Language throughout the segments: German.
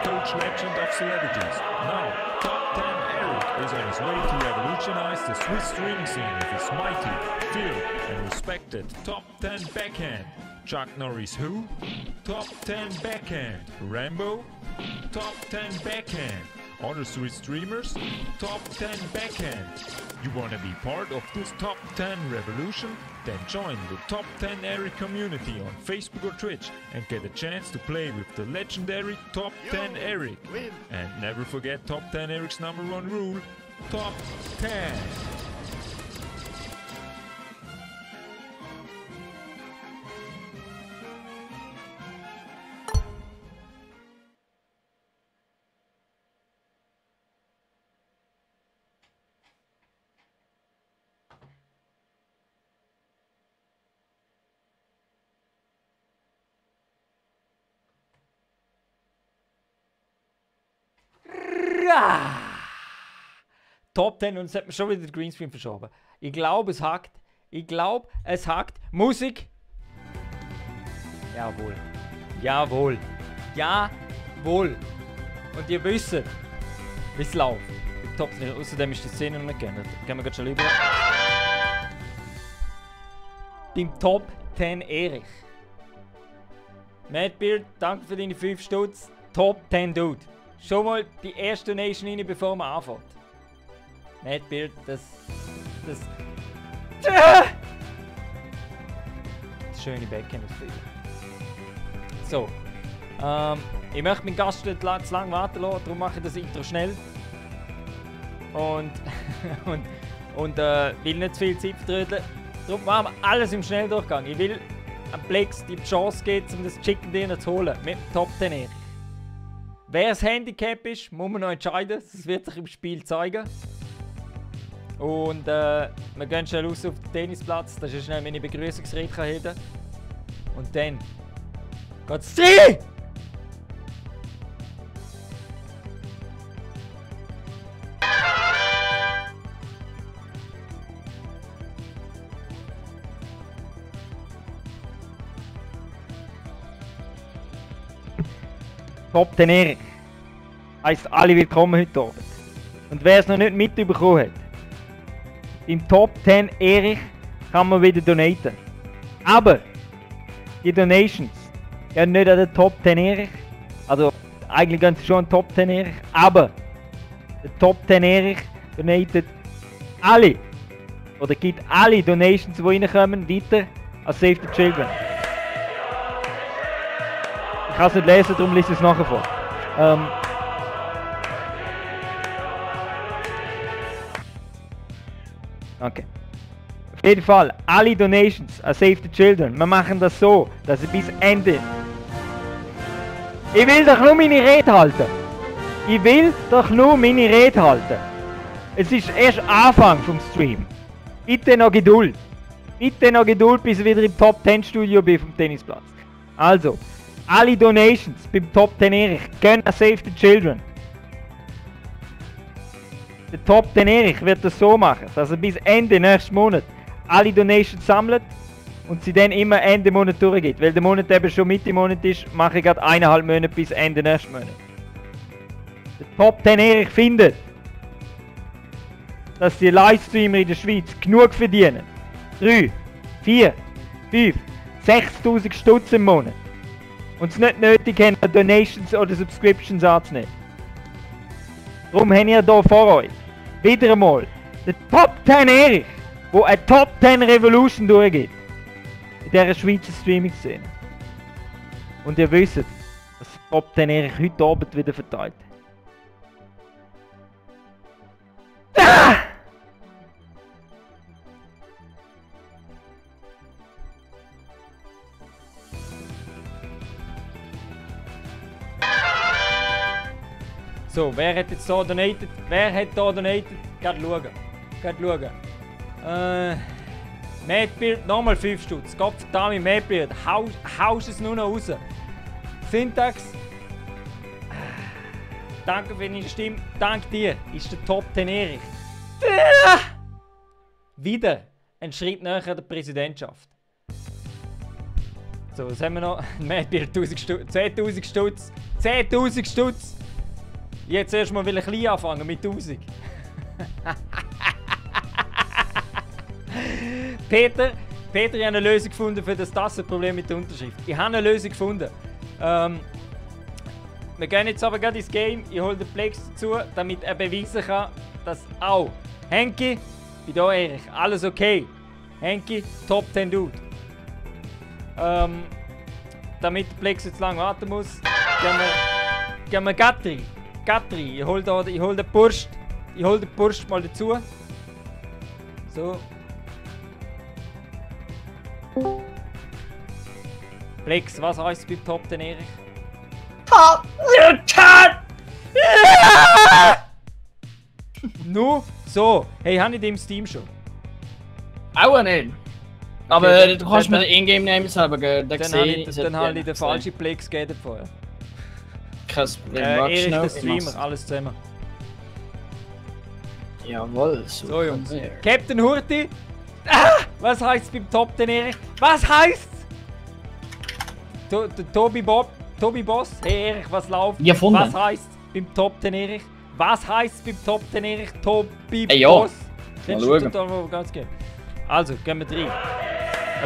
coach legend of celebrities. Now, Top 10 Eric is on his way to revolutionize the Swiss streaming scene with his mighty, feared, and respected Top 10 backhand. Chuck Norris who? Top 10 backhand. Rambo? Top 10 backhand. Other Swiss streamers? Top 10 backhand. You wanna be part of this Top 10 revolution? Then join the Top 10 Eric community on Facebook or Twitch and get a chance to play with the legendary Top 10 Eric. And never forget Top 10 Eric's #1 rule, Top 10. Top 10 und es hat mir schon wieder den Greenscreen verschoben. Ich glaube, es hackt. Ich glaube, es hackt. Musik. Jawohl. Jawohl. Jawohl. Und ihr wisst, wie es läuft. Top 10. Außerdem ist die Szene noch nicht geändert. Gehen wir gerade schon lieber. Beim Top 10 Erich. Madbeard, danke für deine 5 Stutz. Top 10 Dude. Schon mal die erste Donation rein, bevor man anfängt. Madbeard, das schöne Backhand aus Frieden. So. Ich möchte meinen Gast nicht zu lange warten lassen, darum mache ich das Intro schnell. Und will nicht zu viel Zeit vertrödeln. Darum machen wir alles im Schnelldurchgang. Ich will am Plex die Chance geben, um das Chicken Dinner zu holen. Mit dem Top 10 Erich. Wer das Handicap ist, muss man noch entscheiden. Das wird sich im Spiel zeigen. Und wir gehen schnell raus auf den Tennisplatz, dass ich schnell meine Begrüßungsrede halten kann. Und dann geht's rein! Top 10 Erich. Heisst alle willkommen heute Abend. Und wer es noch nicht mitbekommen hat, im Top 10 Erich kann man wieder donaten. Aber die Donations gehen nicht an den Top 10 Erich. Also eigentlich gehen sie schon an den Top 10 Erich. Aber der Top 10 Erich donatet alle oder gibt alle Donations, die reinkommen, weiter an Save the Children. Ich kann es nicht lesen, darum lese ich es nachher vor. Okay. Auf jeden Fall, alle Donations an Save the Children. Wir machen das so, dass ich bis Ende... Ich will doch nur meine Rede halten. Ich will doch nur meine Rede halten. Es ist erst Anfang vom Stream. Bitte noch Geduld. Bitte noch Geduld, bis ich wieder im Top 10 Studio bin vom Tennisplatz. Also, alle Donations beim Top 10 Erich gehen an Save the Children. Der Top 10 Erich wird das so machen, dass er bis Ende nächsten Monat alle Donations sammelt und sie dann immer Ende Monat durchgeht. Weil der Monat eben schon Mitte Monat ist, mache ich gerade 1,5 Monate bis Ende nächsten Monat. Der Top 10 Erich findet, dass die Livestreamer in der Schweiz genug verdienen. 3, 4, 5, 6'000 Stutz im Monat. Und es nicht nötig haben, Donations oder Subscriptions anzunehmen. Darum haben wir hier vor euch wieder einmal den Top 10 Erich, wo eine Top 10 Revolution durchgeht. In dieser Schweizer Streaming-Szene. Und ihr wisst, dass Top 10 Erich heute Abend wieder verteilt. Ah! So, wer hat jetzt hier donated? Wer hat hier donated? Geht schauen. Geht schauen. Madbeard, nochmal 5 Stutz. Gott verdammt, Madbeard. Haust es nur noch raus. Syntax. Danke für deine Stimme. Dank dir ist der Top 10 Erich. Wieder ein Schritt näher der Präsidentschaft. So, was haben wir noch? Madbeard 1000 Stutz, 10.000 Stutz, 10.000 Stutz! Jetzt erstmal will ich klein anfangen mit 1000. Peter, ich habe eine Lösung gefunden für das Tassenproblem mit der Unterschrift. Ich habe eine Lösung gefunden. Wir gehen jetzt aber gerade ins Game. Ich hole den Plex dazu, damit er beweisen kann, dass auch Henki, bei dir Erich, alles okay. Henki, Top 10 Dude. Damit der Plex jetzt lange warten muss, gehen wir Gatri. Ich hole den Burst. Ich hole den Burst mal dazu. So. Plex, was heisst beim Top 10 Erich? Top 10! Nur so. Hey, habe ich den im Steam schon? Auch nicht. Aber Okay, du kannst mir dann- den Ingame-Name sagen, gell? Dann habe ich den falschen Plex gegeben vorher. Kein Problem, warte Erich, schnell, der ich Streamer, mach's. alles zusammen. Jawohl, So Jungs. sehr. Captain Hurti. Was heisst beim Top 10 Erich? Was heisst's? Tobi Boss. Hey Erich, was läuft? Ja, gefunden. Was heisst beim Top 10 Erich? Was heisst beim Top 10 Erich? Tobi Ja. Boss. Mal Kennst schauen. du da ganz gut? Also, gehen wir rein.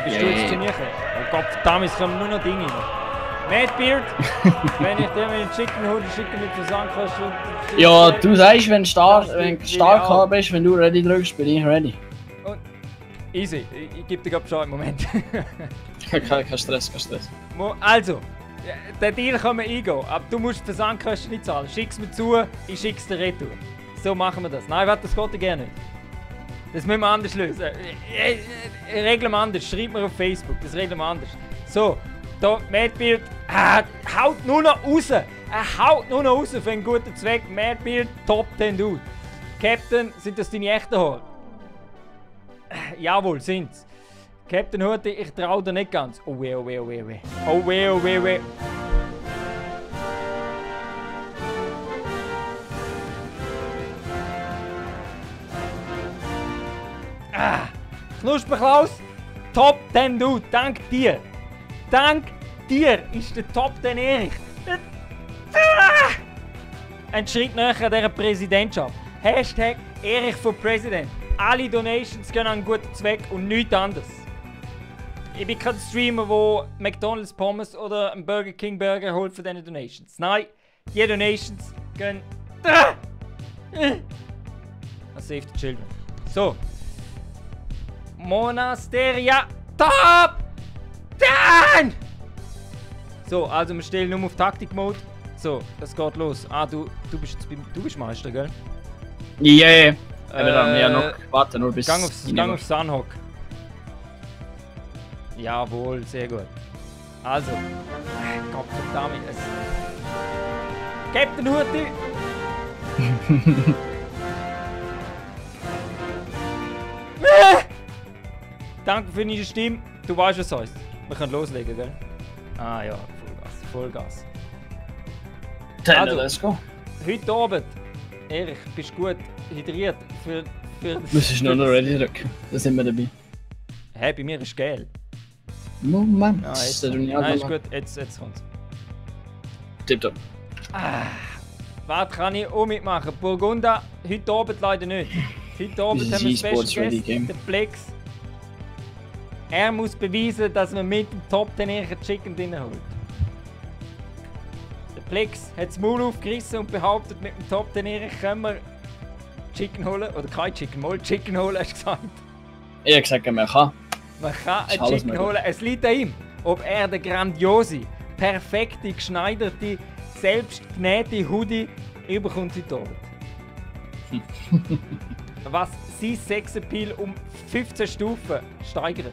Bist du Ja, jetzt ja. trainieren? Oh Gott, verdammt, es kommen nur noch Dinge rein. Madbeard, wenn ich dir einen Chicken hole, schicke mit Versandkosten. Ja, du sagst, wenn du stark, Das wenn du will stark ich auch. bist, wenn du ready drückst, bin ich ready. Easy, ich gebe dir gerade Bescheid im Moment. Kein Stress, kein Stress. Also, den Deal können wir eingehen, aber du musst die Versandkosten nicht zahlen. Schick's mir zu, ich schick's dir retour. So machen wir das. Nein, warte, das geht gerne nicht. Das müssen wir anders lösen. Regeln wir anders. Schreib mir auf Facebook, das regeln wir anders. So, da, Madbeard haut nur noch raus. Er haut nur noch raus für einen guten Zweck. Madbeard, Top 10 Dude. Captain, sind das deine echten Haare? Jawohl, sind's. Captain Hurti, ich trau dir nicht ganz. Oh weh, oh weh, oh weh, oh weh. Oh weh, oh weh, oh weh. Knusperklaus, Top 10 Dude, dank dir. Dank dir ist der Top 10 Erich. Ein Schritt näher an dieser Präsidentschaft. Hashtag Erich for President. Alle Donations gehen an einen guten Zweck und nichts anderes. Ich bin kein Streamer, der McDonald's Pommes oder einen Burger King Burger holt für diese Donations. Nein, die Donations gehen an Save the Children. So. Monasteria Top 10! So, also wir stellen nur auf Taktik-Mode. So, das geht los. Ah, du bist Meister, gell? Yeah. Wir haben ja noch warten, nur bis... Gang auf Sunhawk. Jawohl, sehr gut. Also. Gott verdammt. Captain Hurti! Danke für deine Stimme. Du weißt, was heißt. Wir können loslegen, gell? Ah ja, Vollgas. Dann, Also. let's go. Heute Abend, Erich, bist du gut hydriert für Müsstest nur noch ready drücken. Da sind wir dabei. Hey, bei mir ist geil. Moment. Ah, jetzt. Da tun ich auch Nein, ist noch. gut, jetzt kommt's. Tipptopp. Was kann ich auch mitmachen? Burgunda, heute Abend leider nicht. Heute Abend Unser haben wir E-Sports Special Ready Guest, Game. der Plex. Er muss beweisen, dass wir mit dem Top 10 einen Chicken drin holt. Der Plex hat das Maul aufgerissen und behauptet, mit dem Top 10 können wir Chicken holen. Oder kein Chicken, mal Chicken holen, hast du gesagt. Ich hab gesagt, man kann. Man kann Ist einen alles Chicken möglich. holen. Es liegt an ihm, ob er den grandiose, perfekte, geschneiderte, selbstgenähte Hoodie überkommt heute Abend. Was sein Sexappeal um 15 Stufen steigert.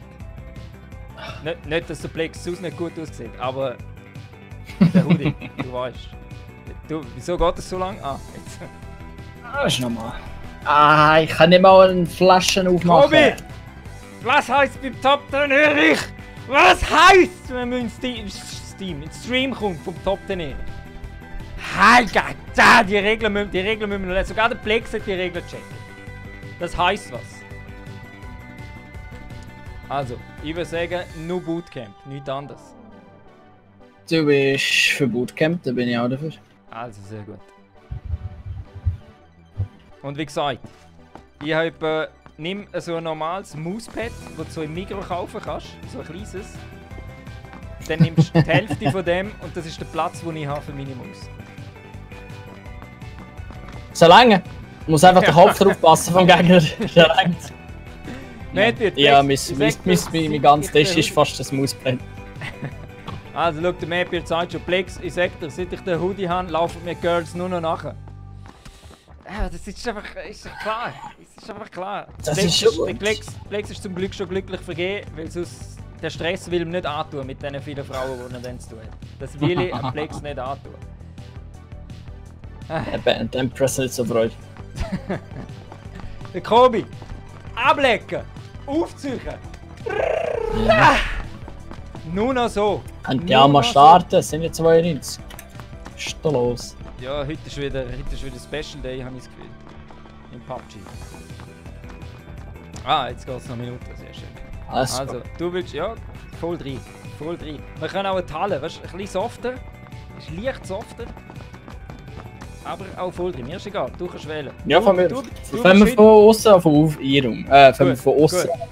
Nicht, dass der Plex sonst nicht gut aussieht, aber der Hoodie, du weißt. Wieso geht das so lange? Ah, jetzt. Das ist normal. Ah, ich kann nicht mal eine Flasche aufmachen. Kobi! Was heisst beim Top 10 Erich? Was heisst, wenn man ins Stream kommt vom Top 10 Erich? Heilgott! Die Regeln müssen wir noch lernen. Sogar der Plex hat die Regeln checken. Das heisst was. Also, ich würde sagen, nur Bootcamp, nichts anderes. Du bist für Bootcamp, da bin ich auch dafür. Also, sehr gut. Und wie gesagt, ich habe nimm so ein normales Mauspad, das du so im Migros kaufen kannst, so ein kleines. Dann nimmst du die Hälfte von dem und das ist der Platz, den ich habe für meine Maus. So lange? Muss einfach der Kopf drauf passen vom Gegner. Ja, lange. Ja, mein ganzer Tisch ist fast das Mauspad. Also schau, der Maybeard sagt schon, Plex, ich sag dir, seit ich den Hoodie habe, laufen mir Girls nur noch nachher. Ja, das ist einfach klar. Das ist einfach klar. Das ist schon gut. Plex ist zum Glück schon glücklich vergeben, weil sonst der Stress will ihm nicht antun mit den vielen Frauen, die er dann zu tun hat. Das will ich am Plex nicht antun. Der Empress nicht so freut. Der Kobi! Ablecken! Aufziehen! Ja. Nur noch so! Könnt ihr auch mal starten? Es sind ja 92. Was ist da los? Ja, heute ist wieder Special Day, habe ich das Gefühl. Im PUBG. Ah, jetzt geht es noch Minuten, sehr schön. Also, du willst, ja, voll rein. Voll rein. Wir können auch eine Halle, weißt du, ein bisschen softer. Ist leicht softer. Aber auch voll drin, mir ist egal, du kannst wählen. Ja, von mir. Fangen wir von außen auf Einraum. Fangen wir von außen auf.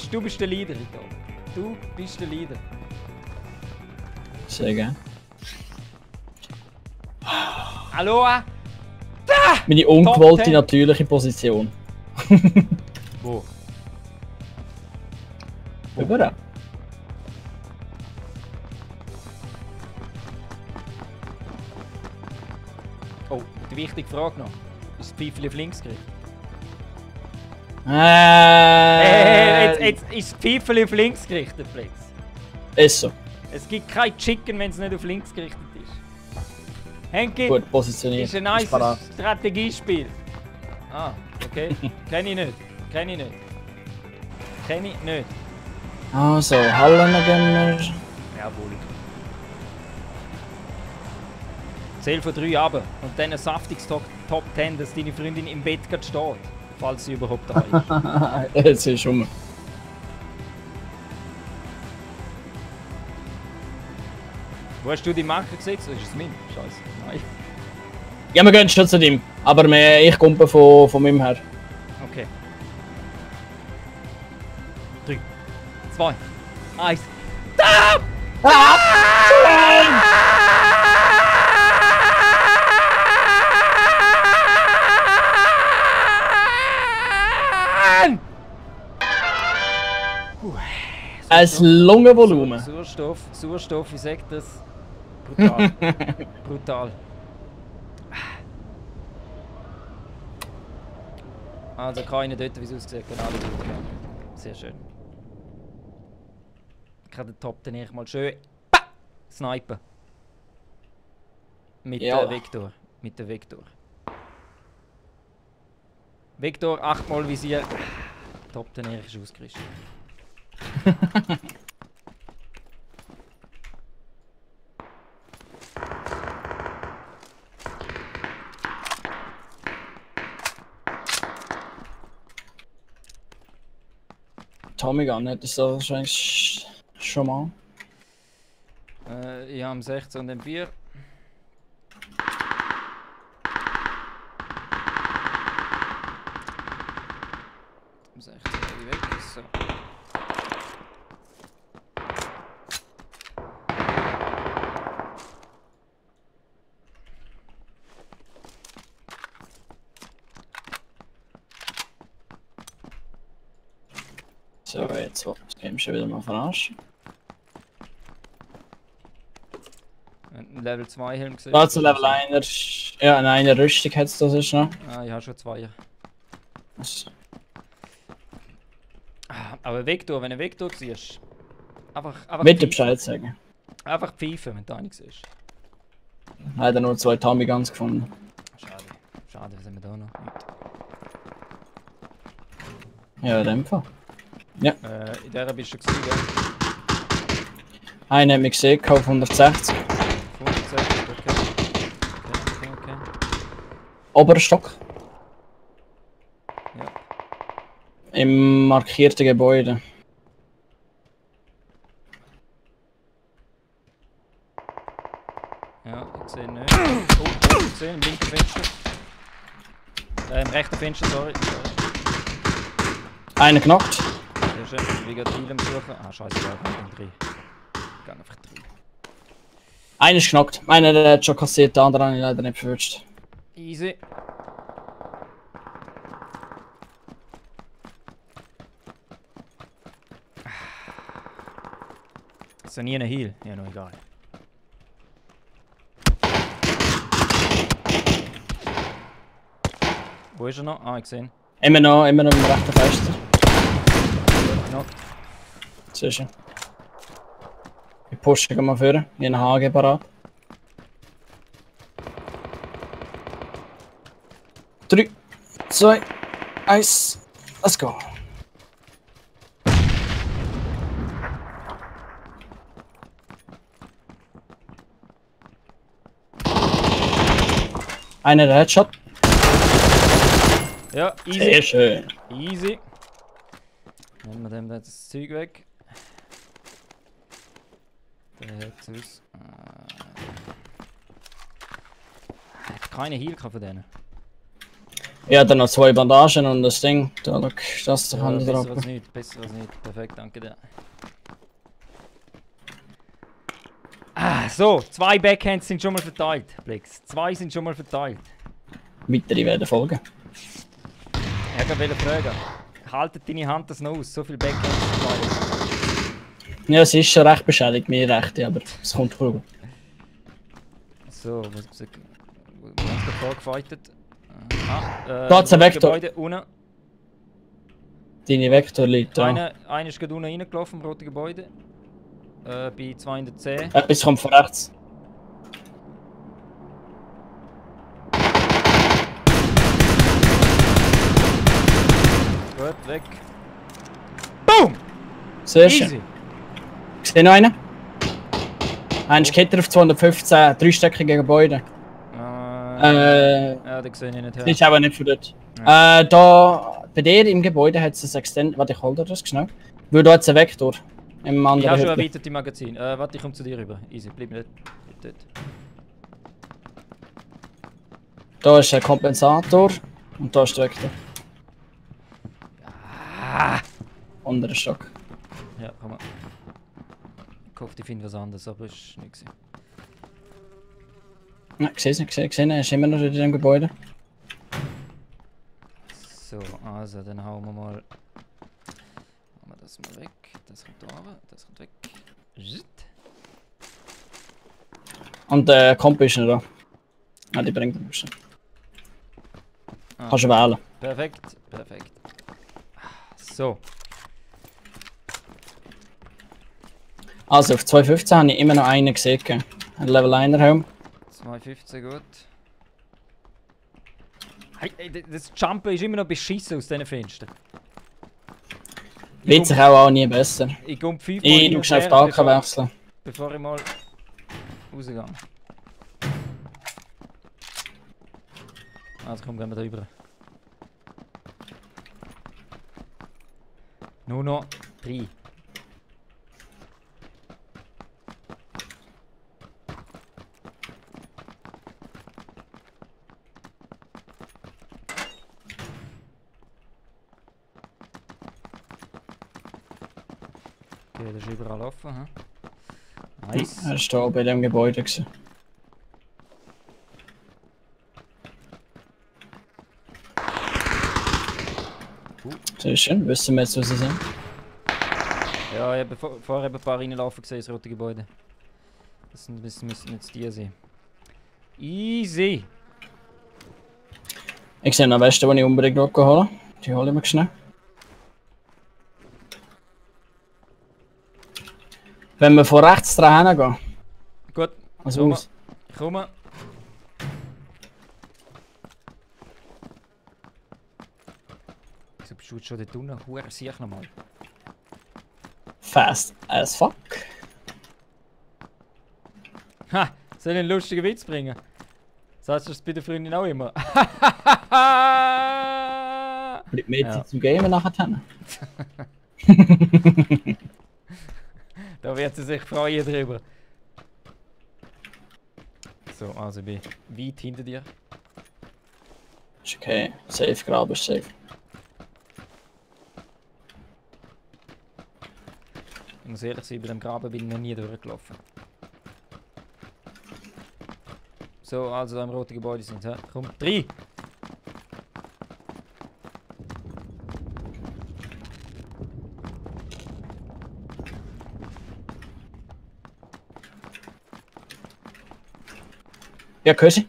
Du bist der Leader, Rito. Du bist der Leader. Sehr gerne. Aloha! Da! Meine ungewollte natürliche Position. Wo? Überall. Oh, die wichtige Frage noch. Ist das Pfeifchen auf links gerichtet? Jetzt ist das Pfeifchen auf links gerichtet, Plex. Ist so. Es gibt kein Chicken, wenn es nicht auf links gerichtet ist. Henki, gut positioniert. Ist ein nice Strategiespiel. Ah, okay. Kenn ich nicht. Kenn ich nicht. Also, Hallen gehen wir. Jawohl. Zähl von 3 runter und dann ein saftiges Top 10, dass deine Freundin im Bett gerade steht. Falls sie überhaupt da ist. Jetzt ist schon mal. Wo hast du die Marke gesetzt? Das ist es mein. Scheiße. Nein. Ja, wir gehen schon zu dem. Aber ich komme von meinem her. Okay. 3, 2, 1. Da! Ein Lungenvolumen. Sauerstoff, ich sag das. Brutal. Brutal. Also keine dort, wie es aussieht, genau alle gut. Sehr schön. Ich kann den Top dann mal schön snipen. Mit dem Vektor. Mit dem Vektor. Vektor 8-mal Visier. Top dann ist ausgerüstet. Tommy Gun hätte ich so wahrscheinlich schon mal. Ich habe 16 und M4. Um 16 weg. So. So, jetzt das Game schon wieder mal verarschen. Level 2 Helm gesehen. Also Level 1. Ja, eine Rüstung hat es das ist noch. Ah, ich habe schon 2. Also. Aber Vektor, wenn du Vektor siehst. Einfach Mit dem Bescheid sagen. Einfach pfeifen, wenn du einen siehst. Leider nur 2 Tommy Guns gefunden. Schade. Schade, was haben wir da noch? Ja, in dem Fall. Ja. In der bist du gesehen, gell? Einen hat mich gesehen, auf 160. 160, okay. Oberer Stock. Ja. Im markierten Gebäude. Oh, gesehen, im linken Fenster. Im rechten Fenster, sorry. Einer knockt. Sehr schön, wie geht Heal am Suchen? Ah, scheiße, ich bin drin. Ich gehe einfach drin. Einer ist knockt. Einer hat schon kassiert, der andere habe ich leider nicht verwünscht. Easy. Ist ja nie ein Heal? Ja, noch egal. Wo ist er noch? Ah, ich sehe. Immer noch im rechten Fenster. Knockt. Sehr schön. Ich pushe mal vor, wie ein HG parat. 3, 2, 1, let's go. Einer der Headshot. Ja, easy. Sehr schön. Easy. Nehmen wir dem das Zeug weg. Der hat es. Hat keine Heal von denen. Ja, dann noch 2 Bandagen und das Ding. Da, look, das Ja, kann ich drauf. besser als nicht, besser als nicht. Perfekt, danke dir. Ah, so, 2 Backhands sind schon mal verteilt, Blix. 2 sind schon mal verteilt. Weitere werden folgen. Ich wollte fragen, haltet deine Hand das noch aus? So viele Backhands verteilt. Ja, es ist schon recht beschädigt, mir recht, aber es kommt gut. So, was haben wir vorgefightet? Da hat's einen Vektor. Gebäude unten. Deine Vektor liegt da. Einer ist gerade unten reingelaufen im roten Gebäude. Bei 210. Etwas kommt von rechts. Gut, weg. Boom! Sehr schön. Easy. Ich sehe noch einen. Einer ist Ketter auf 215, 3-stöckige Gebäude. Ja, den sehe ich nicht her. Das ist aber nicht von dort. Da, bei dir im Gebäude hat es ein Extend. Warte, ich hol dir das schnell. Weil da hat es einen Vektor. Im Ich anderen habe schon Hütchen. erweitert im Magazin. Warte, ich komme zu dir rüber. Easy, bleib nicht dort. Da ist ein Kompensator. Und da ist der Vektor. Ah! Unterer Stock. Ja, komm mal. Ich hoffe, ich finde was anderes, aber ist nichts. Ja, ich sehe es nicht, ich sehe ihn. Er ist immer noch in dem Gebäude. So, also dann hauen wir mal. Hauen wir das mal weg. Das kommt da runter, das kommt weg. Zit. Und der Komp ist noch da. Ah, die bringt ihn schon. Kannst du wählen. Perfekt, perfekt. So. Also auf 215 habe ich immer noch einen gesehen. Ein Level 1er Helm. 215, gut. Hey, das Jumpen ist immer noch beschissen aus diesen Fenstern. Wird sich auch nie besser. Ich komme 5 Ich tu schnell auf die AK wechseln. Bevor ich mal rausgehe. Also komm, gehen wir da rüber. Nur noch 3. Okay, das ist überall offen. Hm? Nice. Er ist da bei dem Gebäude gewesen. Sehr schön, wissen wir jetzt, wo sie sind. Ja, ich habe vorher ein paar reinlaufen gesehen, das rote Gebäude. Das müssen jetzt die sein. Easy! Ich sehe noch Westen, die ich unbedingt holen. Die hole ich mir schnell. Wenn wir von rechts dran gehen. Gut, Also aus. Ich komme. Wieso bist du jetzt schon dort unten? Huere, sieh ich nochmal. Fast as fuck. Ha! Soll ich einen lustigen Witz bringen? Sagst du das bei der Freundin auch immer? Bleibt mehr Zeit zum Gamen nachher. Da wird sie sich freuen drüber. So, also ich bin weit hinter dir. Ist okay. Safe, Graben ist safe. Ich muss ehrlich sein, bei dem Graben bin ich noch nie durchgelaufen. So, also da im roten Gebäude sind sie. Komm, 3! Ja, Kösi.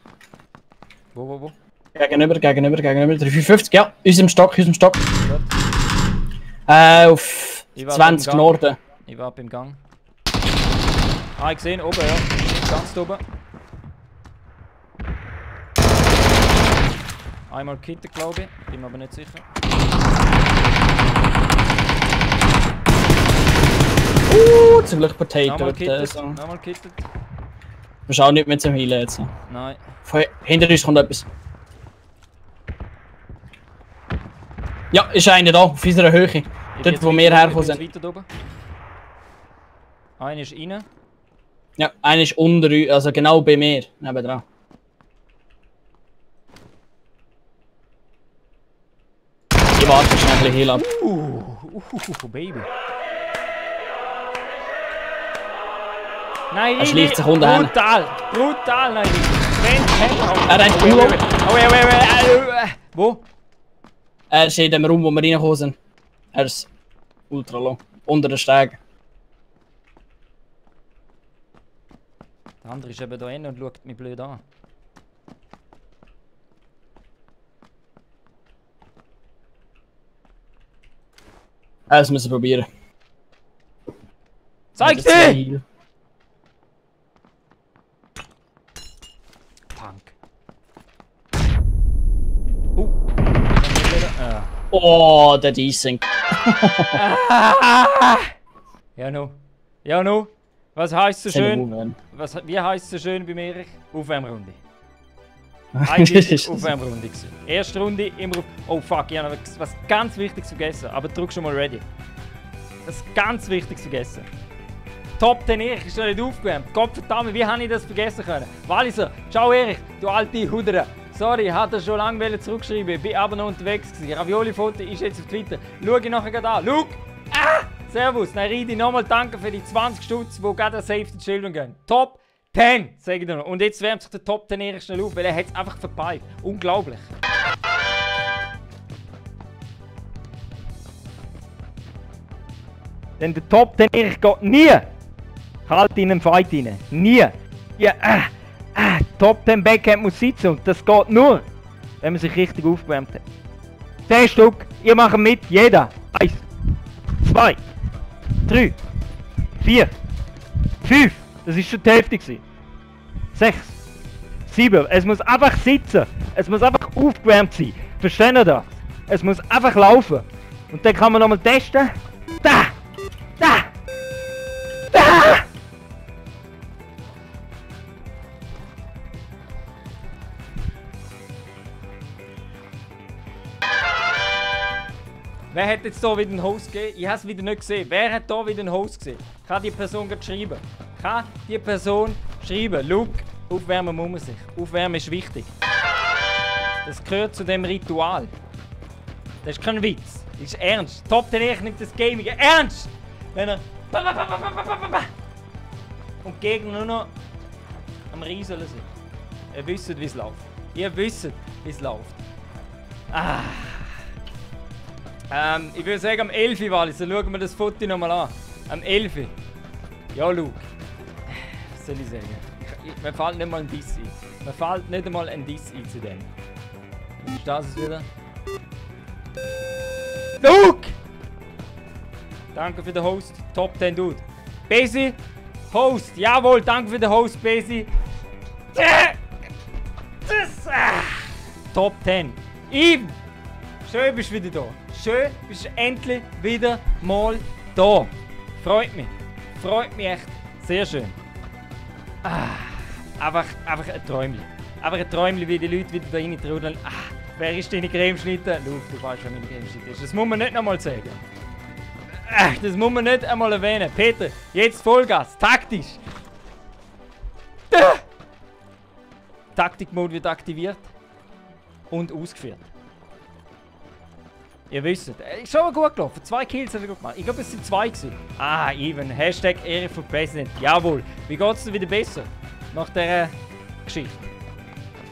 Wo? Gegenüber. 350, ja. Unserem Stock. Gut. Auf 20 Norden. Ich war im Gang. Ah, ich gesehen, oben, ja. Ganz oben. Einmal gekittet, glaube ich. Bin mir aber nicht sicher. Zum Glück Potato. Nochmal gekittet. So. Nochmal gekittet. Du bist auch nicht mehr zum Heilen jetzt. Nein. Hinter uns kommt etwas. Ja, ist einer da, auf unserer Höhe. Dort, wo wir hergekommen sind. Weiter oben. Einer ist rein. Ja, einer ist unter uns, also genau bei mir, nebendran. Ich warte schnell ein bisschen Heal ab. Baby. Nein, er schleicht sich unten hin. Brutal, nein. Er rennt Urlaub. Wo? Er ist in dem Raum, wo wir reingekommen sind. Er ist ultra low. Unter den Stegen. Der andere ist eben da hinten und schaut mich blöd an. Das müssen wir probieren. Zeig dir! Punk. Oh, der Desync. Ja, no. Ja, no. Was heisst so schön? Wie heisst es so schön bei mir? Aufwärmrunde. Eigentlich Aufwärmrunde gewesen. Erste Runde immer auf. Oh fuck, ich habe was ganz Wichtiges vergessen. Aber drück schon mal ready. Das ganz Wichtiges vergessen. Top 10 Erich ist noch nicht aufgewärmt. Gottverdammt, wie habe ich das vergessen können? Walliser, ciao Erich, du alte Hudere. Sorry, hat er schon lange zurückgeschrieben, bin aber noch unterwegs gewesen. Ravioli-Foto ist jetzt auf Twitter. Schau ich nachher gerade an. Schau! Ah! Servus, nein, Ridi, nochmal danke für die 20 Stutz, die gerade an Safety Children gehen. Top 10, sage ich dir noch. Und jetzt wärmt sich der Top 10 Erich schnell auf, weil er hat es einfach verpeilt. Unglaublich. Denn der Top 10 Erich geht nie kalt in einen Fight rein. Nie. Ja, Top 10 Backhand muss sitzen und das geht nur, wenn man sich richtig aufgewärmt hat. 10 Stück, ihr macht mit, jeder. 1, 2, 3, 4, 5, das ist schon die Hälfte gewesen. 6, 7, es muss einfach sitzen. Es muss einfach aufgewärmt sein. Verstehen ihr das? Es muss einfach laufen. Und dann kann man nochmal testen. Da! Da! Da! Wer hat jetzt hier wieder einen Host gegeben? Ich habe es wieder nicht gesehen. Wer hat hier wieder einen Host gesehen? Kann die Person gerade schreiben? Kann die Person schreiben? Luke, aufwärmen muss man sich. Aufwärmen ist wichtig. Das gehört zu dem Ritual. Das ist kein Witz. Das ist ernst. Top 10 Erich nimmt das Gaming ernst. Wenn er und die Gegner nur noch am Rieseln sind. Ihr wisst, wie es läuft. Ihr wisst, wie es läuft. Ich würde sagen, am 11. Wallis, so schauen wir das Foto nochmal an. Am 11. Ja, Luke. Was soll ich sagen? Mir fällt nicht mal ein Diss ein. Mir fällt nicht einmal ein Diss ein zu dem. Ist das es wieder? Luke! Danke für den Host. Top 10 Dude. Besi, Host. Jawohl, danke für den Host, Besi. Top 10. Even. Schön bist du wieder da. Schön bist du endlich wieder mal da. Freut mich. Freut mich echt. Sehr schön. Einfach ein Träumchen. Einfach ein Träumchen, wie die Leute wieder da rein trudeln. Wer ist deine Cremeschnitte? Luke, du weißt, wer meine Cremeschnitte ist. Das muss man nicht nochmal sagen. Das muss man nicht einmal erwähnen. Peter, jetzt Vollgas. Taktisch. Taktik-Mode wird aktiviert und ausgeführt. Ihr wisst, ist schon gut gelaufen. 2 Kills hat er gut gemacht. Ich glaube, es sind 2 gewesen. Ah, even. Hashtag Ehre für President. Jawohl. Wie geht es dir wieder besser? Nach dieser Geschichte.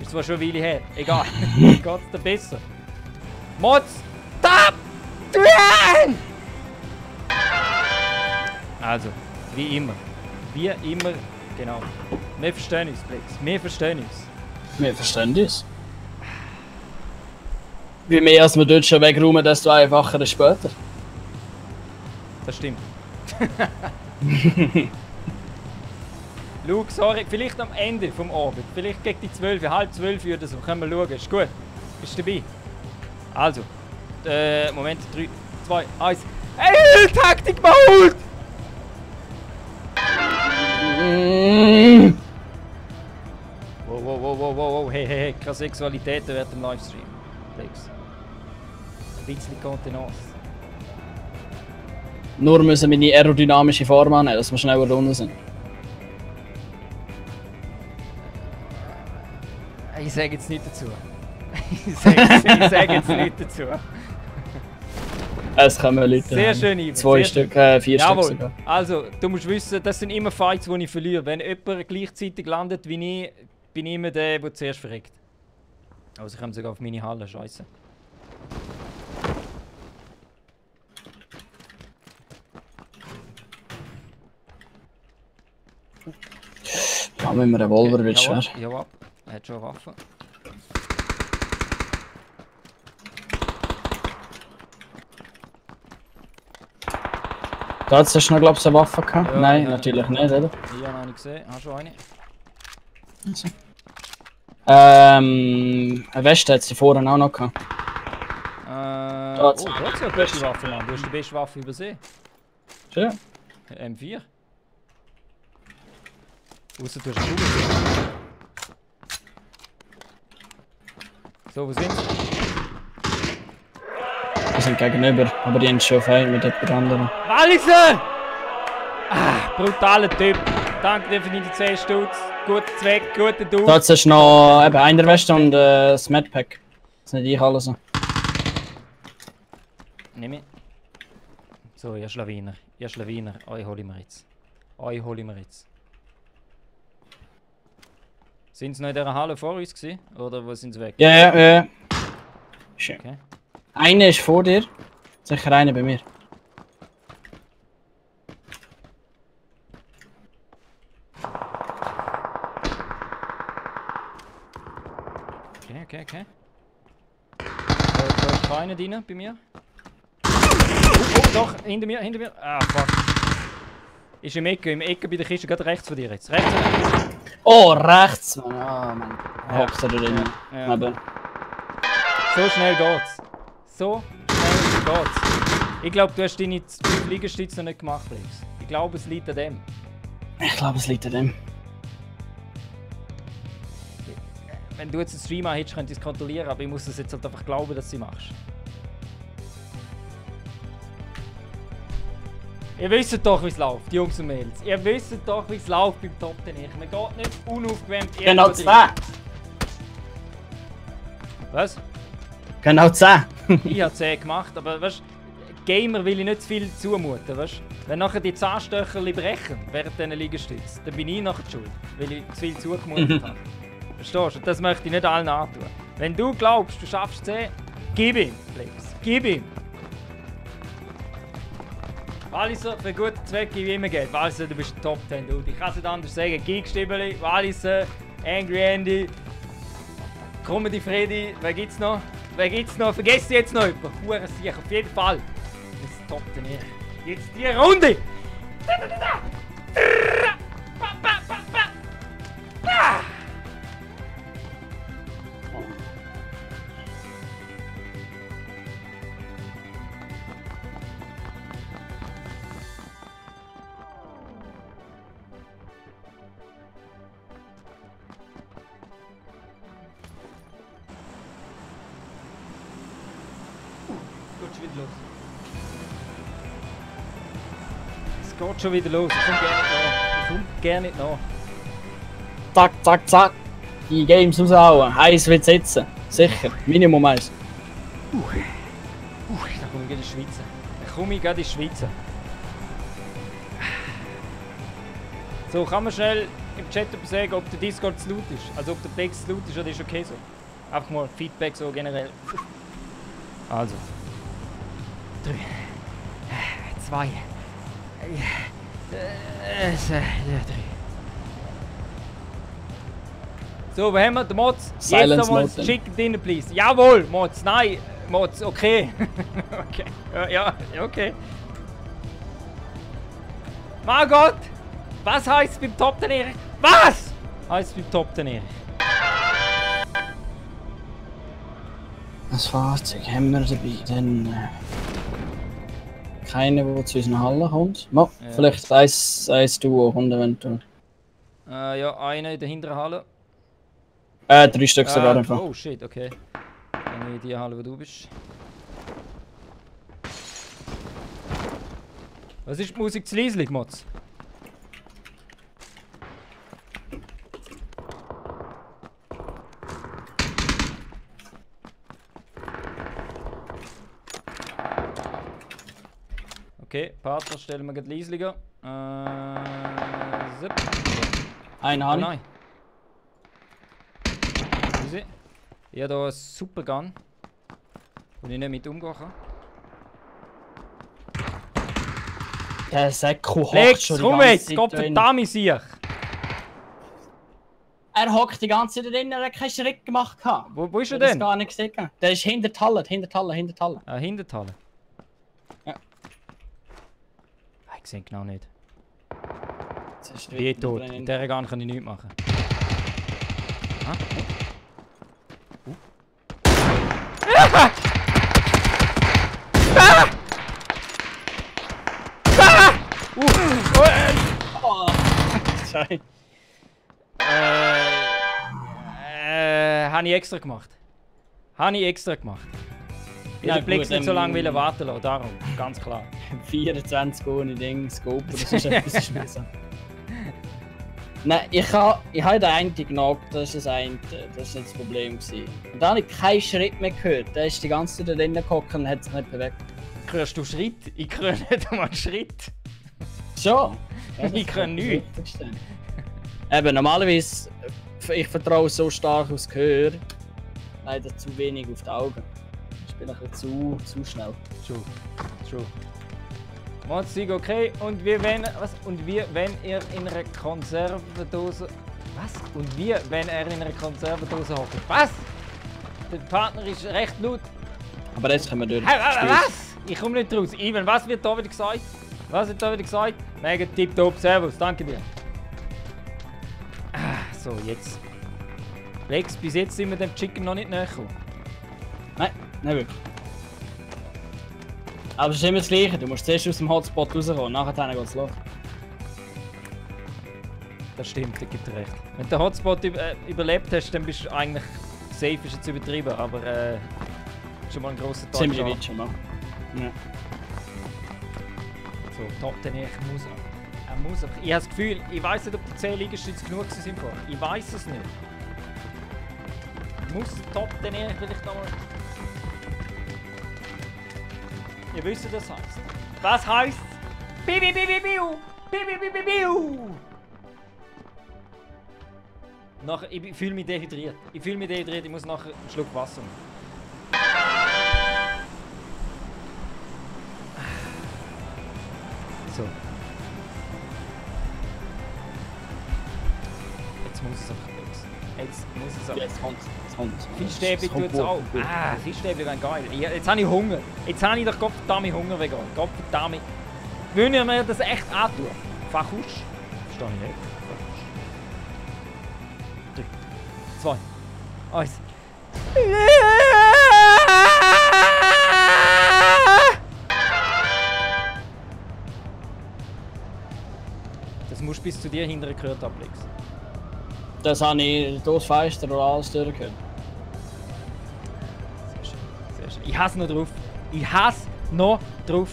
Ist zwar schon eine Weile her. Egal. Wie geht es dir besser? Mods! Top 10! Also, wie immer. Wie immer, genau. Wir verstehen uns, Plex. Wir verstehen uns. Wir verstehen uns. Wie mehr als wir dort schon wegräumen, desto einfacher ist später. Das stimmt. Luke, sorry, vielleicht am Ende vom Abend. Vielleicht gegen die 12, halb 12 oder so. Können wir schauen. Ist gut. Bist du dabei? Also. Moment. 3, 2, 1. Ey, Taktik-Mode! Wow. Hey. Keine Sexualität während dem Livestream. Plex. Ein bisschen Kontenance. Nur müssen wir meine aerodynamische Form annehmen, dass wir schneller runter sind. Ich sage jetzt nicht dazu. Ich sage jetzt nicht dazu. Es kommen Leute. Sehr schön, Ivan. 2 Stück, 4 Stück sogar. Also, du musst wissen, das sind immer Fights, die ich verliere. Wenn jemand gleichzeitig landet wie ich, bin ich immer der, der zuerst verreckt. Also, ich komme sogar auf meine Halle, scheiße. Ja, mit einem Revolver wird schwer. Ja, er hat schon eine Waffe. Da hast du noch, glaube ich, eine Waffe gehabt? Ja, Nein, ja. natürlich nicht, oder? Hier habe ich gesehen. Hast du schon eine? Eine Weste hat sie vorhin auch noch gehabt. Du hast ja eine gute Waffe, Mann. Du hast die beste Waffe übersehen. Schön. M4. Ausser du hast eine Kugel. So, wo sind sie? Wir sind gegenüber, aber die haben schon fein mit jemand anderem. Walliser! Ah, brutaler Typ. Danke dir für die 10 Stutz. Guter Zweck, guter Dude. Da hast du noch eben eine Weste und das Medpack. Das ist nicht ich alles. Nimm ich. So, ihr Schlawiner. Euch hole ich mir jetzt. Sind sie noch in dieser Halle vor uns gewesen? Oder wo sind sie weg? Ja. Schön. Okay. Einer ist vor dir, sicher einer bei mir. Okay. Da ist keiner drin bei mir. Oh, doch, hinter mir. Ah, fuck. Ist im Ecke bei der Kiste, gerade rechts von dir jetzt. Rechts. Oh, rechts! Mann. Ah, Mann. Hockst du da drin? Ja. Eben. So schnell geht's. Ich glaube, du hast deine 5 Liegestütze noch nicht gemacht, Plex. Ich glaube, es liegt an dem. Ich glaube, es liegt an dem. Wenn du jetzt einen Stream hättest, könntest du es kontrollieren, aber ich muss es jetzt halt einfach glauben, dass du es machst. Ihr wisst doch, wie es läuft, Jungs und Mädels. Ihr wisst doch, wie es läuft beim Top 10. Man geht nicht unaufgewärmt. Genau 2! Was? Genau 10! Ich habe 10 gemacht, aber weißt du, Gamer will ich nicht zu viel zumuten, weißt du? Wenn nachher die Zahnstöcherli brechen während diesen Liegestützen, dann bin ich nachher die schuld, weil ich zu viel zugemutet habe. Verstehst du? Das möchte ich nicht allen antun. Wenn du glaubst, du schaffst 10, gib ihm, Plex. Gib ihm. Walliser, für guten Zweck gebe ich immer Geld. Walliser, du bist ein Top 10, Dude. Ich kann es nicht anders sagen. Geekstiebeli, Walliser, Angry Andy, Comedy Freddy, wer gibt's noch? Vergesst jetzt noch jemanden? Huren sicher, auf jeden Fall. Das ist Top 10. Jetzt die Runde! Es geht schon wieder los. Ich komme gerne nicht nach. Zack. die Games raushauen. Eins wird sitzen. Sicher. Minimum eins. Da komme ich gerade in die Schweiz. Da komme ich gerade in die Schweiz. So, kann man schnell im Chat sagen, ob der Discord zu laut ist? Also ob der Plex zu laut ist oder ist okay so? Einfach mal Feedback so generell. Also. 3, 2, 3. So, wo haben wir? Der Mods? Silence jetzt einmal das Chicken Dinner, please. Jawohl, Mods. Nein, Mods, okay. Okay. Ja, okay. Mein Gott! Was heisst es beim Top Ten Erich? Was heisst es beim Top Ten Erich? Das Fahrzeug haben wir dabei, dann keiner, der zu unseren Hallen kommt. Ja. Vielleicht ein Duo kommt eventuell. Ja, einer in der hinteren Halle. 3 Stück sogar einfach. Oh shit, okay. Dann in die Halle, wo du bist. Was ist die Musik zu leislich, Mods? Okay, Partner stellen wir gerade leislicher. Zip. Ein Hand. Nein. Easy. Ich habe hier einen super Gun, den ich nicht mit umgehen kann. Der Säcko hockt Lex, schon die komm ganze jetzt! Zeit Gott drin. verdammt sich! Er hockt die ganze Zeit drin, er hat keinen Schritt gemacht. Wo ist er Ich hab das denn? gar nicht gesehen. Der ist hinter die Halle, hinter die Halle, hinter die Halle. Ah, hinter die Halle. Ja. Ich sehe genau nicht. Jetzt ist Ich bin tot. In dieser Gun kann ich nichts machen. Ah? Oh. Sorry. Habe ich extra gemacht. Habe ich extra gemacht. Ich Ja, hätte den Plex gut, nicht so lange warten lassen, darum, ganz klar. 24 ohne Ding, Scope oder so, das ist mir so. Nein, ich habe den einen genockt, das ist das nicht das Problem gewesen. Und dann habe ich keinen Schritt mehr gehört, der ist die ganze Zeit da drinnen gehockt und hat sich nicht bewegt. Hörst du Schritt? Ich höre nicht einmal Schritt. Schon? Ja, Ich kann nichts. Eben, normalerweise, ich vertraue so stark aufs Gehör, leider zu wenig auf die Augen. Ich bin ein bisschen zu schnell. Schon. Modsig, okay. Und wir wenn ihr in einer Konservendose. Was? Und wir, wenn er in einer Konservendose hockt. Was? Der Partner ist recht laut. Aber jetzt können wir durch. Was? Ich komme nicht raus. Ivan, was wird da wieder gesagt? Mega tipptopp, servus, danke dir. So, jetzt. Lex, bis jetzt sind wir dem Chicken noch nicht näher gekommen. Nein, nicht wirklich. Aber es ist immer das Gleiche, du musst zuerst aus dem Hotspot rauskommen, nachher geht es los. Das stimmt, da gibt er recht. Wenn du den Hotspot überlebt hast, dann bist du eigentlich safe, ist jetzt übertrieben, aber schon mal ein grosser Tag. Ziemlich weit schon mal. Ja. So, Top Ten Erich muss er muss einfach. Ich habe das Gefühl, ich weiß nicht, ob die 10 Liegestütze genug sind vorher. Ich weiß es nicht. Muss Top Ten Erich vielleicht nochmal. Ihr wisst, was das heisst. Was heisst? Biu, biu, biu, biu, biu, biu, biu, biu. Nachher, ich fühle mich dehydriert. Ich muss nachher einen Schluck Wasser nehmen. So. Jetzt muss es einfach los. Jetzt kommt's. Fischstäbli tut es auch. Fischstäbli wären geil. Jetzt habe ich Hunger. Jetzt habe ich doch Gottverdammt Hunger vegan. Gottverdammt. Wollen wir mir das echt antun? Fachusch? Verstehe ich nicht. 3, 2, 1. Das musst du bis zu dir hinterher gehört haben, Lex. Das habe ich durchs Fenster oder alles durchgehört. Sehr schön, sehr schön. Ich hasse noch drauf.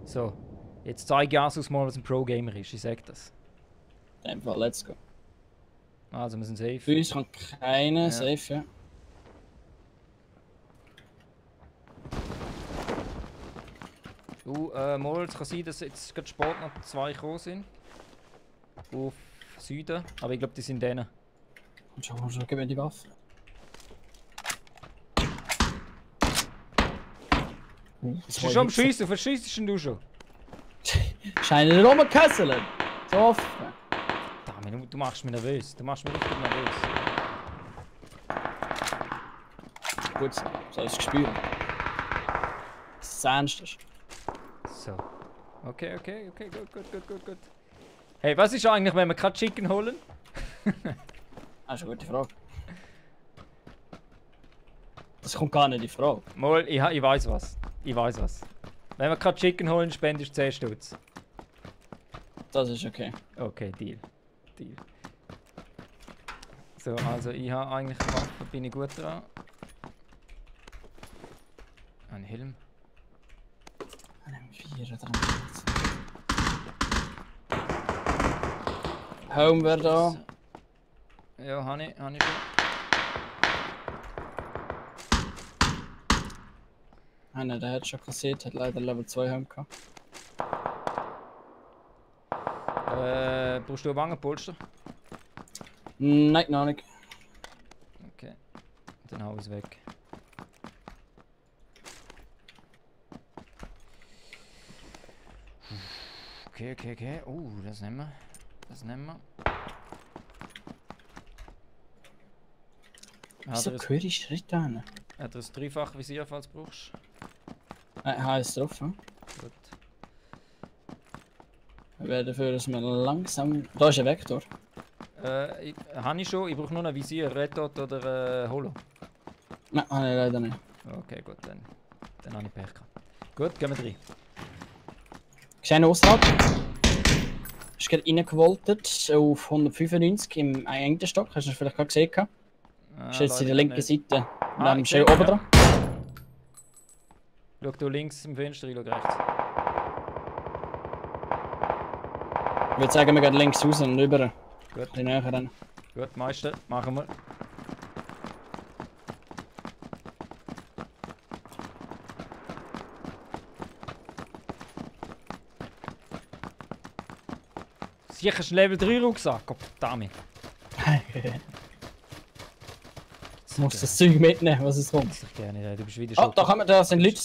So, Jetzt zeige Jesus mal, was ein Pro-Gamer ist, ich sag das. In dem Fall, let's go. Also, wir sind safe. Für uns kann keiner safe, ja. Du, mal, es kann sein, dass jetzt gerade Sport noch 2 gekommen sind. Auf Süden, aber ich glaube, die sind denen. Komm schon, gib mir die Waffe. Bist du schon am Schiessen? Was schiessest denn du schon? Scheinen nicht rumgekesselt. So oft. Verdammt, du machst mich nervös. Du machst mich richtig nervös. Gut, so ist gespürt. Das ist das Ernste. So. Okay, gut. Hey, was ist eigentlich, wenn wir gerade Chicken holen? Das ist eine gute Frage. Das kommt gar nicht in Frage. Mal, ich weiß was. Wenn wir gerade Chicken holen, spendest du 10 Stutz. Das ist okay. Okay, Deal. So, also ich habe eigentlich eine Waffe, bin ich gut dran. Ein Helm. Ein 4 dran. Home wäre da. Ja, habe ich schon. Einer, der hat schon kassiert, hat leider Level 2 Home gehabt. Brauchst du ein Wangenpolster? Nein, noch nicht. Okay. Dann hau ich es weg. Okay. Oh, das nehmen wir. Wieso höre ich Schritte an? Hat er ein dreifaches Visier, falls du brauchst? Nein, ist drauf. Hm? Gut. Wir werden dafür, dass wir langsam... Da ist ein Vektor. Habe ich schon. Ich brauche nur ein Visier, Red Dot oder Holo. Nein, habe ich leider nicht. Okay, gut, dann habe ich Pech gehabt. Gut, gehen wir rein. Kleiner Ausrad. Ist gerade reingewoltet auf 195 im einen Stock. Hast du das vielleicht gerade gesehen? Ist jetzt in der linken Seite. Neben dem Schön oben dran. Schau du links im Fenster, ich schau rechts. Ich würde sagen, wir gehen links raus und rüber. Gut. Die näher dann. Gut, Meister, machen wir. Sicher ist ein Level 3 Rucksack, Gottverdammt. Du musst das Zeug mitnehmen, was es kommt. Das ich gerne, du bist wieder Oh, schon. da kommen wir, da sind Leute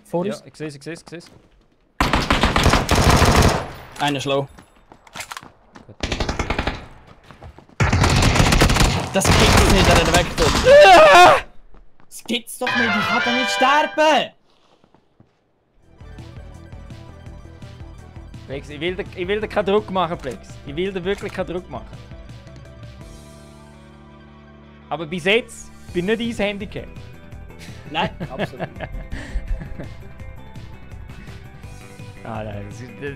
vor uns. Ja, ich sehe es. Einer schlau. Gut. Das gibt's nicht, der Vektor. Das gibt's doch nicht, ich kann doch nicht sterben! Plex, ich will dir keinen Druck machen, Plex. Ich will dir wirklich keinen Druck machen. Aber bis jetzt bin ich nicht dein Handicap. Nein, absolut. Nein,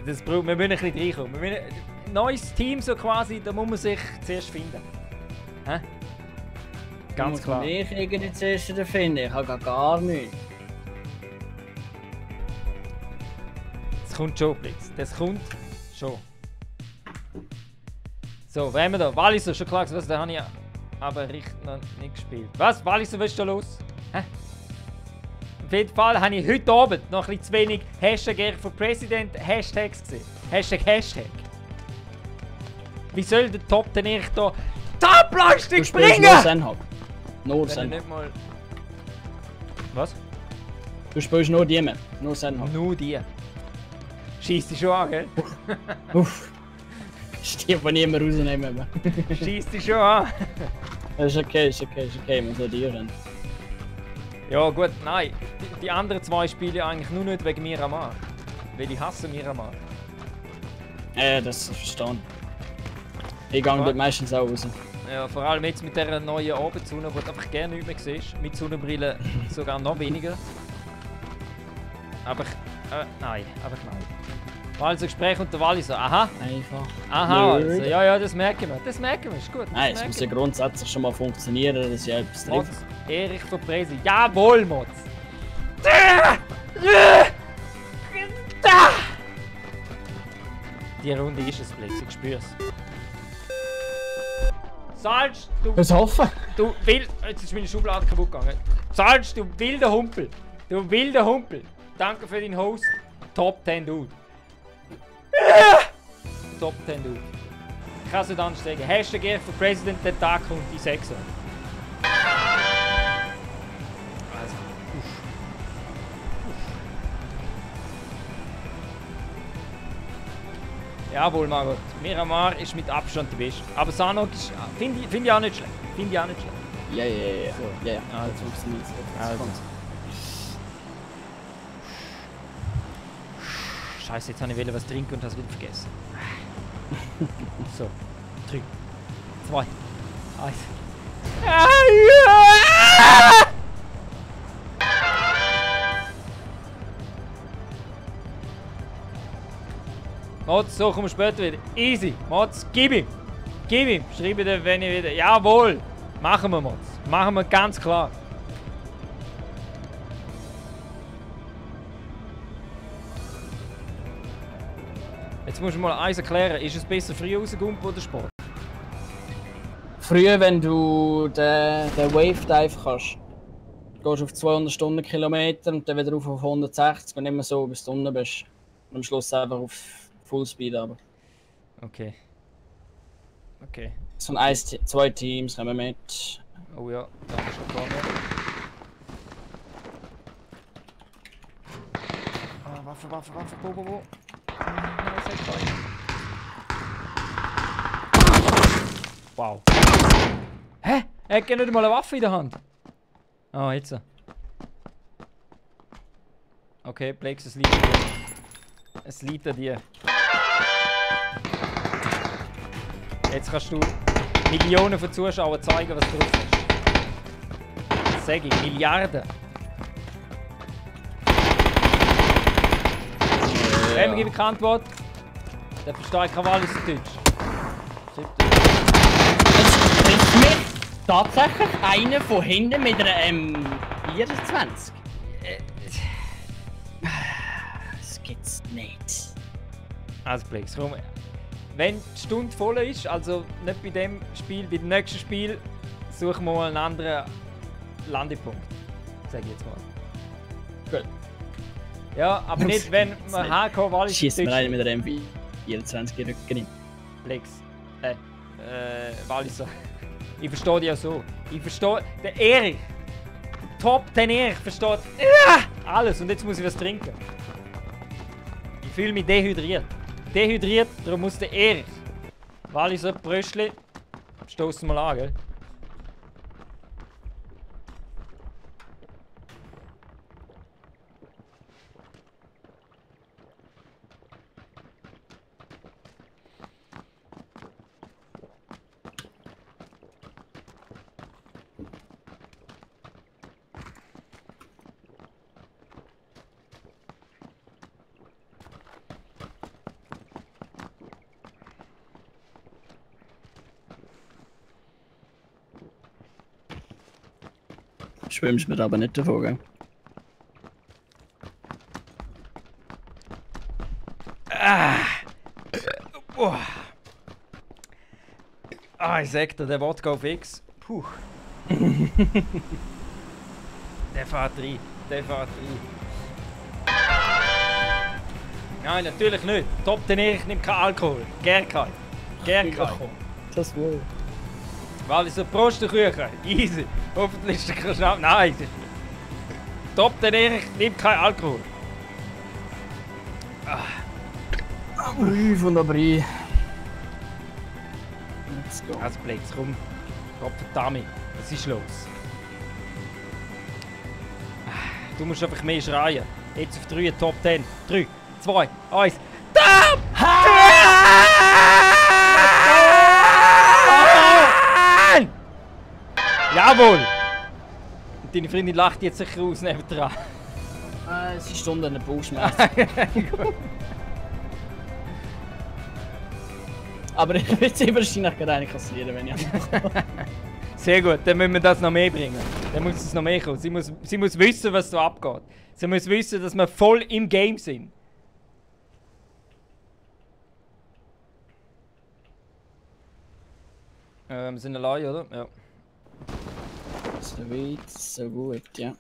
das braucht, wir müssen ein bisschen reinkommen. Ein neues Team so quasi, da muss man sich zuerst finden. Hä? Ganz klar. Ich irgendwie zuerst finden, ich habe gar nichts. Das kommt schon, Plex. Das kommt schon. So, wer haben wir da? Walliser, schon klar gesagt, da habe ich aber richtig noch nicht gespielt. Was? Walliser, was ist da los? Hä? Auf jeden Fall habe ich heute Abend noch ein bisschen zu wenig Hashtag for President Hashtags gesehen. Hashtag. Wie soll der Top denn echt da Top-Leistung springen? Nur Senhab. Nur Wenn er Senhab. nicht mal... Was? Du spielst nur die Map. Nur Senhab. Nur die. Schießt dich schon an, gell? Uff. Ich die von niemand rausnehmen. Schießt dich schon an. Das ist okay, man soll die rennen. Ja gut, nein. Die anderen zwei spielen eigentlich nur nicht wegen Miramar. Weil ich hasse Miramar. Das verstehe ich. Ich gehe dort meistens auch raus. Ja, vor allem jetzt mit dieser neuen Abendsonne, wo du einfach gerne nicht mehr siehst. Mit Sonnenbrille sogar noch weniger. Aber nein, einfach nein. Also Gespräch unter Walliser, aha. Einfach. Aha, Nerd. also, ja, das merken wir. Das merken wir, ist gut. Nein, es muss ja grundsätzlich schon mal funktionieren, dass ja etwas Mods, trifft. Erich von Presi. Jawohl, Mods. Die Runde ist es, Plex, ich spür's. Salz, du... Was hoffen? Du will... Jetzt ist meine Schublade kaputt gegangen. Salz, du wilder Humpel. Du wilder Humpel. Danke für den Host. Top 10 Dude. Top 10 Dude. Ich kann es nicht anders sagen. Hashtag Air for President, der Tag kommt in 6 Uhr. Also, Jawohl, Margot. Miramar ist mit Abstand die Beste. Aber Sanok finde ich auch nicht schlecht. Finde ich auch nicht schlecht. Ja. So. Ja. Also. Das funktioniert so. Also. Scheiße, jetzt habe ich was trinken und das wieder vergessen. So. 3, 2, 1. Mods, so kommen wir später wieder. Easy. Mods, gib ihm. Gib ihm. Schreibe dir, wenn ich wieder... Jawohl. Machen wir, Mods. Machen wir ganz klar. Jetzt musst du mal eins erklären. Ist es besser früh rausgekommen oder Sport? Früher, wenn du den Wave Dive kannst, gehst du auf 200 Stundenkilometer und dann wieder auf 160 und immer so, bis du unten bist. Und am Schluss einfach auf Fullspeed aber. Okay. Okay. So ein 2 Teams kommen mit. Oh ja, da ist schon vorne. Ah, Waffe, wo? Wow. Hä? Er hat ja nicht mal eine Waffe in der Hand. Ah, jetzt. Okay, Plex, es liegt an dir. Es liegt an dir. Jetzt kannst du Millionen von Zuschauern zeigen, was drauf ist. Das sage ich, Milliarden. Wem gebe ich keine Antwort? Der versteht kein Wallis und Deutsch. Es trifft mich tatsächlich einer von hinten mit einer 24. Das gibt's nicht. Also Plex, komm. Wenn die Stunde voll ist, also nicht bei dem Spiel, bei dem nächsten Spiel, suchen wir mal einen anderen Landepunkt. Sag ich jetzt mal. Gut. Ja, aber nicht, wenn man HK Wallis Schießt mir einen mit der M24 in den Rücken. Plex. Walliser. Ich verstehe dich ja so. Ich verstehe. Der Erich. Top 10 Erich versteht alles und jetzt muss ich was trinken. Ich fühle mich dehydriert. Dehydriert, darum muss der Erich. Walliser Bröschli. Stoßen mal an, gell? Schwimmst mir aber nicht davor, gell? Ich sag dir, der Wodka auf X. Puh. Der fährt rein. Nein, natürlich nicht. Top den Erich nimmt keinen Alkohol. Gern kein. Das wohl. Walliser Prostekuchen. Easy. Hoffentlich ist der Knapp. Nein. Top den Erich nimmt keinen Alkohol. Von der Brie. Let's go. Also Plex, komm. Gott verdammt. Was ist los? Du musst einfach mehr schreien. Jetzt auf 3 Top 10. 3, 2, 1. Top! Jawohl! Und deine Freundin lacht jetzt sicher aus nebendran. Sie stund an der Bauchschmerz. Aber ich würde sie wahrscheinlich gerade eine kassieren, wenn ich ankomme. Sehr gut, dann müssen wir das noch mehr bringen. Dann muss es noch mehr kommen. Sie muss wissen, was da abgeht. Sie muss wissen, dass wir voll im Game sind. Wir sind allein, oder? Ja. So weit, so gut, ja.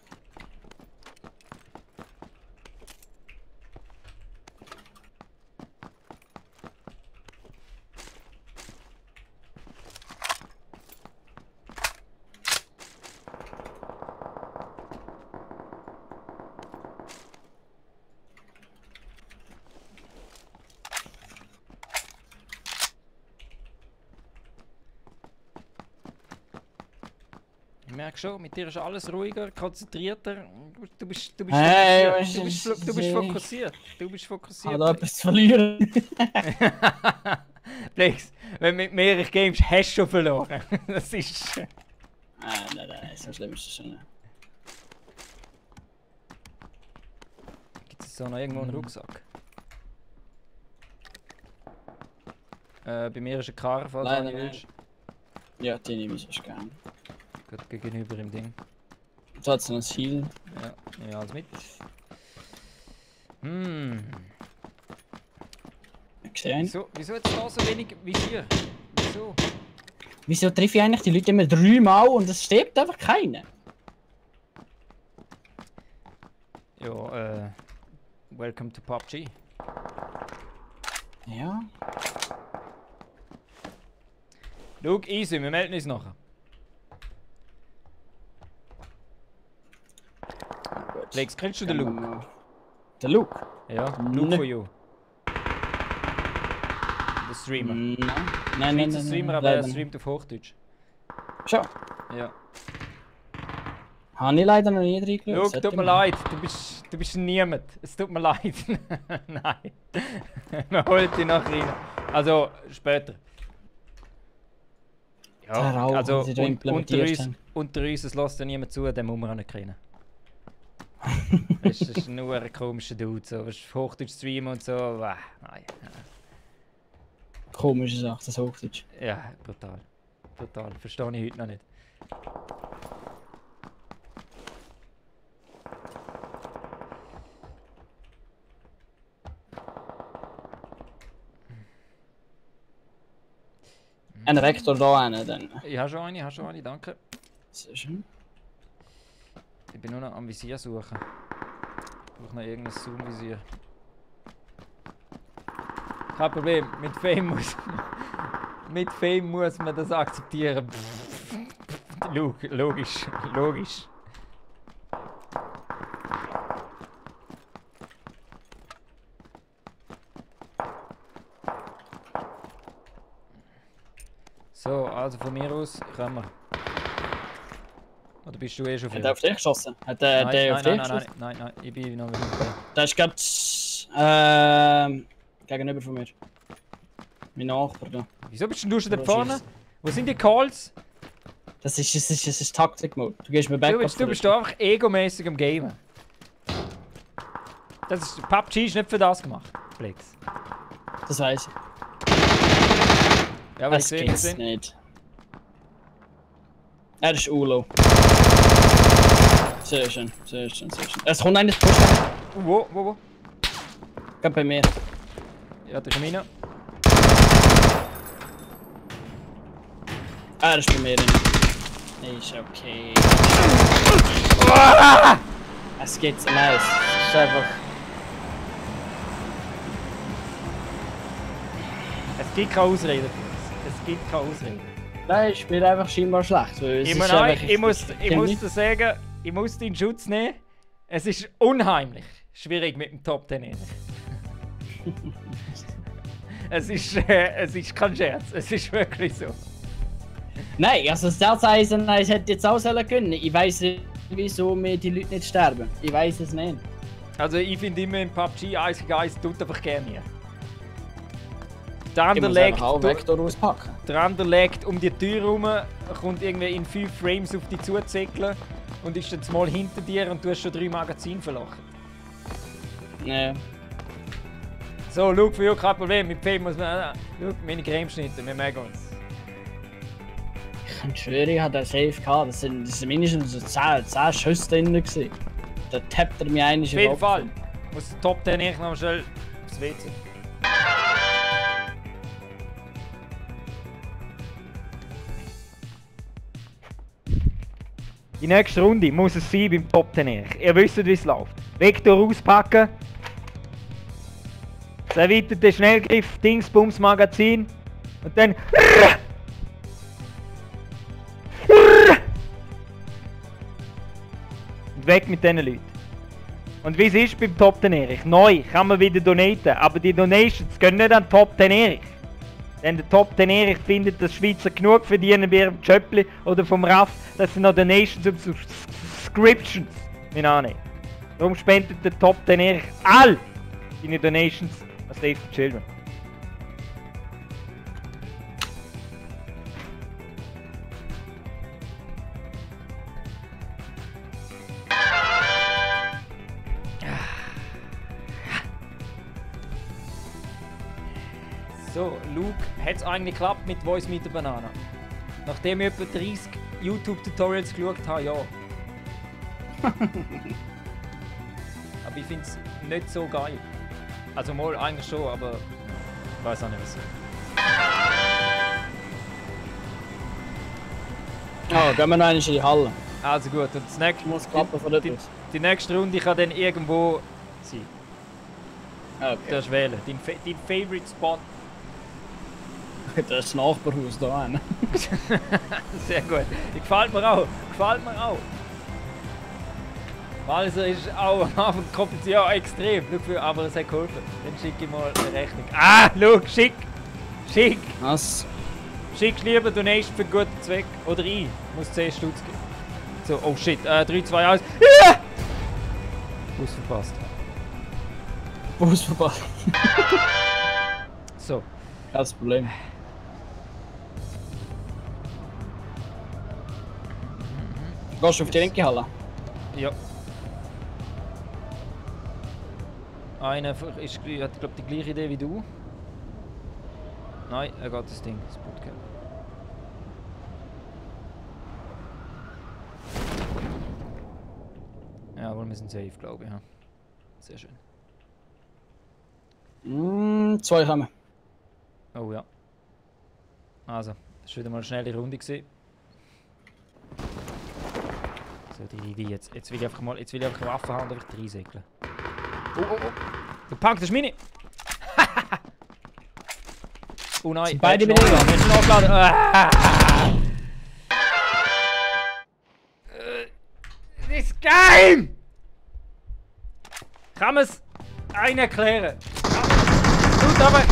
Ich merke schon, mit dir ist alles ruhiger, konzentrierter. Du bist Hey, fokussiert. Du bist fokussiert. Du bist fokussiert. Hat da etwas zu verlieren? Plex, wenn du mit mehreren Games hast du schon verloren. Das ist. Nein, so schlimm ist das schon nicht. Gibt es so noch irgendwo einen Rucksack? Bei mir ist eine Karre, falls du nicht willst. Ja, die nehme ich echt gerne. Gut, gegenüber im Ding. Da hat es noch ein Heal. Ja, alles mit. Ich sehe einen. Wieso jetzt da so wenig Visier? Wieso? Wieso treffe ich eigentlich die Leute immer 3 Mal und es stirbt einfach keiner? Ja, welcome to PUBG. Ja. Schau, easy, wir melden uns nachher. Lex, kennst du den Luke? Der Luke? Ja, Luke for you. Der Streamer. Nein. Der Streamer, aber er streamt auf Hochdeutsch. Schon? Ja. Habe ich leider noch nie reingeschaut. Luke, tut mir leid, du bist niemand. Es tut mir leid. Nein. Wir holen dich nachher rein. Also, später. Ja, also unter uns, es lässt ja niemand zu, den muss man auch nicht kennen. Das ist nur ein komischer Dude, so. Was Hochdeutsch streamen und so. Nein. Komische Sache, das Hochdeutsch. Ja, brutal. Brutal. Verstehe ich heute noch nicht. Ein Rektor da hinten dann. Ich habe schon eine, danke. Sehr schön. Ich bin nur noch am Visier suchen. Ich brauche noch irgendein Zoom-Visier. Kein Problem, mit Fame muss man das akzeptieren. Logisch. So, also von mir aus können wir. Oder bist du eh schon Hat er auf dich geschossen? Hat der auf dich geschossen? Nein, ich bin noch mit dem. Der ist gerade gegenüber von mir. Mein Nachbar da. Wieso bist du schon da vorne? Wo sind die Calls? Das ist Taktik-Mode. Du gehst mir Backup. Du bist einfach egomäßig am Gamen. PUBG ist nicht für das gemacht, Flex. Das weiß ich. Ja, aber das geht's nicht. Er ist Ulo. Sehr schön. Es kommt einer pushen. Wo? Geht bei mir. Ja, der kommt rein. Er ist bei mir rein. Ist okay. Es geht nice. Es ist einfach. Es gibt keine Ausrede. Nein, ich spiele einfach scheinbar schlecht. Ich muss dir sagen, ich muss den Schutz nehmen. Es ist unheimlich schwierig mit dem Top 10. Es ist kein Scherz, es ist wirklich so. Nein, also das Eisen hätte jetzt auch sollen können. Ich weiss nicht, wieso mir die Leute nicht sterben. Ich weiss es nicht. Also ich finde immer in PUBG 1 gegen 1 tut einfach gerne mehr. Der andere legt um die Tür rum, kommt irgendwie in 5 Frames auf dich zuzickeln und ist jetzt mal hinter dir und du hast schon 3 Magazine verlochen. Ja. So, schau, für kein Problem, mit P muss man... Schau, meine Cremeschnitte, wir mögen uns. Ich schwöre, ich hatte einen Safe gehabt. Das sind mindestens so 10 Schüsse drin gewesen. Da tappt er mir einen. Auf jeden Fall. Muss der Top 10 ich noch schnell aufs WC. Die nächste Runde muss es sein beim Top 10 Erich. Ihr wisst, wie es läuft. Vektor auspacken. Das erweiterte Schnellgriff, Dingsbums Magazin. Und dann... Und weg mit diesen Leuten. Und wie es ist beim Top 10 Erich? Neu kann man wieder donaten, aber die Donations gehen nicht an Top 10 Erich. Denn der Top 10 Erich findet, dass Schweizer genug verdienen bei ihrem Jöppli oder vom RAF, dass sie noch Donations und Subscriptions annehmen. Darum spendet der Top 10 Erich all seine Donations an Save the Children. So, Luke, hat es eigentlich geklappt mit Voice mit der Banana? Nachdem ich etwa 30 YouTube-Tutorials geschaut habe, ja. Aber ich finde es nicht so geil. Also mal eigentlich schon, aber ich weiß auch nicht was. Oh, gehen wir noch einmal in die Halle. Also gut, und das nächste, Muss klappen von dort aus. die nächste Runde kann dann irgendwo sein. Okay. Du darfst wählen, dein Favorite Spot. Das ist das Nachbarhaus da hinten. Sehr gut. Die gefällt mir auch. Gefällt mir auch. Also ist auch am Anfang kompliziert, ja extrem. Aber es hat geholfen. Dann schicke ich mal eine Rechnung. Ah, schau, schick! Schick! Was? Schick lieber Donation für guten Zweck. Oder ich muss 10 Stutz geben. So, oh shit. 3, 2, 1. Ja! Bus verpasst. Bus verpasst. So. Kein Problem. Gehst du auf die linke Halle? Ja. Einer hat, glaube ich, die gleiche Idee wie du. Nein, er geht das Ding, das Bootcamp. Jawohl, wir sind safe, glaube ich. Ja. Sehr schön. 2 kommen. Oh ja. Also, das war wieder mal eine schnelle Runde gewesen. So, die Idee jetzt. Jetzt will ich einfach mal eine Waffe haben und einfach reinsegeln. Oh. Der Punk, das ist meine! Oh nein, beide mit nachgeladen. Das Game! Kann man es einen erklären? Tut aber!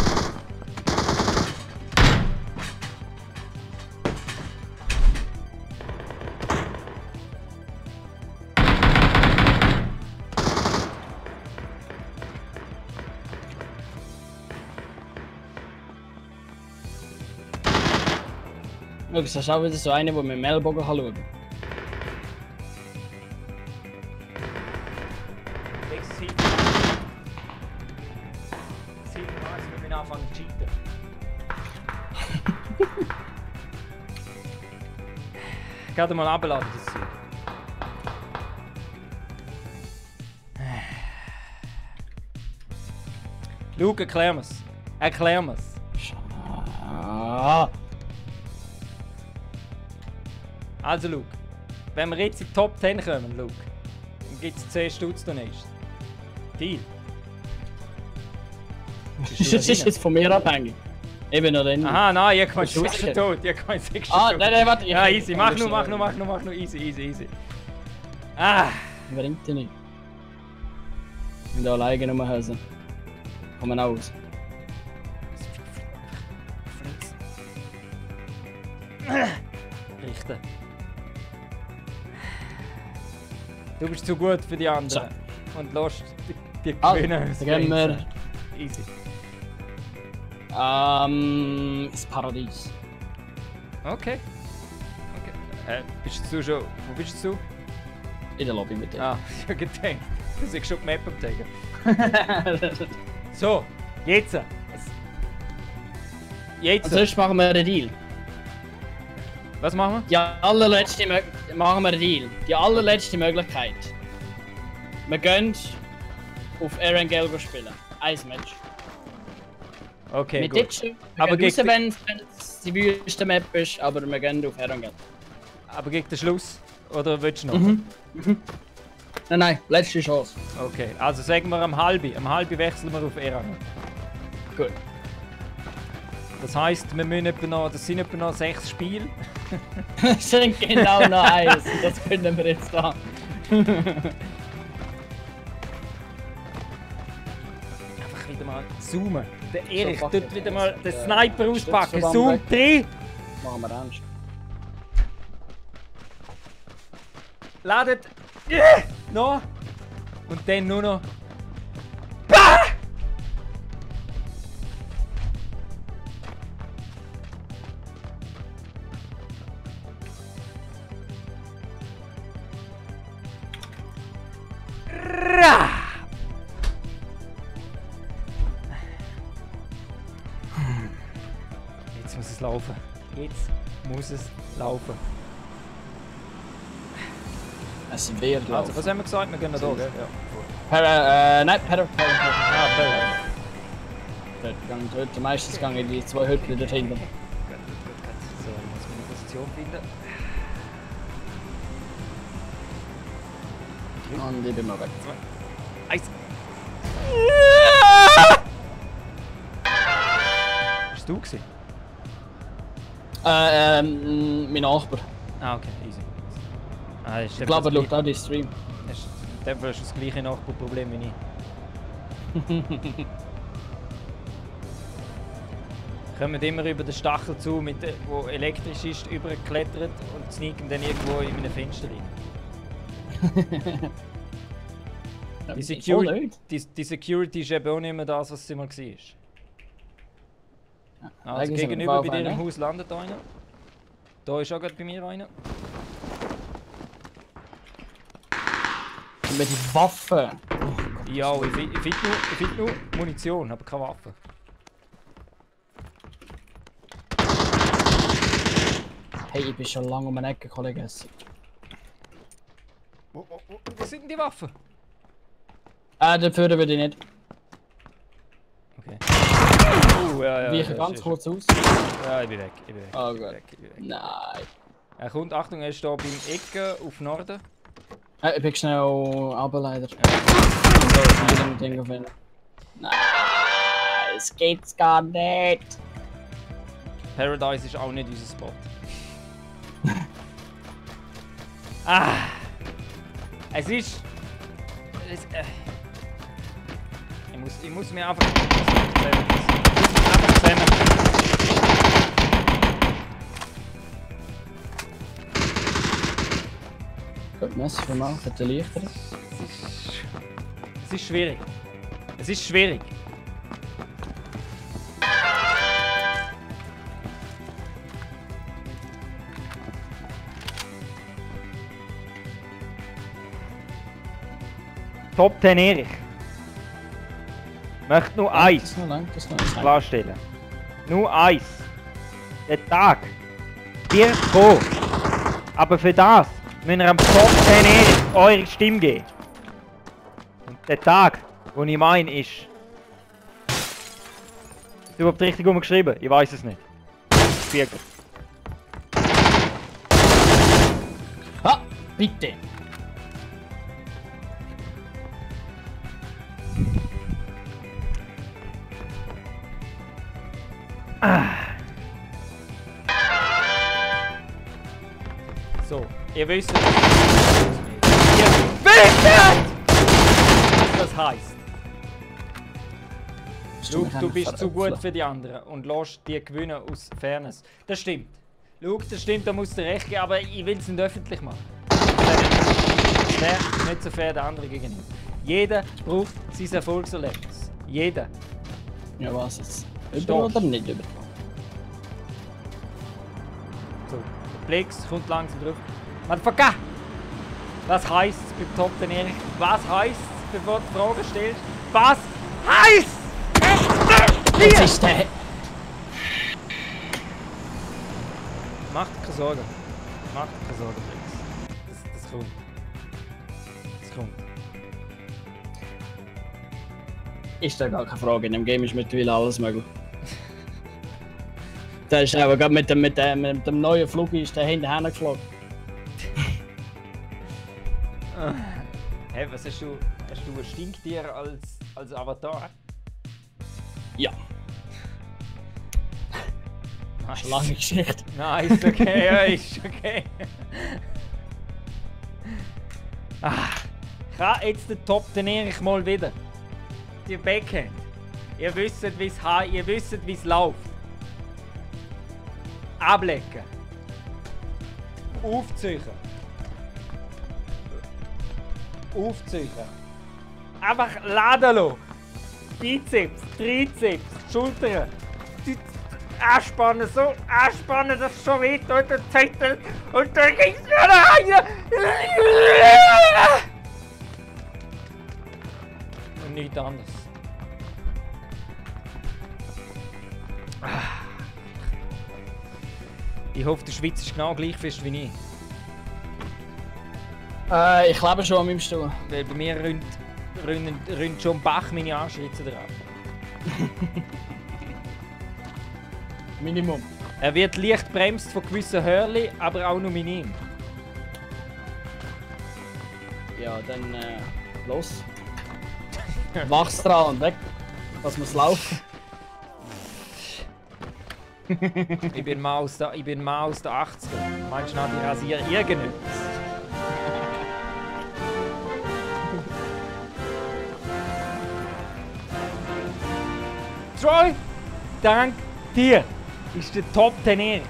Schau, das ist auch wieder so einer, der mit dem Ellbogen schauen kann. Wir anfangen zu cheaten. Gerade mal abladen, das Zeug. Luke, erklär mir's. Erklär mir's. Also Luke, wenn wir jetzt in die Top 10 kommen, Luke, dann gibt es 10 Stutz Donation. Deal. Das ist jetzt von mir abhängig. Eben noch dann. Aha, nein, ich kann schon tot. Ich kann schon tot. Nein, warte. Ja, easy. Mach nur. Easy. Ah. Bringt ja nicht. Wenn da alleine nur Hose. Kommen auch aus. Richten. Du bist zu gut für die anderen. Und lässt die gewinnen. Dann gehen wir. Easy. Das Paradies. Okay. Bist du schon. Wo bist du? In der Lobby mit dir. Ah, ich hab gedacht. Du siehst schon die Map abdecken. So, jetzt. Jetzt. Sonst machen wir einen Deal. Was machen wir? Die allerletzte machen wir einen Deal. Die allerletzte Möglichkeit. Wir gehen auf Erangel spielen. Ein Match. Okay, mit gut. Ditchen. Aber gegen wenn es die Wüste-Map ist, aber wir gehen auf Erangel. Aber gegen den Schluss Oder willst du noch? Nein, letzte Chance. Okay, also sagen wir am halben. Am halben wechseln wir auf Erang. Gut. Das heisst, wir müssen etwa noch, das sind etwa noch 6 Spiele. Das sind genau noch eins. Das können wir jetzt da. Einfach wieder mal zoomen. Der Erich So, tut wieder mal den Sniper auspacken. Stützverband Zoom weg. 3. Machen wir ernst. Ladet. Noch. Und dann nur noch. Jetzt muss es laufen. Jetzt muss es laufen. Es wird Also, laufen. was haben wir gesagt? Wir gehen da, gell? Ja. Nein, Pedder. Ah, Pedder. Meistens gehen die 2 Hütten dort hinten. Gut. So, ich muss meine Position finden. Und ich bin mal weg. 1. Bist du gewesen? Mein Nachbar. Ah, okay, easy. Ah, Ich glaube, er schaut auch die Stream. In dem Fall ist das gleiche Nachbarproblem wie ich. Kommen immer über den Stachel zu, wo elektrisch ist, übergeklettert und sneaken dann irgendwo in einem Fenster rein. Die Security ist eben auch nicht mehr das, was sie mal war. Also eigentlich gegenüber sind bei wir dir im auf Haus landet einer. Da ist auch gerade bei mir einer. Mit den Waffen. Ja, ich finde nur Munition, aber keine Waffe. Hey, ich bin schon lange um eine Ecke, Kollege. Wo sind denn die Waffen? Dafür würde ich nicht. Okay. Ja. Weiche ganz kurz aus. Ja, ich bin weg. Oh ich bin Gott. weg. Nein. Er kommt, Achtung, er ist hier beim Ecken auf Norden. Ich bin schnell runter, leider. Ding auf ihn. Nein, es geht's gar nicht. Paradise ist auch nicht unser Spot. Ah! Es ist... Ich muss mir einfach... Gut, merci vielmals für die Erleichterung. Es ist schwierig. Es ist schwierig. Top 10 Erich. Möchte nur eins Das noch klarstellen. Nur eins. Der Tag wird kommen. Aber für das müssen wir am Top 10 Erich eure Stimme geben. Und der Tag, den ich meine, ist... Ist überhaupt richtig umgeschrieben? Ich weiß es nicht. Spiegel. Ah, bitte. So, ihr wisst... Ihr wisst, was das heisst. Luke, du bist zu gut für die anderen und lässt die gewinnen aus Fairness. Das stimmt. Luke, das stimmt, da musst du recht geben, aber ich will es nicht öffentlich machen. Das wäre nicht so fair der andere gegenüber. Jeder braucht sein Erfolgserlebnis. Jeder. Ja, was jetzt? Stopp. Über oder nicht über? So, der Plex kommt langsam drauf. Motherfucker! Was heisst es beim Top 10 Erich? Was heisst es, bevor du die Frage stellst? Was heisst es? Jetzt ist der... Mach dir keine Sorgen. Mach dir keine Sorgen, Plex. Das kommt. Das kommt. Ist da gar keine Frage. In dem Game ist mittlerweile alles möglich. Der ist aber gerade mit dem neuen Flug ist der hinterher geflogen. Hä, was hast du? Hast du ein Stinktier als Avatar? Ja. Nice. Lange Geschichte. Nice, okay, ja, ist okay. Jetzt den Top trainiere ich mal wieder. Die Backhand. Ihr wisst, wie es läuft. Ablecken. Aufziehen. Aufziehen. Einfach laden lassen. Bizeps, Trizeps, Schultern. Anspannen, so anspannen, dass es schon weh tut und zettelt. Und dann geht's wieder rein. Und nichts anderes. Ich hoffe, der Schweiz ist genau gleich fest wie ich. Ich lebe schon an meinem Stuhl. Weil bei mir rinnt schon Bach meine Anschritte drauf. Minimum. Er wird leicht bremst von gewissen Hörli, aber auch nur minim. Ja, dann los. Wachs dran und weg. Dass wir's laufen. Ich bin mal aus der 80er. Meinst du noch, die rasieren irgendetwas? Troy, dank dir ist der Top 10 Erich.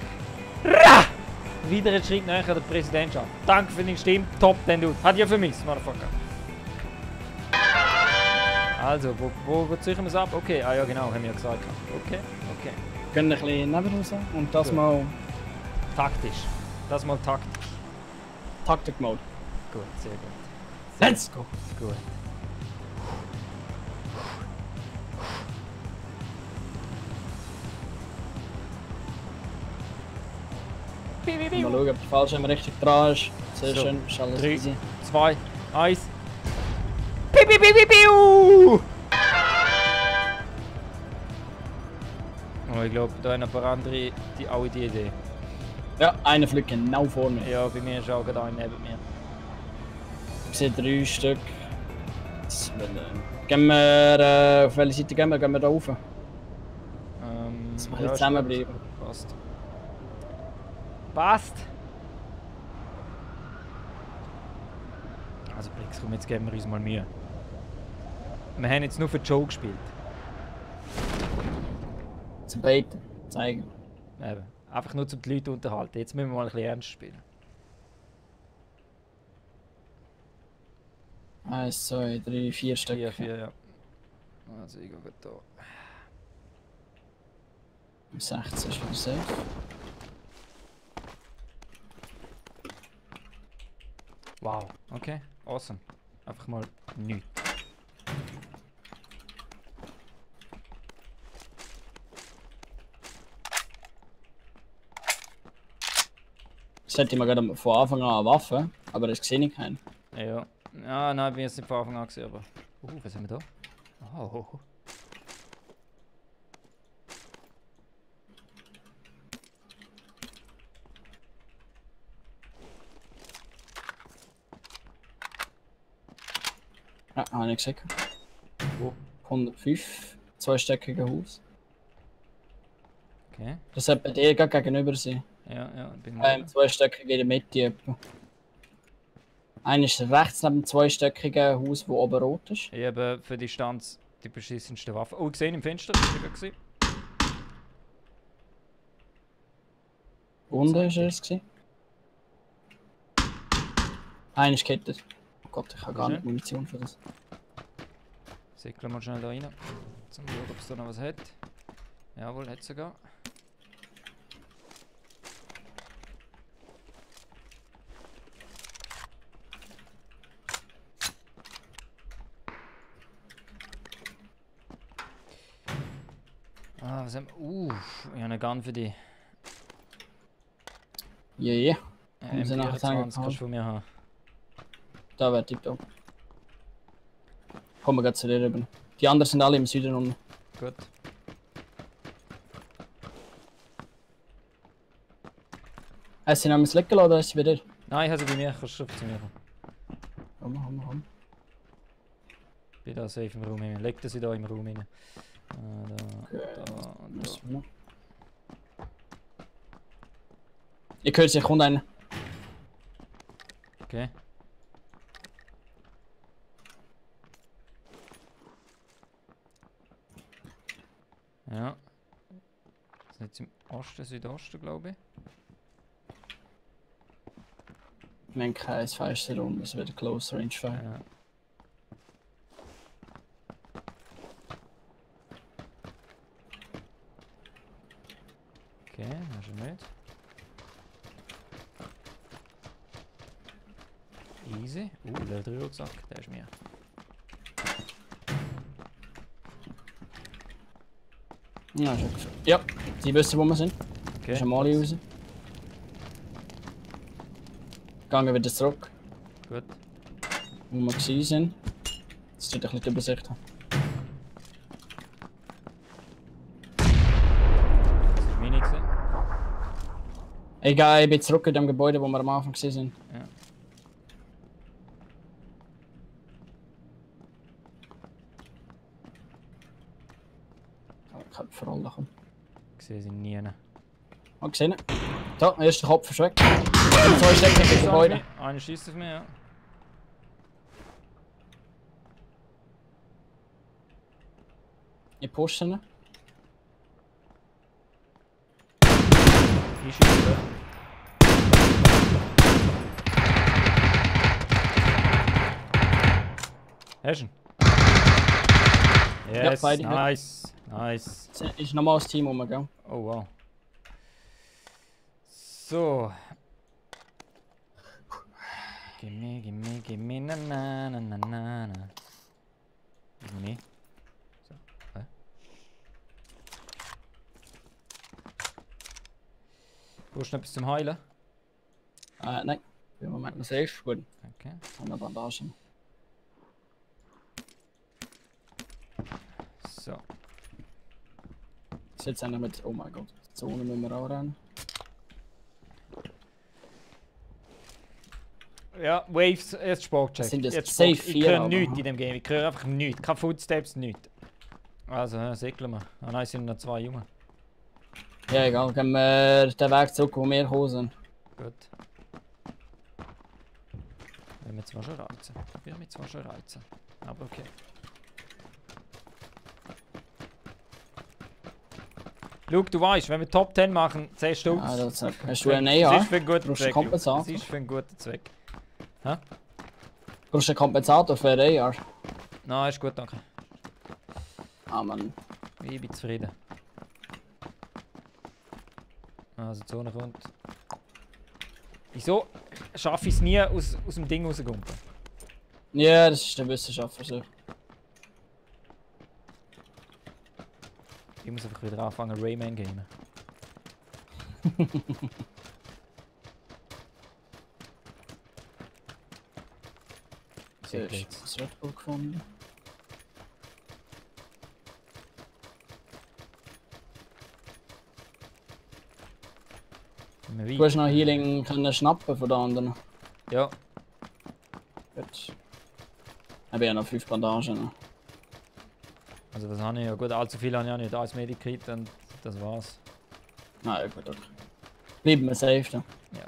Wieder ein Schritt näher der Präsidentschaft. Danke für deine Stimme, Top 10 Dude. Hat ja vermisst, Motherfucker. Also, wo ziehen wir es ab? Okay, ja genau, haben wir ja gesagt. Okay. Können ein bisschen neben raus und das Gut. mal Taktisch. Das mal taktisch. Taktik-Mode. Gut, sehr gut. Let's go! Gut. Mal schauen, ob der Fallschirm richtig dran ist. Sehr So, schön, ist alles 3, easy. 2, 1. Piu, piu, piu, piu, piu! Oh, ich glaube, da haben ein paar andere auch die Idee. Ja, einer fliegt genau vor mir. Ja, bei mir ist auch gerade einer neben mir. Ich sehe 3 Stück. Gehen wir, auf welche Seite gehen wir? Gehen wir da rauf? Dass wir ja, zusammenbleiben. Passt. Passt! Also Blix, komm, jetzt geben wir uns mal Mühe. Wir haben jetzt nur für Joe gespielt. Zum Baiten, zeigen. Eben. Einfach nur, um die Leute zu unterhalten. Jetzt müssen wir mal ein bisschen ernst spielen. 1, 2, 3, 4 Stück. 4, ja. Also ich gehe da. 16 ist wieder safe. Wow, okay, awesome. Einfach mal nichts. Ich hätte mir gerade von Anfang an eine Waffe, aber das sehe ich keinen. Ja. Ja, nein, wir haben es nicht von Anfang an gesehen, aber. Was haben wir da? Oh. Ja, habe ich gesehen. Wo? 105, zweistöckige Haus. Okay. Das sollte bei dir gerade gegenüber sein. Ja, bin Zweistöckige in der Mitte etwa. Einer ist rechts neben dem zweistöckigen Haus, wo oben rot ist. Ich habe für die Distanz die beschissenste Waffe. Oh, gesehen im Fenster, das war gesehen. Unten war es. Einer ist gekettet. Oh Gott, ich habe gar nicht Munition für das. Säckeln wir schnell da rein. Zum schauen, ob es da noch was hat. Jawohl, hat es sogar. Was haben wir? Ich habe eine Gun für die. Ja. Haben sie nachher M24 kannst gehauen? du von mir haben. Da wäre tipptopp. Kommen wir gerade zu dir rüber. Die anderen sind alle im Süden unten. Gut. Hast du ihn am Lecken oder ist sie bei dir? Nein, ich habe sie bei mir, kannst du zu mir kommen. Oh, Ich bin da safe im Raum hin. Legt er sie da im Raum hin. Da. Ich höre, es kommt einer. Okay. Ja. Das ist jetzt im Osten, Südosten, glaube ich. Wenn kein Fenster rum, es wird Close Range Fire. Ja. Okay, hast du nicht. Easy. Level 3 Rucksack, der ist mir. Ja, schon gefällt. Ja, sie wissen, wo wir sind. Okay. Ist einmal raus. Gehen wieder zurück, Gut. wo wir gewesen sind. Jetzt tut ein bisschen die Übersicht haben. Das ist meine gewesen. Ich bin zurück in dem Gebäude, wo wir am Anfang gewesen sind. Ja. Ich kann verrollen kommen. Ich sehe sie nie. Oh, gesehen. So, erster Kopf ist weg. Zwei stecken im Gebäude. Einer schießt auf mich, ja. Ich pushe ihn. Ich schieße. Hast du ihn? Yes, Ja, beide. nice, nice. Es ist nochmal das Team rum, gell? Oh wow. So. Gimme, na na na na na na. Gimme. So, hä? Brauchst du noch etwas zum Heilen? Nein. Im Moment noch safe. Gut. Okay. Haben wir Bandagen. So. Ist jetzt einer mit. Oh mein Gott. Zone müssen wir auch rennen. Ja, Waves, erst Sportcheck. Das sind jetzt Jetzt safe Sport. Ich 4, höre aber, nichts hm. in dem Game. Ich höre einfach nichts. Keine Footsteps, nichts. Also, segeln wir. Ah nein, es sind noch zwei Junge. Ja, egal. Gehen wir den Weg zurück, wo wir gekommen sind. Gut. Wenn wir zwar schon reizen. Wir haben zwar schon reizen. Aber okay. Luke, du weißt, wenn wir Top 10 machen, zählst du Ah, aus. das hast du einen Das AR? ist für einen guten Brauchst du Zweck. einen Luke. Das Kompensator? ist für einen guten Zweck. Brauchst du einen Kompensator für einen AR? Nein, ist gut, danke. Ah, Mann. Ich bin zufrieden. Also, die Zone kommt. Wieso schaffe ich es nie aus dem Ding rauszukommen? Ja, das ist der Wissenschaftler. Ich muss einfach wieder anfangen Rayman gamen. Sehr Ich gut. habe das Red Bull gefunden. Du hast noch Healing können schnappen von den anderen. Ja, Gut. Ich habe ja noch 5 Bandagen. also was habe ich? Ja gut, allzu viel habe ich auch nicht. Als Medikit und das war's. Nein, gut, okay. Bleiben wir safe dann. Ja, ja.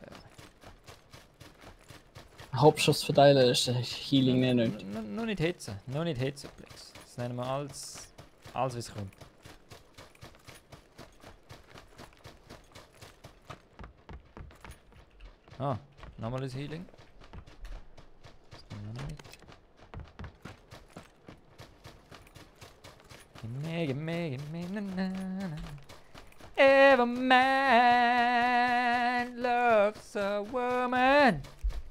Hauptschuss verteilen ist der Healing nicht. Noch nicht hetzen, noch nicht hetzen, Plex. Das nennen wir alles wie es kommt. Ah, nochmal ein Healing. Das nehmen wir noch nicht. Gimme, na na na. Every man loves a woman.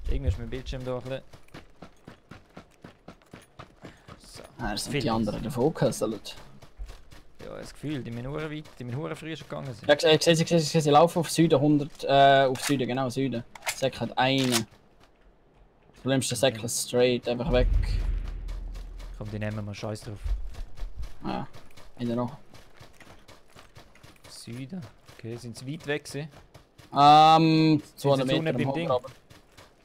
Irgendwie ist mein Bildschirm da ein bisschen. So. Das sind Viel die anderen davon gehässelt. Ja, ich habe das Gefühl, die mir nur weit, die mir nur früher schon gegangen sind. Ja, ich sehe, sie laufen auf Süden 100, auf Süden, genau, Süden. Säck hat einen. Das Problem ist, der Säck ist straight, einfach weg. Komm, die nehmen wir, scheiß drauf. Ja, einer noch. Süden. Okay, sind sie weit weg gewesen? 200 Sind sie jetzt Meter unten am beim Ding?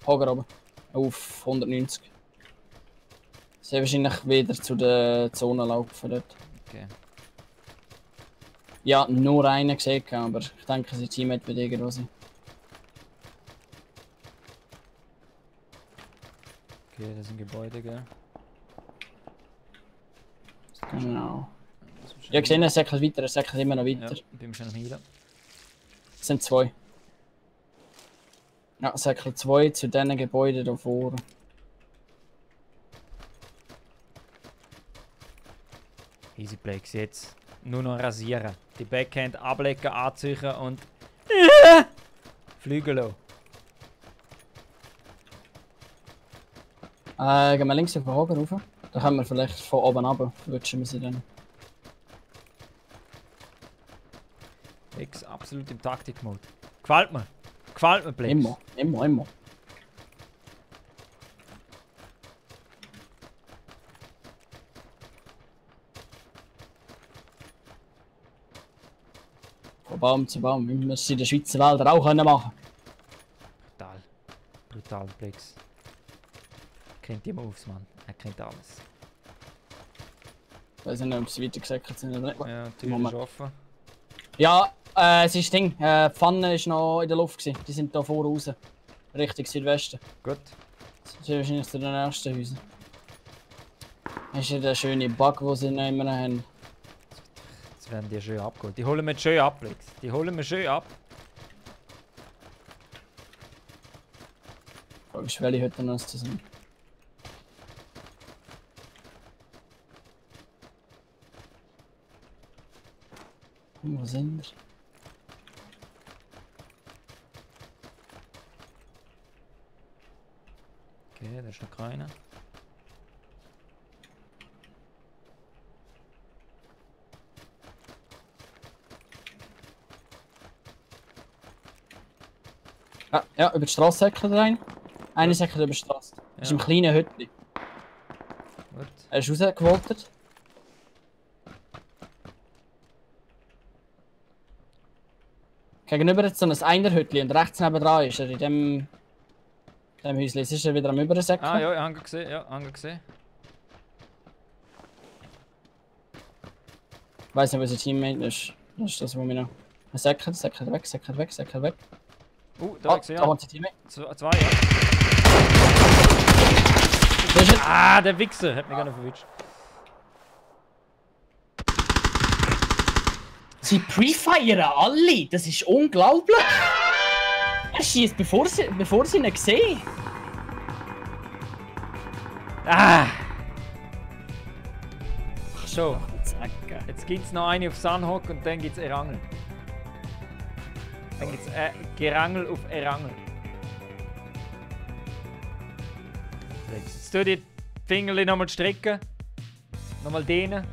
Hoger oben. Auf 190. Sie wahrscheinlich wieder zu der Zone laufen dort. Okay. Ja, nur einen gesehen, aber ich denke, sein Teammate wird irgendwo sein. Okay, das sind Gebäude, gell? Genau. Ja, gesehen, er säckelt weiter, er säckelt immer noch weiter. Ja, bin schon am Heilen. Es sind 2. Ja, säckelt 2 zu diesen Gebäuden da vorne. Easy Plays jetzt. Nur noch rasieren. Die Backhand ablecken, anziehen und... Flügel lassen. Gehen wir links auf den Haken rauf. Da können wir vielleicht von oben runter. Wünschen wir sie dann. X absolut im Taktik-Mode. Gefällt mir. Gefällt mir, Plex. Immer. Von Baum zu Baum, wie wir es in den Schweizer Wäldern auch machen können. Brutal, Plex. Kennt die Moves, Mann. Er kennt alles. Ich weiß nicht, ob sie weitergesäckelt sind oder nicht. Ja, die Tür ist offen. Ja, es ist das Ding. Die Pfanne war noch in der Luft gewesen. Die sind da vorne raus. Richtung Südwesten. Gut. Das sind wahrscheinlich zu den nächsten Häusern. Das ist ja der schöne Bug, den sie noch immer haben. Jetzt werden die schön abgeholt. Die holen wir schön ab, Plex. Die holen wir schön ab. Die Frage ist, welche heute noch zu sind. Wo sind wir? Okay, da ist noch keiner. Ja, über die Straße säckelt rein. Einer säckelt über die Straße. Ja. Ist im kleinen Hütchen. Gut. Er ist rausgewoltet. Gegenüber jetzt so ein Einerhütchen und rechts nebendran ist er in dem Häuschen. Jetzt ist er wieder am Übersäckeln. Ah ja, ich habe gesehen, ja, gesehen. Ich weiss nicht, was sein Teammate ist. Das ist das, was wir noch... Er säckelt weg. Da habe ich gesehen, ja. Da sein Teammate. Zwei, ja. Ah, der Wichser hat mich gar nicht verwitscht. Sie pre-firen alle! Das ist unglaublich! Er schießt bevor sie ihn sehen! Ah! So, jetzt gibt es noch eine auf Sunhawk und dann gibt es Erangel. Dann gibt es Gerangel auf Erangel. Jetzt tu die Finger nochmal strecken. Nochmal dehnen.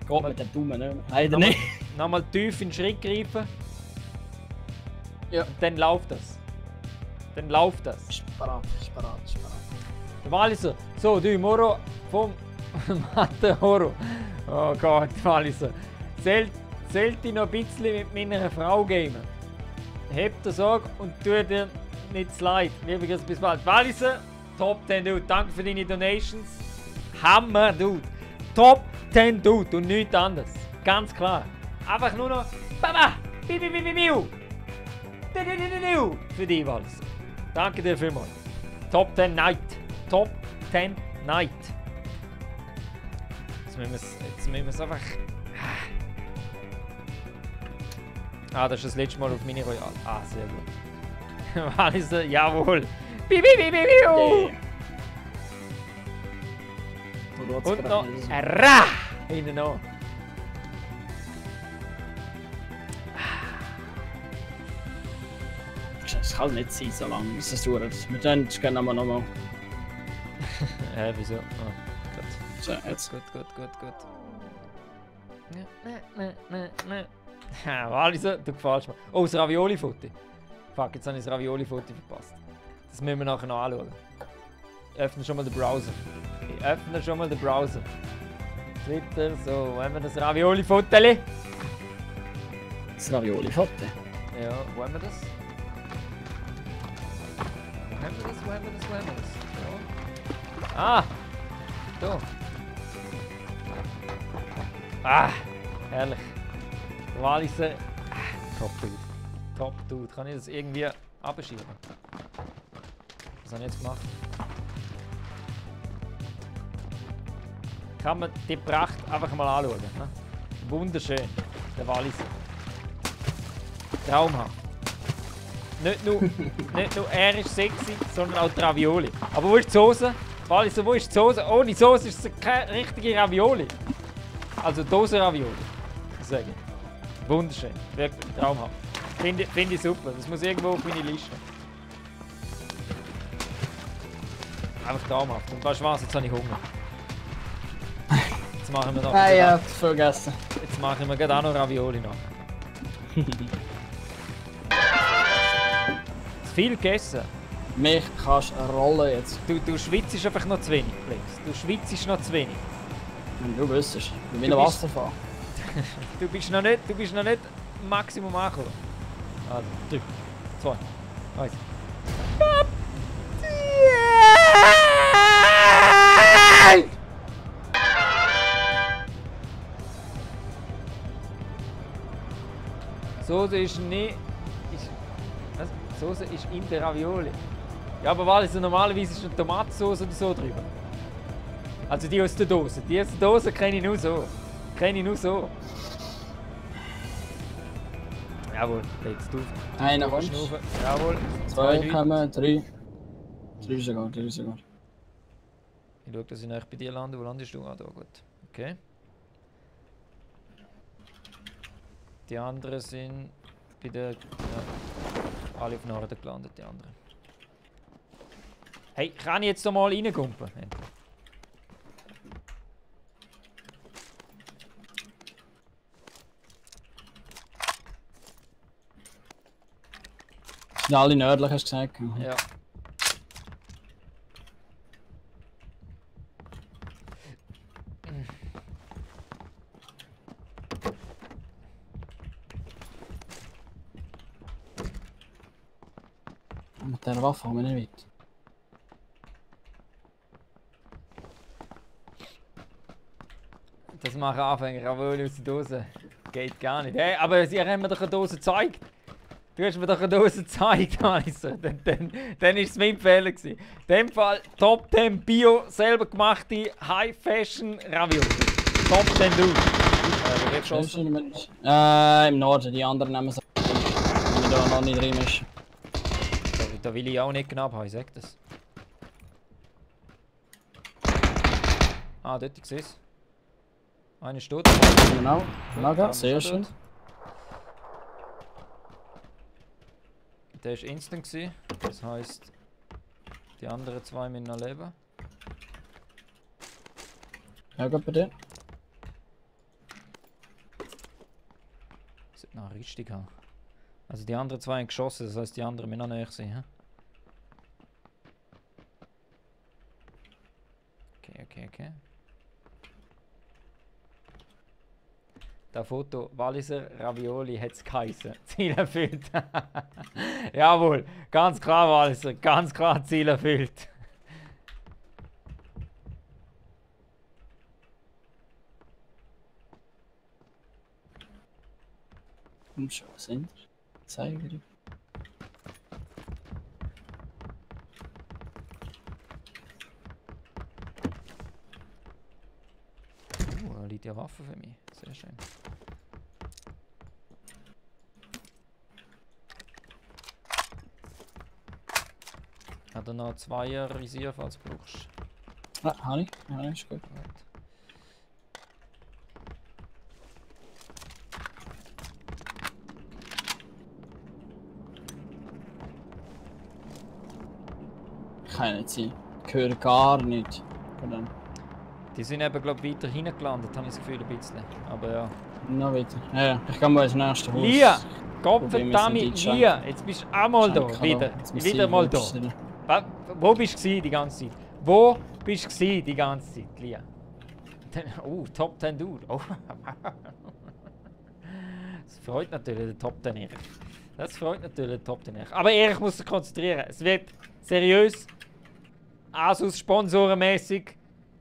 Geht mit dem Daumen nicht. Leider nicht. Nochmal tief in den Schritt greifen. Ja. Und dann läuft das. Ist parat. Der Walliser. So, du Moro vom Mathe-Horo. Oh Gott, Walliser. Zählt dich noch ein bisschen mit meiner Frau gamen. Hebt das Sorge und tu dir nicht leid. Liebe Grüße, bis bald. Walliser, Top 10 Dude. Danke für deine Donations. Hammer, Dude. Top 10 Dude und nichts anderes. Ganz klar. Einfach nur noch Baba! Biu! Für dich, Walliser. Danke dir vielmals. Top 10 Night. Top 10 Night. Jetzt müssen wir es einfach... Ah, das ist das letzte Mal auf Mini Royale. Ah, sehr gut. Walliser, jawohl. Biu! Yeah. Und noch ein Ra! Hinten noch. Es kann nicht sein, so lange bis es dauert. Wir können aber nochmal. Wieso? Oh, gut. So, jetzt. Gut. Ja, Walliser, du gefällst mir. Oh, das Ravioli-Foto. Fuck, jetzt habe ich das Ravioli-Foto verpasst. Das müssen wir nachher noch anschauen. Ich öffne schon mal den Browser. Twitter, so, wo haben wir das Ravioli-Foto? Das Ravioli-Foto? Ja, wo haben wir das? Wo haben wir das? Ja. Ah! Da. Ah, herrlich. Der Walliser. Top Dude. Top Dude. Kann ich das irgendwie abschieben? Was habe ich jetzt gemacht? Kann man die Pracht einfach mal anschauen. Ne? Wunderschön. Der Walliser. Traumhaft. Nicht nur er ist sexy, sondern auch die Ravioli. Aber wo ist die Soße? Walliser, wo ist die Soße? Ohne Soße ist es keine richtige Ravioli. Also Dosen-Ravioli. Sage ich. Wunderschön. Wirklich traumhaft. Finde ich super. Das muss irgendwo auf meine Liste. Einfach traumhaft. Und weißt du was? Jetzt habe ich Hunger. Jetzt machen wir noch. Ah ja, vergessen. Jetzt machen wir gerade auch noch Ravioli noch. Zu viel gegessen. Mich kannst du rollen jetzt. Du schwitzt einfach noch zu wenig, Flex. Du schwitzt noch zu wenig. Wenn du wüsstest, wie ein Wasserfall. Du bist noch nicht Maximum angekommen. Also, 3, 2, 1. Soße ist nicht. Soße ist in der Ravioli. Ja, aber also normalerweise ist eine Tomatensauce oder so drüber. Also die aus der Dose. Die aus der Dose kenne ich nur so. Jawohl, legst du. Einer kommt. Jawohl. 2 kommen, 3. 3 sogar. Ich schaue, dass ich nicht bei dir lande. Wo landest du? Ah, da, gut. Okay. Die anderen sind bei der. Ja, alle auf Norden gelandet, die anderen. Hey, kann ich jetzt noch mal reingumpen? Ja, alle nördlich hast du gesagt. Ja. Mit dieser Waffe kommen wir nicht weit. Das machen Anfänger Ravioli aus der Dose. Geht gar nicht. Hey, aber sie haben mir doch eine Dose gezeigt. Du hast mir doch eine Dose gezeigt, also. Dann ist es mein Fehler gewesen. In dem Fall Top 10 Bio, selber gemachte High Fashion Ravioli. Top 10 du. Im Norden, die anderen nehmen es. Wenn wir da noch nicht drin ist. Da will ich auch nicht knapp haben, ich sag das. Ah, dort, ich sehe es. Einer steht. Genau, Lager, sehr schön. Der war instant gewesen. Das heisst, die anderen 2 müssen noch leben. Ja, gut bei dir. Das sollte noch richtig haben. Also die anderen 2 haben geschossen, das heisst, die anderen müssen noch näher sein. Okay. Das Foto Walliser Ravioli hat es geheißen. Ziel erfüllt. Jawohl, ganz klar Walliser, ganz klar Ziel erfüllt. Komm schon, was sind wir? Zeiger. Da liegt ja Waffe für mich. Sehr schön. Hat er noch 2er Visier, falls du brauchst? Ah, habe ich. Ja, ist gut. Kann nicht sein. Ich höre gar nicht von dem. Die sind eben, glaube ich, weiter hinten gelandet, habe ich das Gefühl ein bisschen. Aber ja. Noch weiter. Ja, ich gehe mal ins nächste Haus. Lia! Gottverdammt, Lia! Jetzt bist du auch mal da. Wieder mal da. Wo bist du die ganze Zeit? Wo bist du die ganze Zeit, Lia? Top 10 Dude. Oh. Das freut natürlich den Top 10 Erich. Das freut natürlich den Top 10 Erich. Aber Erich muss sich konzentrieren. Es wird seriös, Asus sponsorenmäßig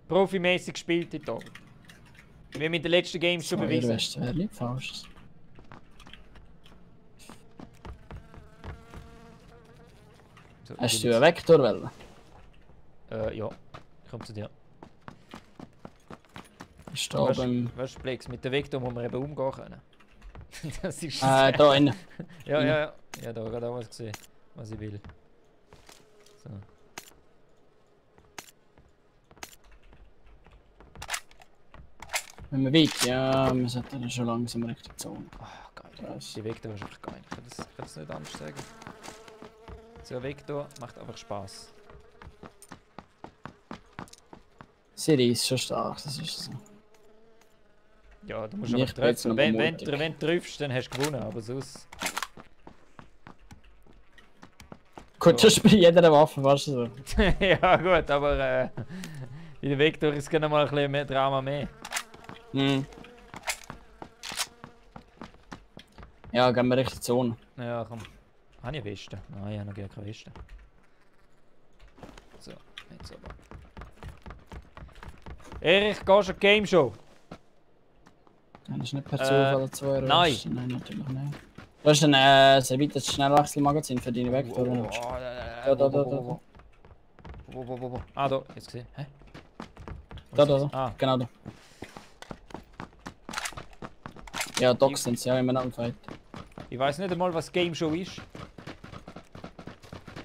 profimäßig gespielt heute Abend. Wie wir in den letzten Games schon bewiesen. Das wäre nicht falsch. So, Hast du einen Vektor wollen? Ja. Ich komme zu dir. Ist da beim... Weißt du, Plex, mit dem Vektor muss man eben umgehen können. Das ist da innen. Ja, ja, ja. Ja, da gerade auch was gesehen, was ich will. So. Wenn man weit, ja, wir sollten dann schon langsam Richtung Zone. Ah, geil. Die Vektor ist einfach geil. Ich kann das nicht anders sagen. So ein Vektor macht einfach Spaß. Siri ist schon stark, das ist so. Ja, du musst aber treffen. Wenn du triffst, dann hast du gewonnen, aber sonst... Gut, das ist bei jeder Waffe, weißt du so. Ja gut, aber in der Vektor ist es mal ein bisschen mehr Drama mehr. Hm. Ja, gehen wir Richtung Zone. Ja, komm. Habe ich eine Weste? Nein, ich habe noch gar keine Weste. So, jetzt aber. Erich, gehst du eine Game Show? Das ist nicht per Zufall 2 Euro. Nein. Nein, natürlich nicht. Du hast ein erweitertes Schnellwechselmagazin für deine Vektor. Da. Wo. Ah, da, jetzt gesehen. Hä? Da. Ah. Genau da. Ja, Docs sind ja immer noch Fight. Ich weiß nicht einmal, was Game Show ist.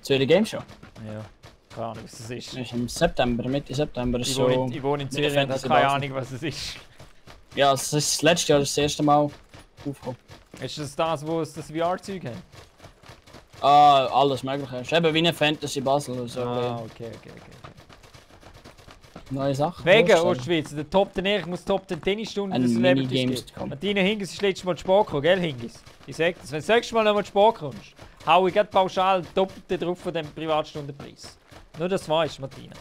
Zürich Game Show? Ja, keine Ahnung, was es ist. Das ist im September, Mitte September. Ich wohne in Zürich und habe keine Ahnung, was es ist. Ja, das ist das letzte Jahr das erste Mal aufgekommen. Ist das, wo es das VR-Zeug hat? Ah, alles mögliche. Es ist eben wie eine Fantasy Basel oder so. Ah, okay. Neue Sachen. Wegen Ostschweiz, der Top 10, ich muss Top 10 Tennisstunden des Celebrities geben. kommen. Martina Hingis ist letztes Mal zu spät gekommen, gell Hingis? Ich sag das, wenn du das nächste Mal noch mal zu spät kommst, hau ich pauschal doppelt drauf von dem Privatstundenpreis. Nur dass du weißt, Martina.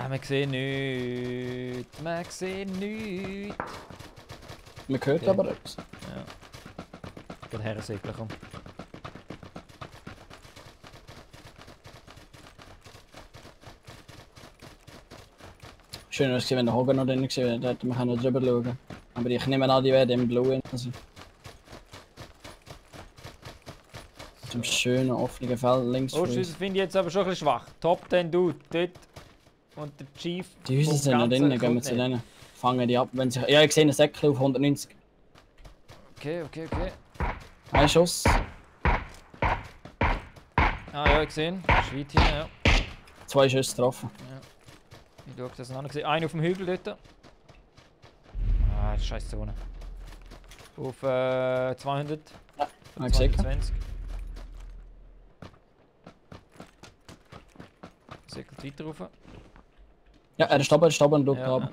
Wir sehen nichts. Wir sehen nichts. Man hört Okay. aber etwas. Ja. Geht her, Segler, komm. Schön wäre es gewesen, wenn der Hogan noch drin gewesen wäre, da hätte man noch drüber schauen. Aber ich nehme an, die werden im Blauen. Also. Zum schönen offenen Feld links vor Ostschweiz uns. finde ich jetzt aber schon ein bisschen schwach. Top 10 Dude, dort. Und der Chief. Die Häuser sind noch drin, gehen wir zu denen. Fangen die ab, wenn sie... Ja, ich sehe einen Säckchen auf 190. Okay. Ein Schuss. Ah ja, ich sehe ihn. Ist weit hin, ja. 2 Schüsse getroffen. Ich schaue das an. Einer auf dem Hügel dort. Ah, das ist scheiß Zone. Auf 200. Ja, habe ich gesehen. 220. Säckelt weiter rauf. Ja, er ist oben und schaut Ja, oben.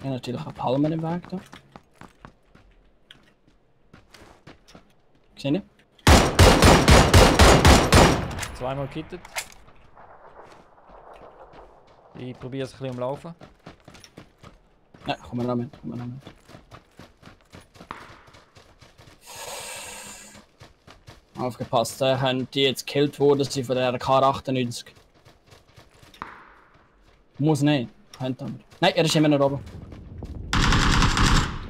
Ja, natürlich auch Palmen im Weg da. Gesehen? Zweimal gekittet. Ich probiere es ein bisschen umlaufen. Ja, komm mal mit. Aufgepasst, da haben die jetzt gekillt worden, sie von der K98. Muss nicht, könnte aber. Nein, er ist immer noch oben.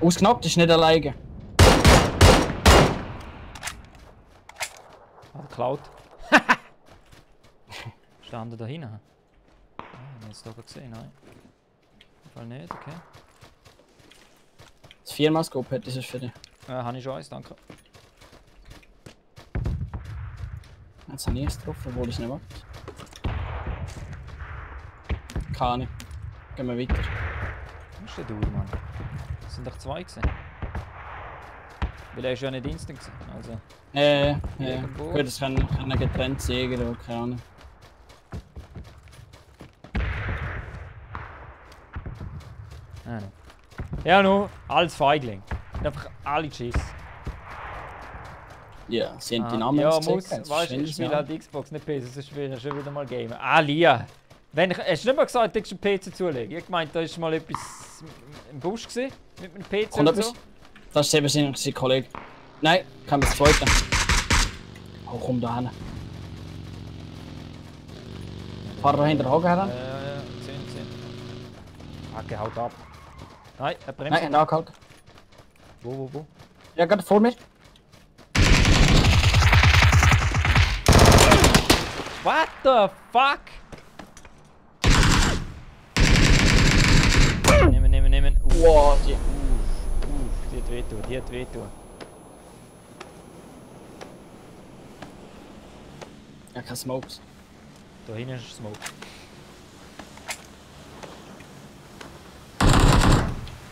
Ausgenockt ist nicht alleine. Hat geklaut. Standen da hinten. Ah, ich habe es doch gesehen, nein. Im Fall nicht, okay. Das 4-Mal-Scope hätte ich für dich. Habe ich schon eins, danke. Jetzt habe ich es getroffen, obwohl ich es nicht will. Keine Ahnung. Gehen wir weiter. Wo ist der Dude, Mann? Das sind doch 2 gewesen. Weil er ist ja nicht instant gewesen, also... Ja. Irgendwo. Gut, das kann getrennt sein oder keine Ahnung. Ja, nur als Feigling. Einfach alle Schiss. Ja, sie haben die Namen ja, gesehen. muss, weißt du, ich spiele halt Xbox, nicht PC, sonst will ich schon wieder mal gamen. Ah, Lia! Hast du nicht mal gesagt, dass du einen PC zulegen? Ich meinte, da ist mal etwas im Busch gewesen, mit einem PC Kommt und etwas? so. Das ist sehr wahrscheinlich sein Kollege. Nein, kann das zweite. Oh, komm da hin. Fahr da hinter den Haken her. Ja, gesehen. Hacke, haut ab. Nein, er bremst. Nein, angehalten. Wo? Ja, gerade vor mir. What the fuck? Nehmen. Wow, die. Die hat wehtun. Ja, kein Smokes. Da hinten ist Smoke.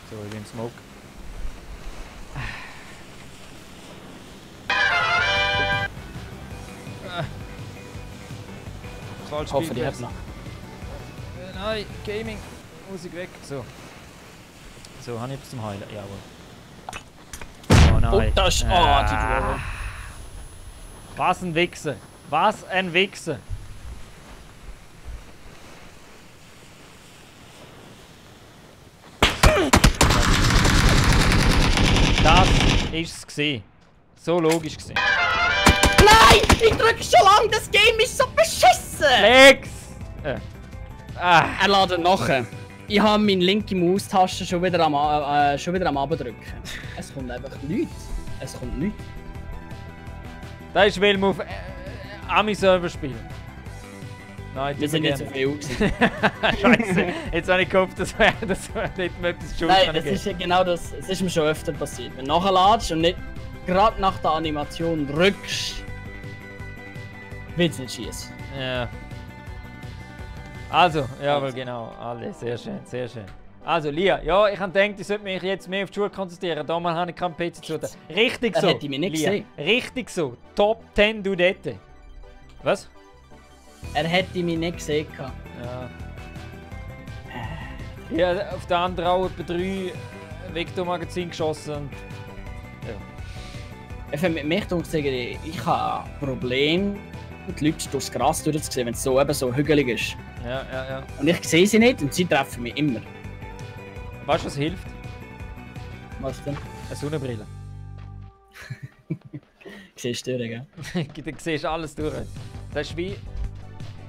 So, ich bin Smoke. Falsch Ich hoffe, die hat noch. Nein, Gaming. Musik weg. So. So, habe ich etwas zum Heilen? Jawohl. Oh nein. Oh, das ist... Oh, die Drohne. Was ein Wichser. Was ein Wichser. Das ist es gewesen. So logisch gewesen. Nein! Ich drücke schon lange, das Game ist so beschissen! Lex! Er ladet nachher. Ich habe meine linke Maustasche schon wieder am Abdrücken. Es kommt einfach nichts. Es kommt nichts. Das ist, weil wir auf Ami-Server spielen. Nein, Wir sind nicht so viel gewesen. Scheiße, jetzt habe ich gehofft, dass wir nicht mehr etwas Schuld Nein, können das geben. ist ja genau das. Es ist mir schon öfter passiert. Wenn du nachladest und nicht gerade nach der Animation drückst, willst du nicht schießen. Ja. Also, jawohl, genau. Alle, sehr schön, sehr schön. Also, Lia, ja, ich habe gedacht, ich sollte mich jetzt mehr auf die Schule konzentrieren. Damals habe ich keinen PC zu tun. Richtig so. Hätte ich mich nicht Lia. gesehen. Richtig so. Top 10 Dudette. Was? Er hätte mich nicht gesehen. Ja. Ja, auf der anderen auch etwa 3 Vektormagazin geschossen. Und, ja. Mit mich ich habe ein Problem, die Leute durchs Gras durchzusehen, wenn es so eben so hügelig ist. Ja. Und ich sehe sie nicht und sie treffen mich immer. Weißt du, was hilft? Was denn? Eine Sonnenbrille. Siehst du, gell? Du siehst alles durch. Das ist wie.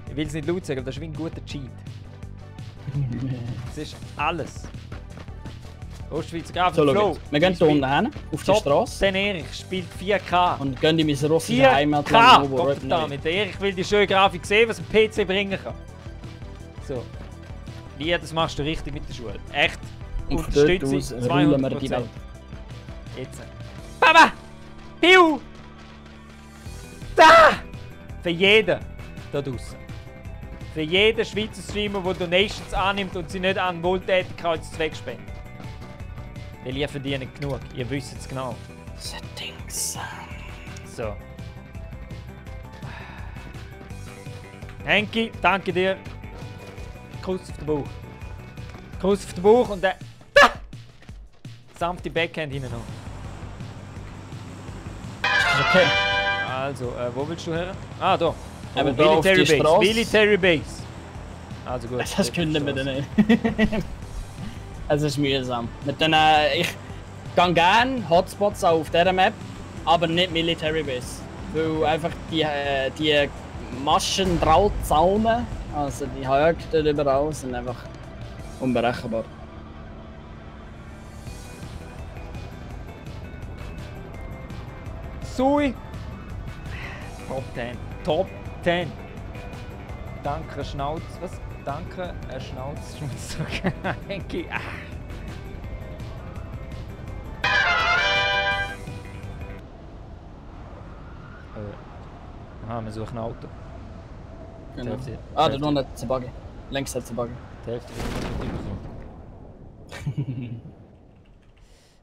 Ich will es nicht laut sagen, aber das ist wie ein guter Cheat. Das ist alles. Ostschweizer Graf So, Flo. wir gehen hier unten hin, auf die Straße. Den Erich spielt 4K. Und gehen in mein russisches 4K! Heimatland. Damit. Der Erich will die schöne Grafik sehen, was ein PC bringen kann. So. Lia, das machst du richtig mit der Schule. Echt. Und dort Unterstütze aus rollen wir die 200%. Welt. Jetzt. Baba! Piu! Da! Für jeden da draussen. Für jeden Schweizer Streamer, der Donations annimmt und sie nicht an Wohltätigkeitszweck spendet. Weil ihr verdient genug, ihr wisst es genau. Settings. So. Henki, danke dir. Kuss auf den Bauch. Kuss auf den Bauch und dann. Da! Sanfte Backhand hinten noch. Okay. Also, wo willst du her? Ah, da. Oh, Eben da auf die Military Base. Straße. Military Base. Also gut. Das können wir dann nicht. Es ist mühsam. Mit den, ich gehe gerne Hotspots auch auf dieser Map, aber nicht Military Base. Weil einfach die Maschendrahtzaunen, also die Höhe dort überall, sind einfach unberechenbar. Sui. Top 10. Top 10. Danke, Schnauz. Was? Danke, Schnauz. Ich muss sagen. Henki. Aha, wir suchen ein Auto. Genau. Die Hälfte- Ah, die da unten hat es einen Buggy. Längs hat es einen Buggy. Die Hälfte wird nicht übersucht.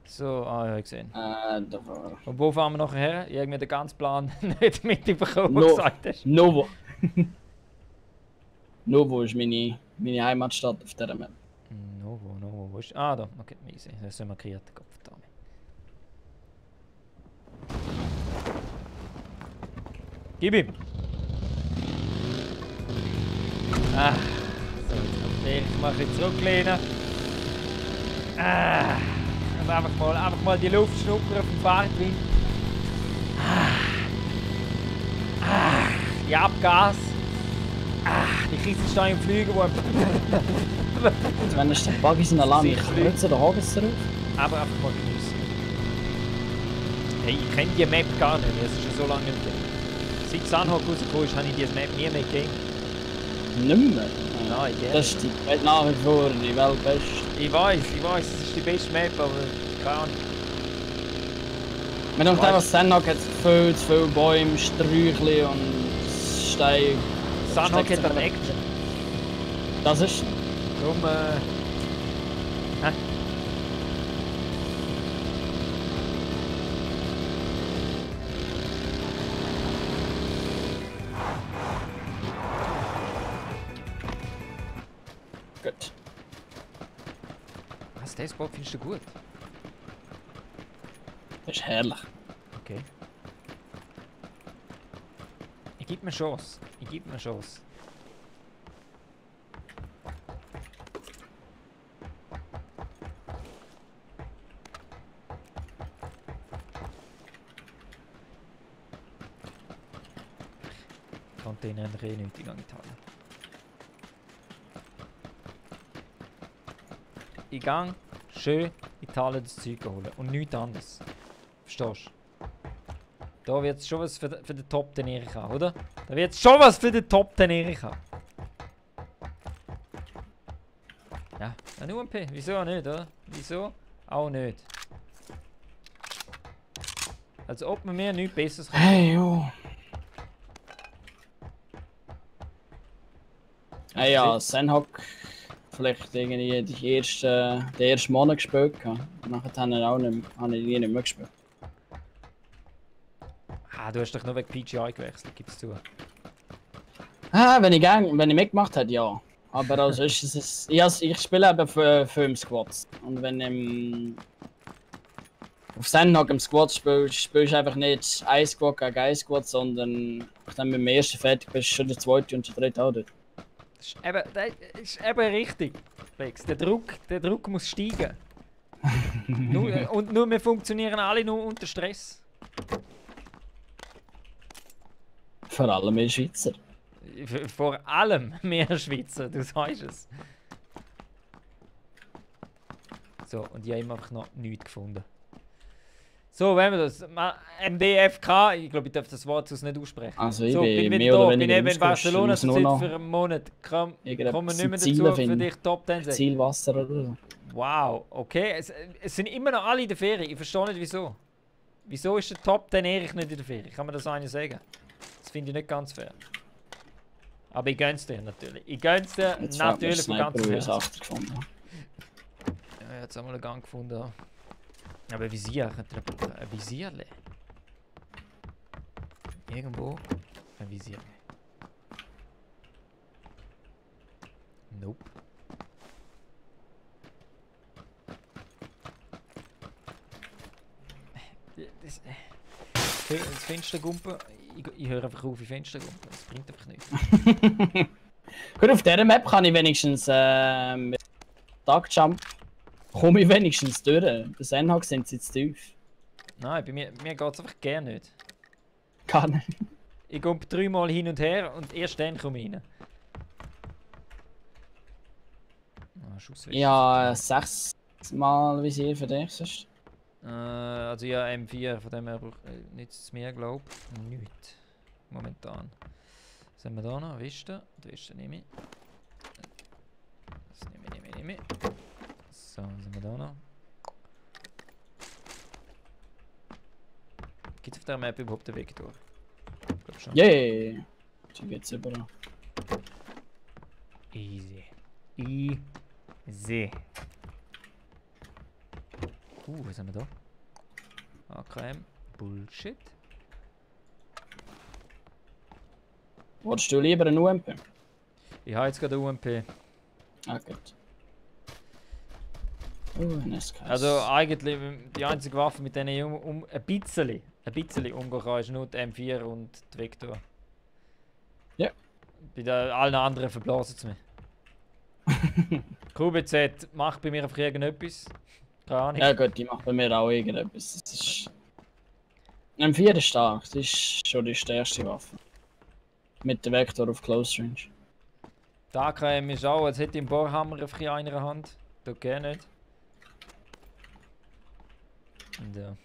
So, ja, ich gesehen. Da war Und wo fahren wir nachher her? Ich habe mir den ganzen Plan nicht mitbekommen, No. was du gesagt hast. Novo. Novo ist meine Heimatstadt auf dieser Map. Novo, wo ist... Ah, da, okay, easy. Das ist markiert, Gottverdammt. Gib ihm! Ah. So, jetzt kommt der. Ich mache ihn zurücklehnen. Ah. Und einfach mal die Luft schnuppern auf dem Fahrtwind. Die Abgas. Die Kieselsteine im Fliegen, wo... Wenn ist der Buggy so Alarm, ich kann nicht so den Haken zurück. Aber einfach mal geniessen. Hey, ich kenne die Map gar nicht, es ist schon so lange nicht gegeben. Seit Sanhok rausgekommen ist, habe ich diese Map nie mehr gegeben. Nicht mehr? Nein, gerne. Das ist die nach wie vor die weltbeste. Ich weiß, es ist die beste Map, aber keine Ahnung. Man denkt einfach, Sanhok hat zu viele Bäume, Sträuchchen und Steine. Sanhok hat eine Action. Das ist... Darum, hä? Gut. Was, das Spot findest du gut? Das ist herrlich. Okay. Ich gebe mir Chance. Container in der nicht in Italien. Ich gang schön Italien das Zeug holen und nichts anderes. Verstehst du? Da wird es schon was für den Top, den ich habe, oder? Da wird es schon was für den Top, den ich habe. Ja, ein UMP. Wieso auch nicht, oder? Wieso auch nicht? Als ob man mir nichts Besseres kann. Hey, jo. Hey, ja, Sanhok vielleicht irgendwie den ersten Monat gespielt. Nachher habe ich nie mehr gespielt. Ah, du hast doch nur wegen PGI gewechselt, gib's zu. Wenn ich mitgemacht hätte, ja. Aber also ist es... Ich spiele eben für im Squads. Und wenn ich auf Sanhok im Squad spielst du einfach nicht ein Squad gegen ein Squad, sondern nachdem du mit dem ersten fertig bist, schon der zweite und der dritte auch dort. Das ist eben richtig, Lex. Der Druck muss steigen. nur wir funktionieren alle nur unter Stress. Vor allem wir Schweizer. Vor allem mehr Schweizer, du sagst es. So, und ich habe immer einfach noch nichts gefunden. So, wenn wir das. MDFK, ich glaube, ich darf das Wort nicht aussprechen. Also, ich so, bin wieder mehr da, oder bin weniger eben in Barcelona für einen Monat. Kommen wir nicht mehr dazu, für dich Top 10 sagen. Zielwasser oder so. Wow, okay. Es sind immer noch alle in der Ferien. Ich verstehe nicht wieso. Wieso ist der Top 10 Erich nicht in der Ferien? Kann man das eigentlich sagen? Das finde ich nicht ganz fair. Aber ich gönn's dir natürlich. Ich gönn's dir natürlich von ganzem Herzen. Ja, jetzt haben wir einen Gang gefunden. Aber Visier, ein Visierle. Irgendwo ein Visier. Nope. Das Fenstergumpen, ich höre einfach auf, Fenstergumpen. Das bringt einfach nichts. Gut, auf dieser Map kann ich wenigstens mit Duckjump komme ich wenigstens durch. Bei Sanhok sind sie zu tief. Nein, bei mir geht es einfach gerne nicht. Gar nicht. Ich gehe 3-mal hin und her und erst dann komme ich rein. Ja, 6 Mal Visier für dich sonst. Also ja, M4, von dem her braucht nichts mehr, glaube ich. Nichts. Momentan. Was haben wir da noch? Wiste. Die Wiste nehme ich. Das nehme ich. So, was haben wir da noch? Gibt es auf der Map überhaupt den Weg durch? Ich glaube schon. Yeah! So geht's überall. Easy. Easy. Was haben wir da? AKM. Bullshit. Wolltest du lieber einen UMP? Ich habe jetzt gerade einen UMP. Ah, gut. Ein SKS. Also eigentlich die einzige Waffe, mit denen ich ein bisschen umgehen kann, ist nur die M4 und die Vector. allen anderen verblasen es mich. QBZ macht bei mir einfach irgendetwas. Keine Ahnung. Ja gut, die macht bei mir auch irgendetwas. Das ist... Ein 4 ist stark, das ist schon die stärkste Waffe. Mit dem Vektor auf Close Range. Die AKM ist auch, als hätte ich einen Bohrhammer auf einer Hand. Das geht nicht. Und ja,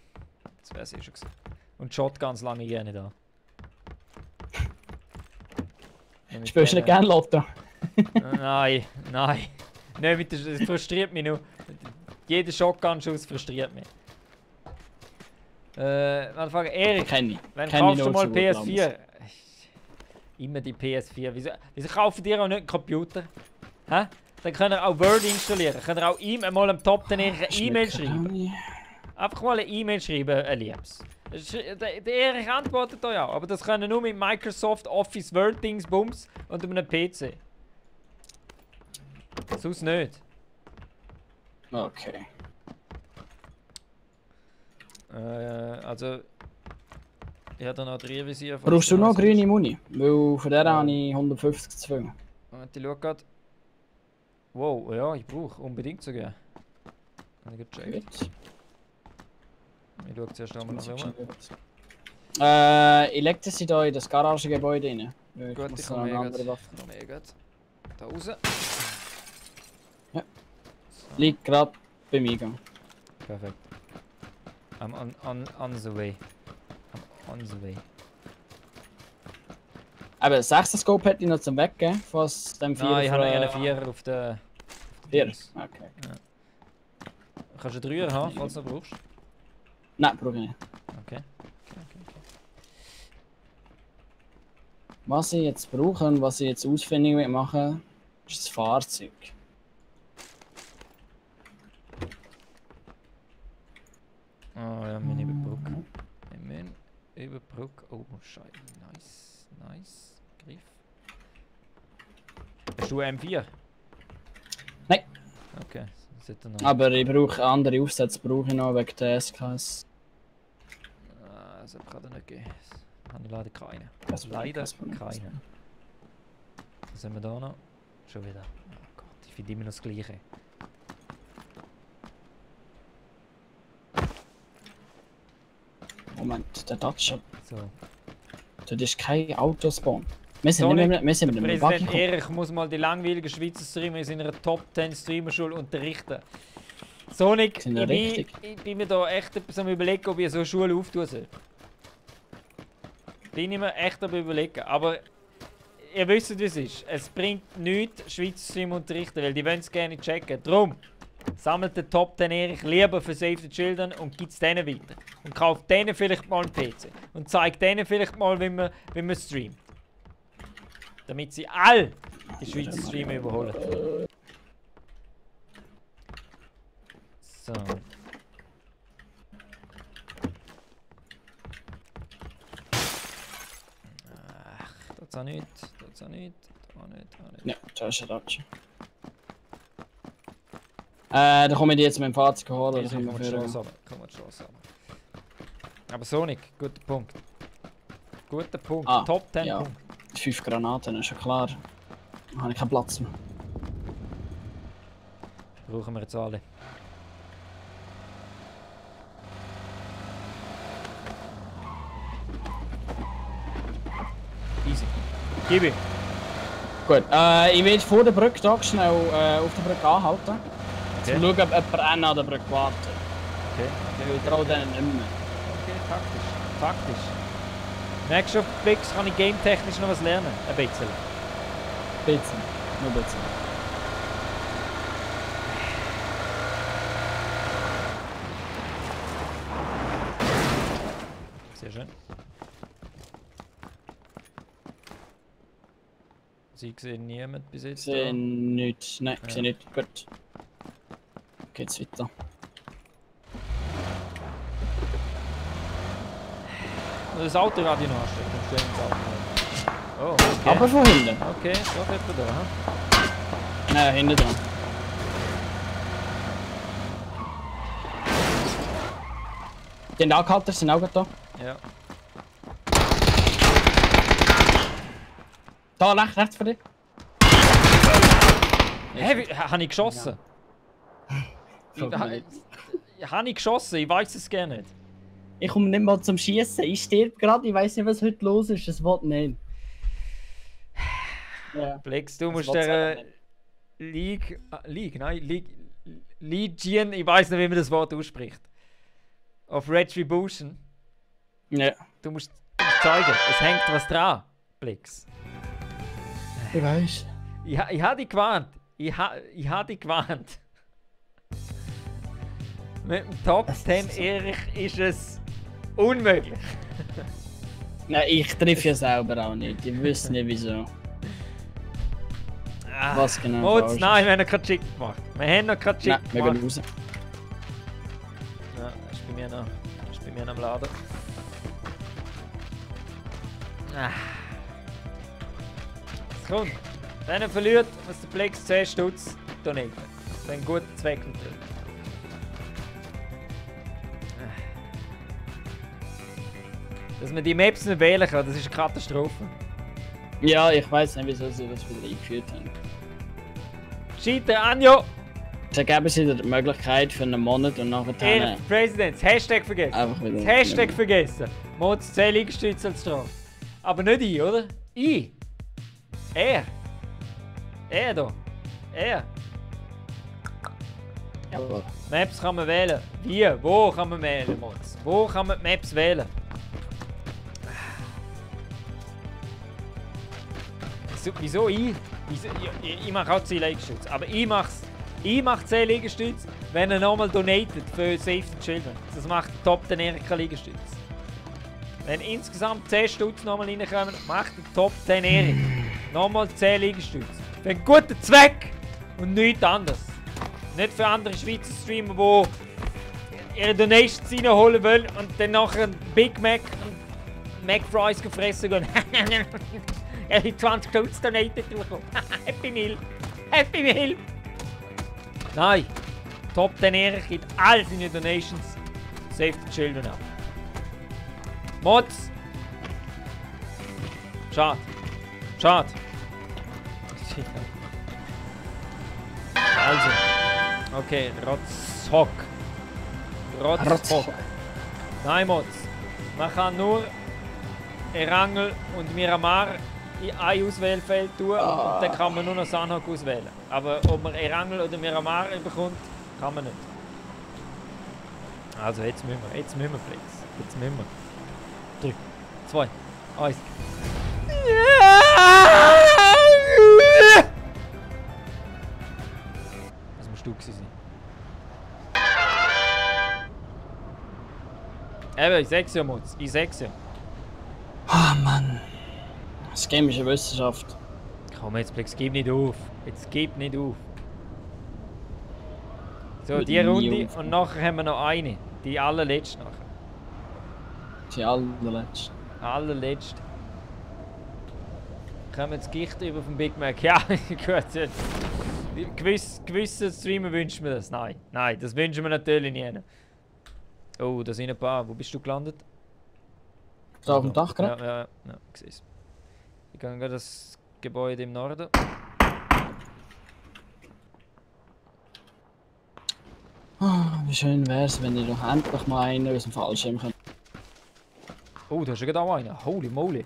das wäre es eh schon gewesen. Und Shotguns lange gerne da. Spielst du nicht gerne Lotto? Nein, nein. Nein, das frustriert mich nur. Jeder Shotgun-Schuss frustriert mich. Frage, Erik, wann kaufst du mal PS4? Immer die PS4. Wieso kaufen die auch nicht einen Computer? Hä? Dann könnt ihr auch Word installieren. Könnt ihr auch ihm mal am Top eine E-Mail schreiben. Einfach mal eine E-Mail schreiben, ein Liebes. Der Erik antwortet euch auch, aber das können nur mit Microsoft Office Word Dingsbums und einem PC. Sonst nicht. Okay. Also... Ich habe da noch 3 Visier. Brauchst du noch grüne Muni? Weil von der habe ich 150 zu viel. Warte, ich schau grad. Wow, ja, ich brauche unbedingt sogar. Habe ich gecheckt. Gut. Ich schaue zuerst einmal nach rum. Ich lege das hier in das Garagengebäude rein. Gut, ich komme hier gut. Da raus. Ja. Liegt gerade beim Eingang. Perfekt. I'm on the way. On the way. Aber 6 Scope hätte ich noch zum Weggeben, falls dem 4. Nein, ich habe einen 4er auf der... 4? Okay. Ja. Kannst du einen 3er haben, falls du noch brauchst? Nein, brauche ich nicht. Okay. Was ich jetzt brauche und was ich jetzt ausfindig machen will, ist das Fahrzeug. Oh ja, meine Überbrücke. Überbrücke. Oh, scheiße. Nice. Griff. Hast du M4? Nein. Okay. Aber ich brauche andere Aufsätze, brauche ich noch wegen der SKS. Das hat gerade nicht gegeben. Habe ich leider keine. Leider keine. Was haben wir da noch? Schon wieder. Oh Gott, ich finde immer noch das Gleiche. Moment, der Dacia. So. Das ist kein Autospawn. Wir sind mit dem Präsident Erich muss mal die langweiligen Schweizer Streamer in seiner Top 10 Streamerschule unterrichten. Sonic, ich bin mir da echt etwas am überlegen, ob ich so eine Schule auftun soll. Bin ich mir echt am überlegen. Aber ihr wisst, wie es ist. Es bringt nichts, Schweizer Streamer unterrichten, weil die wollen es gerne checken. Drum sammelt den Top 10 Erich lieber für Save the Children und gibt es denen weiter. Und kauft denen vielleicht mal einen PC. Und zeigt denen vielleicht mal, wie man streamt. Damit sie all die Schweizer Streamer überholen. So. Ach, das auch nicht. Ja, das ist ein Dacia. Dann komme ich die jetzt mit dem Fahrzeug holen. Ja, komm die Straße runter. Aber Sonic, guter Punkt. Top 10 ja. Punkt. 5 Granaten, ist schon klar. Da habe ich keinen Platz mehr. Brauchen wir jetzt alle. Easy. Gib ihm. Gut, ich will vor der Brücke da schnell auf der Brücke anhalten. Okay. Zu schauen, ob jemand an der Brücke wartet. Okay. Ich traue denen nicht mehr. Okay, taktisch. Merkst du, auf Blix kann ich game-technisch noch was lernen? Ein bisschen. Nur ein bisschen. Sehr schön. Sie sehen niemand bis jetzt. Sehen nichts. Nein, ja. Sehen nicht. Gut. Geht's weiter. Das Autoradio noch anstecken. Oh, okay. Aber von hinten. Okay, doch etwa da. Hm? Nein, hinten dran. Die Angehalter sind auch da. Ja. Da, rechts von dir. Hä, habe ich geschossen? Habe ich geschossen? Ich weiß es gar nicht. Ich komme nicht mal zum Schießen. Ich sterbe gerade. Ich weiß nicht, was heute los ist. Das Wort nicht. Ja. Plex, du musst der Legion, ich weiß nicht, wie man das Wort ausspricht. Of Retribution. Ja. Du musst zeigen, es hängt was dran, Plex. Ich weiß. Ich habe dich gewarnt. Ich habe dich gewarnt. Mit dem Top 10 Erich ist es unmöglich. Nein, ich treffe ja selber auch nicht. Ich wüsste nicht wieso. Was genau? Mods, nein, wir haben noch keinen Chick gemacht. Wir haben noch keinen Chick gemacht. Wir gehen raus. Ja, das ist bei mir noch am Laden. Es kommt. Wenn er verliert, muss der Plex 10 Stutz donaten. Für einen guten Zweck natürlich. Dass man die Maps nicht wählen kann, das ist eine Katastrophe. Ja, ich weiß nicht, wieso sie das wieder eingeführt haben. Scheiter Anjo! Dann geben sie dir die Möglichkeit für einen Monat und nachher... Herr Präsident, das Hashtag vergessen. Einfach wieder... Das Hashtag vergessen. Mods 10 Liegestütze als Strafe. Aber nicht ich, oder? Ich. Er da. Er. Jawohl. Maps kann man wählen. Wie? Wo kann man wählen, Mods? Wo kann man die Maps wählen? Wieso ich? Ich mache auch 10 Liegestütze. Aber ich mache 10 Liegestütze, wenn er nochmal donatet für Save the Children. Das macht der Top 10 Erika Liegestütze. Wenn insgesamt 10 Stutz nochmal reinkommen, macht der Top 10 Erik nochmal 10 Liegestütze. Für einen guten Zweck und nichts anderes. Nicht für andere Schweizer Streamer, die ihre Donations reinholen wollen und dann nachher ein Big Mac und McFries gefressen gehen. Er hat 20 Stutz donated bekommen. Happy Meal! Happy Meal! Nein! Top 10 Erik gibt all seine Donations. Save the Children ab. Mods! Schade. Schade. Also. Okay, Rotzhock. Rotzhock. Nein, Mods. Man kann nur Erangel und Miramar in ein Auswählfeld tun und dann kann man nur noch Sanhok auswählen. Aber ob man Erangel oder Miramar bekommt, kann man nicht. Also jetzt müssen wir Plex. Jetzt müssen wir. 3, 2, 1. Das musst du gewesen sein. Eben, ich sag's ja, Mutz. Ich sag's ja. Ah, Mann. Das Game ist eine Wissenschaft. Komm jetzt, Plex, gib nicht auf. Jetzt gib nicht auf. So, die Runde und nachher haben wir noch eine. Die allerletzte nachher. Die allerletzte. Allerletzte. Kommen jetzt Gicht über vom Big Mac. Ja, gut. Gewisse Streamer wünschen wir das. Nein, nein, das wünschen wir natürlich nie. Oh, da sind ein paar. Wo bist du gelandet? Da auf dem Dach gerade? Ja, ich sehe es. Ich gehe gerade das Gebäude im Norden. Wie schön wäre es, wenn ich doch endlich mal einen aus dem Fallschirm könnte. Oh, da ist ja gerade auch einer. Holy moly.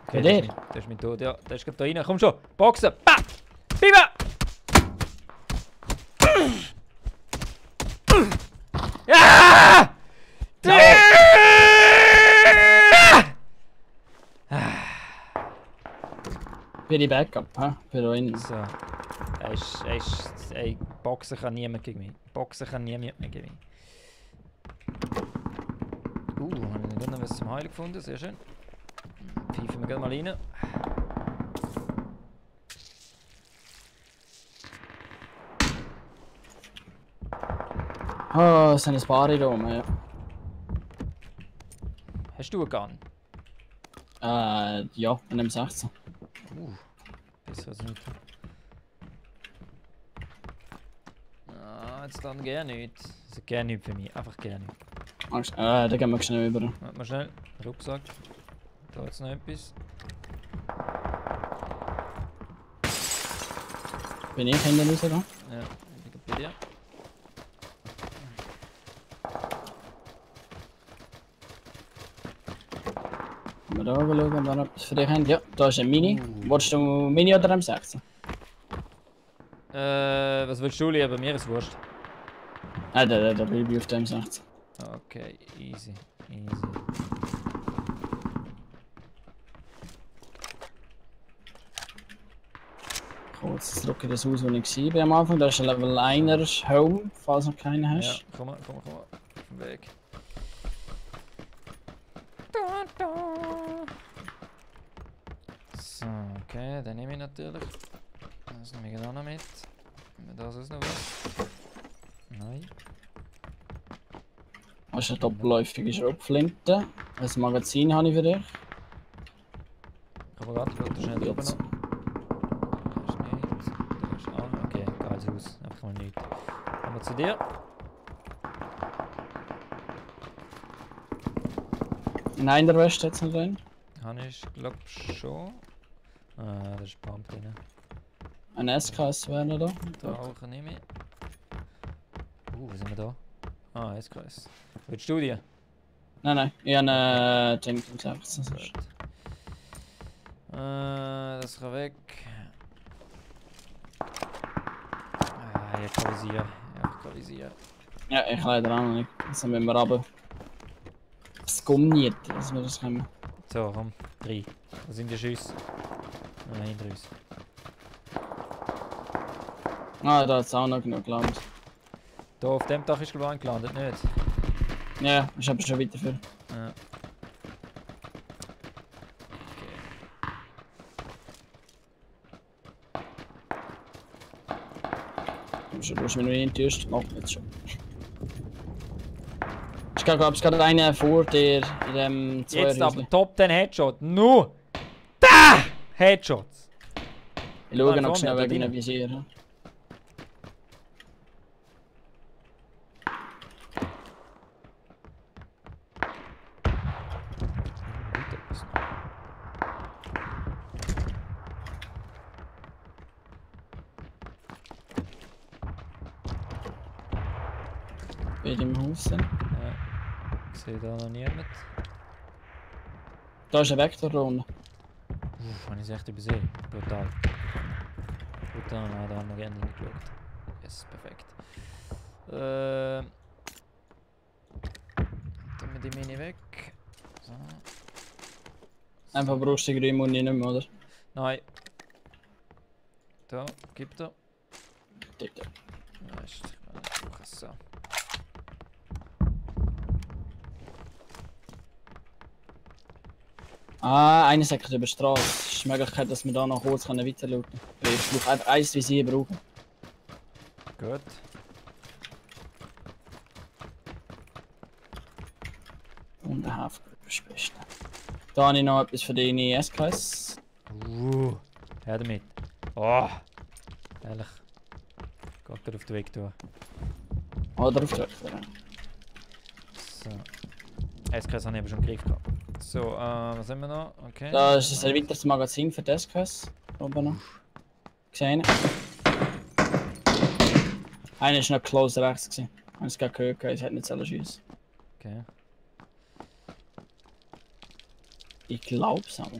Okay, der? Der ist mit tot, ja. Der ist gerade da rein. Komm schon. Boxen. Bah! Biber! Ja! Für die Backup, hä? Für da innen. So. Ey, Boxen kann niemand gegen mich. Boxen kann niemand mehr gegen mich. Habe ich gerade noch was zum Heilen gefunden. Sehr schön. Pfeifen wir gerade mal rein. Oh, es sind ein paar hier oben, ja. Hast du einen Gun? Ja, in einem 16. Besser als nicht. Ah, jetzt dann gerne nicht. Also gerne nicht für mich, einfach gerne nicht. Da gehen wir schnell über. Warte mal schnell, Rucksack. Da jetzt noch etwas. Bin ich hinten rausgegangen? Ja, ich bin bei dir. Mal da schauen, ob wir etwas für dich haben. Ja, da ist ein Mini. Wolltest du Mini oder M16? Was willst du lieber? Mir ist wurscht. Ah, da bleibe ich auf dem M16. Okay, easy. Kurz, jetzt drücke ich das aus, wo ich war am Anfang. Da ist ein Level 1er Home, falls du noch keinen Ja, hast. komm mal. Auf dem Weg. So, okay, den nehme ich natürlich. Das nehme ich auch noch mit. Das ist noch was. Nein. Das ist eine doppelläufige Schrotflinte. Ein Magazin habe ich für dich. Aber gerade, schnell drüber noch. Das ist nicht. Das ist auch. Okay, geiles Haus. Einfach mal nicht. Kommen wir zu dir. Nein, der West jetzt noch drin. Habe ich, glaube schon. Ah, da ist Pump drin. Ein SKS wäre noch da. Da auch nehme ich. Wo sind wir da? Ah, SKS. Willst du die? Nein, ich habe einen Jenkins 16. Gut. Das kann weg. Ah, ich aktualisiere. Ja, ich leider auch noch nicht. Das müssen wir aber. Es kommt nicht, dass wir das können. So, komm. 3. Wo sind die Schüsse? Hinter uns. Ah, da hat es auch noch genug gelandet. Da auf dem Dach ist glaube ich gelandet, nicht? Ja, ist aber schon weiter für. Ja. Du hast mich noch nicht enttäuscht. Oh, jetzt schon. Ich glaube, es gerade einer vor dir in dem Jetzt aber Top 10 Headshot. Nur! Da! Headshots! Ich schaue Nein, noch vor schnell mir, wegen da dem Visier. Bei dem Haus sind. Ja. Ich sehe da noch niemand. Da ist ein Vektor da unten. Habe ich es echt übersehen. Brutal. Nein, da haben wir gerne nicht geschaut. Yes, perfekt. Tun wir die Mini weg. So. Einfach brauchst du die grüne Muni nicht mehr, oder? Nein. Da, gib da. Dort. Ja, ist so. Ah, eine Sekunde über die Straße. Es ist die Möglichkeit, dass wir da noch kurz weiter schauen können. Ich brauche einfach eins Visier brauchen. Gut. Und ein Hafgruppe ist das Beste. Da habe ich noch etwas für deine SKS. Her damit. Oh! Ehrlich. Geht er auf den Weg durch. Oder auf die Welt. So. SKS habe ich aber schon im Griff gehabt. So, was haben wir noch? Okay. Da ist ein weiteres Magazin für die SKS. Oben noch. Gesehen? Einer war noch close rechts. Ich habe es gerade gehört, ich hätte nicht sollen schiessen. Okay. Ich glaube es aber.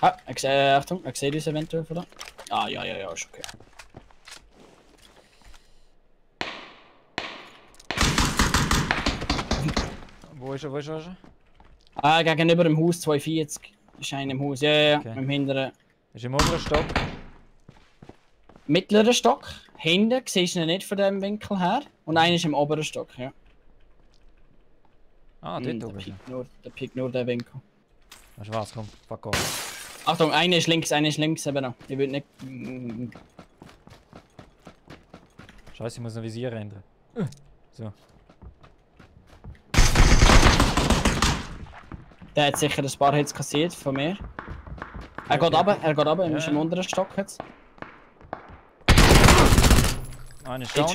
Ah, Achtung, ich sehe uns eventuell von da. Ah, ja, ist okay. Wo ist er? Ah, gegenüber dem Haus 240 ist einer im Haus. Ja, Okay. im hinteren. Ist im oberen Stock. Mittleren Stock. Hinten siehst du ihn nicht von dem Winkel her. Und einer ist im oberen Stock, ja. Ah, dort oben. Der pickt nur den Winkel. Weißt du was, komm, fuck off. Achtung, einer ist links eben noch. Ich will nicht. Scheiße, ich muss ein Visier ändern. So. Der hat sicher ein paar Hits kassiert von mir. Er geht runter, er ist im unteren Stock jetzt. Einer ist down.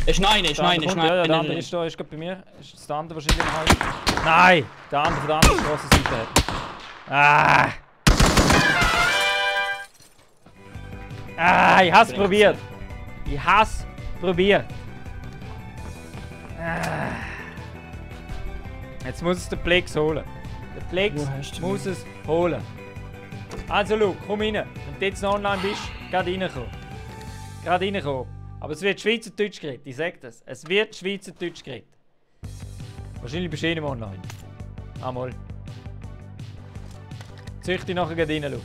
Ist nein. Ja, der andere ist da, ist gerade bei mir. Ist der andere wahrscheinlich im Haus? Nein! Der andere von der anderen Straßenseite hat. Ah! Ah, ich hab's probiert. Ich hab's probiert. Ah. Jetzt muss es der Plex holen. Der Plex muss es holen. Also Luke, komm rein. Wenn du jetzt noch online bist, gerade reinkommen. Gerade reinkommen. Aber es wird Schweizerdeutsch geredet, ich sag das. Es wird Schweizerdeutsch geredet. Wahrscheinlich bist du eh nicht mehr online. Einmal. Züchte ich nachher gerade rein, Luke.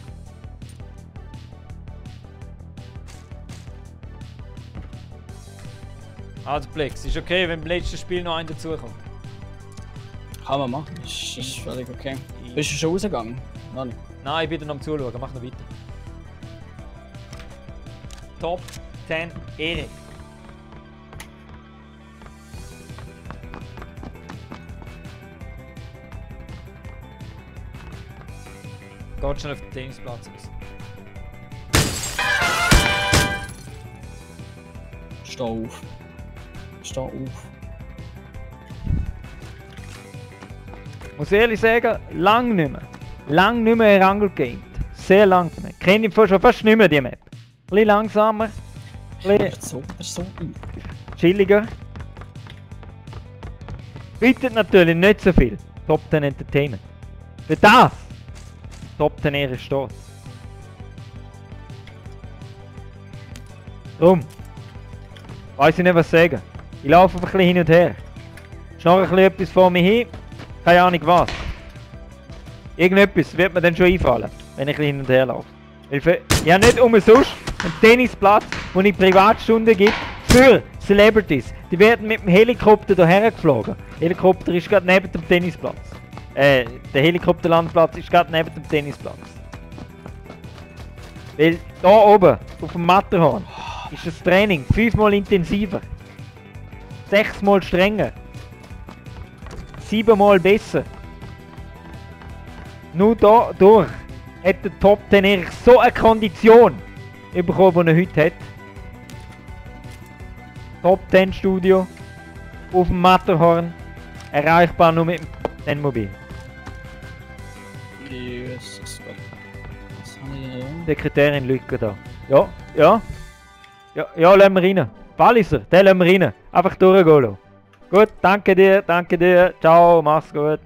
Also Plex, ist okay, wenn im letzten Spiel noch einer dazukommt. Kann man machen, ist völlig okay. Bist du schon rausgegangen? Nein. Nein, ich bin noch am Zuschauen, mach noch weiter. Top 10 Erik. Geht schon auf den Tennisplatz raus. Steh auf. Steh auf. Ich muss ehrlich sagen, lang nicht mehr. Lang nicht mehr Erangel gamed. Sehr lang nicht mehr. Kenne ich schon fast nicht mehr die Map. Ein bisschen langsamer. Ein bisschen so chilliger. Bietet natürlich nicht so viel. Top 10 Entertainment. Für das Top 10 Ehre steht. Drum. Weiß ich nicht was sagen. Ich laufe einfach ein bisschen hin und her. Schnarre ein bisschen etwas vor mir hin. Keine Ahnung was. Irgendetwas wird mir dann schon einfallen, wenn ich hin und her laufe. Ich habe nicht umsonst einen Tennisplatz, wo ich Privatstunden gibt für Celebrities. Die werden mit dem Helikopter hierher geflogen. Der Helikopter ist gerade neben dem Tennisplatz. Der Helikopterlandplatz ist gerade neben dem Tennisplatz. Weil da oben, auf dem Matterhorn, ist das Training 5-mal intensiver. 6-mal strenger. 7-mal besser. Nur dadurch hat der Top 10 Erich so eine Kondition bekommen, die er heute hat. Top 10 Studio auf dem Matterhorn, erreichbar nur mit dem Mobil. Jesus Gott. Was habe ich denn da? Sekretärin Lücke da. Ja, lassen wir rein. Walliser, den lassen wir rein. Einfach durchgehen lassen. Gut, danke dir. Ciao, mach's gut.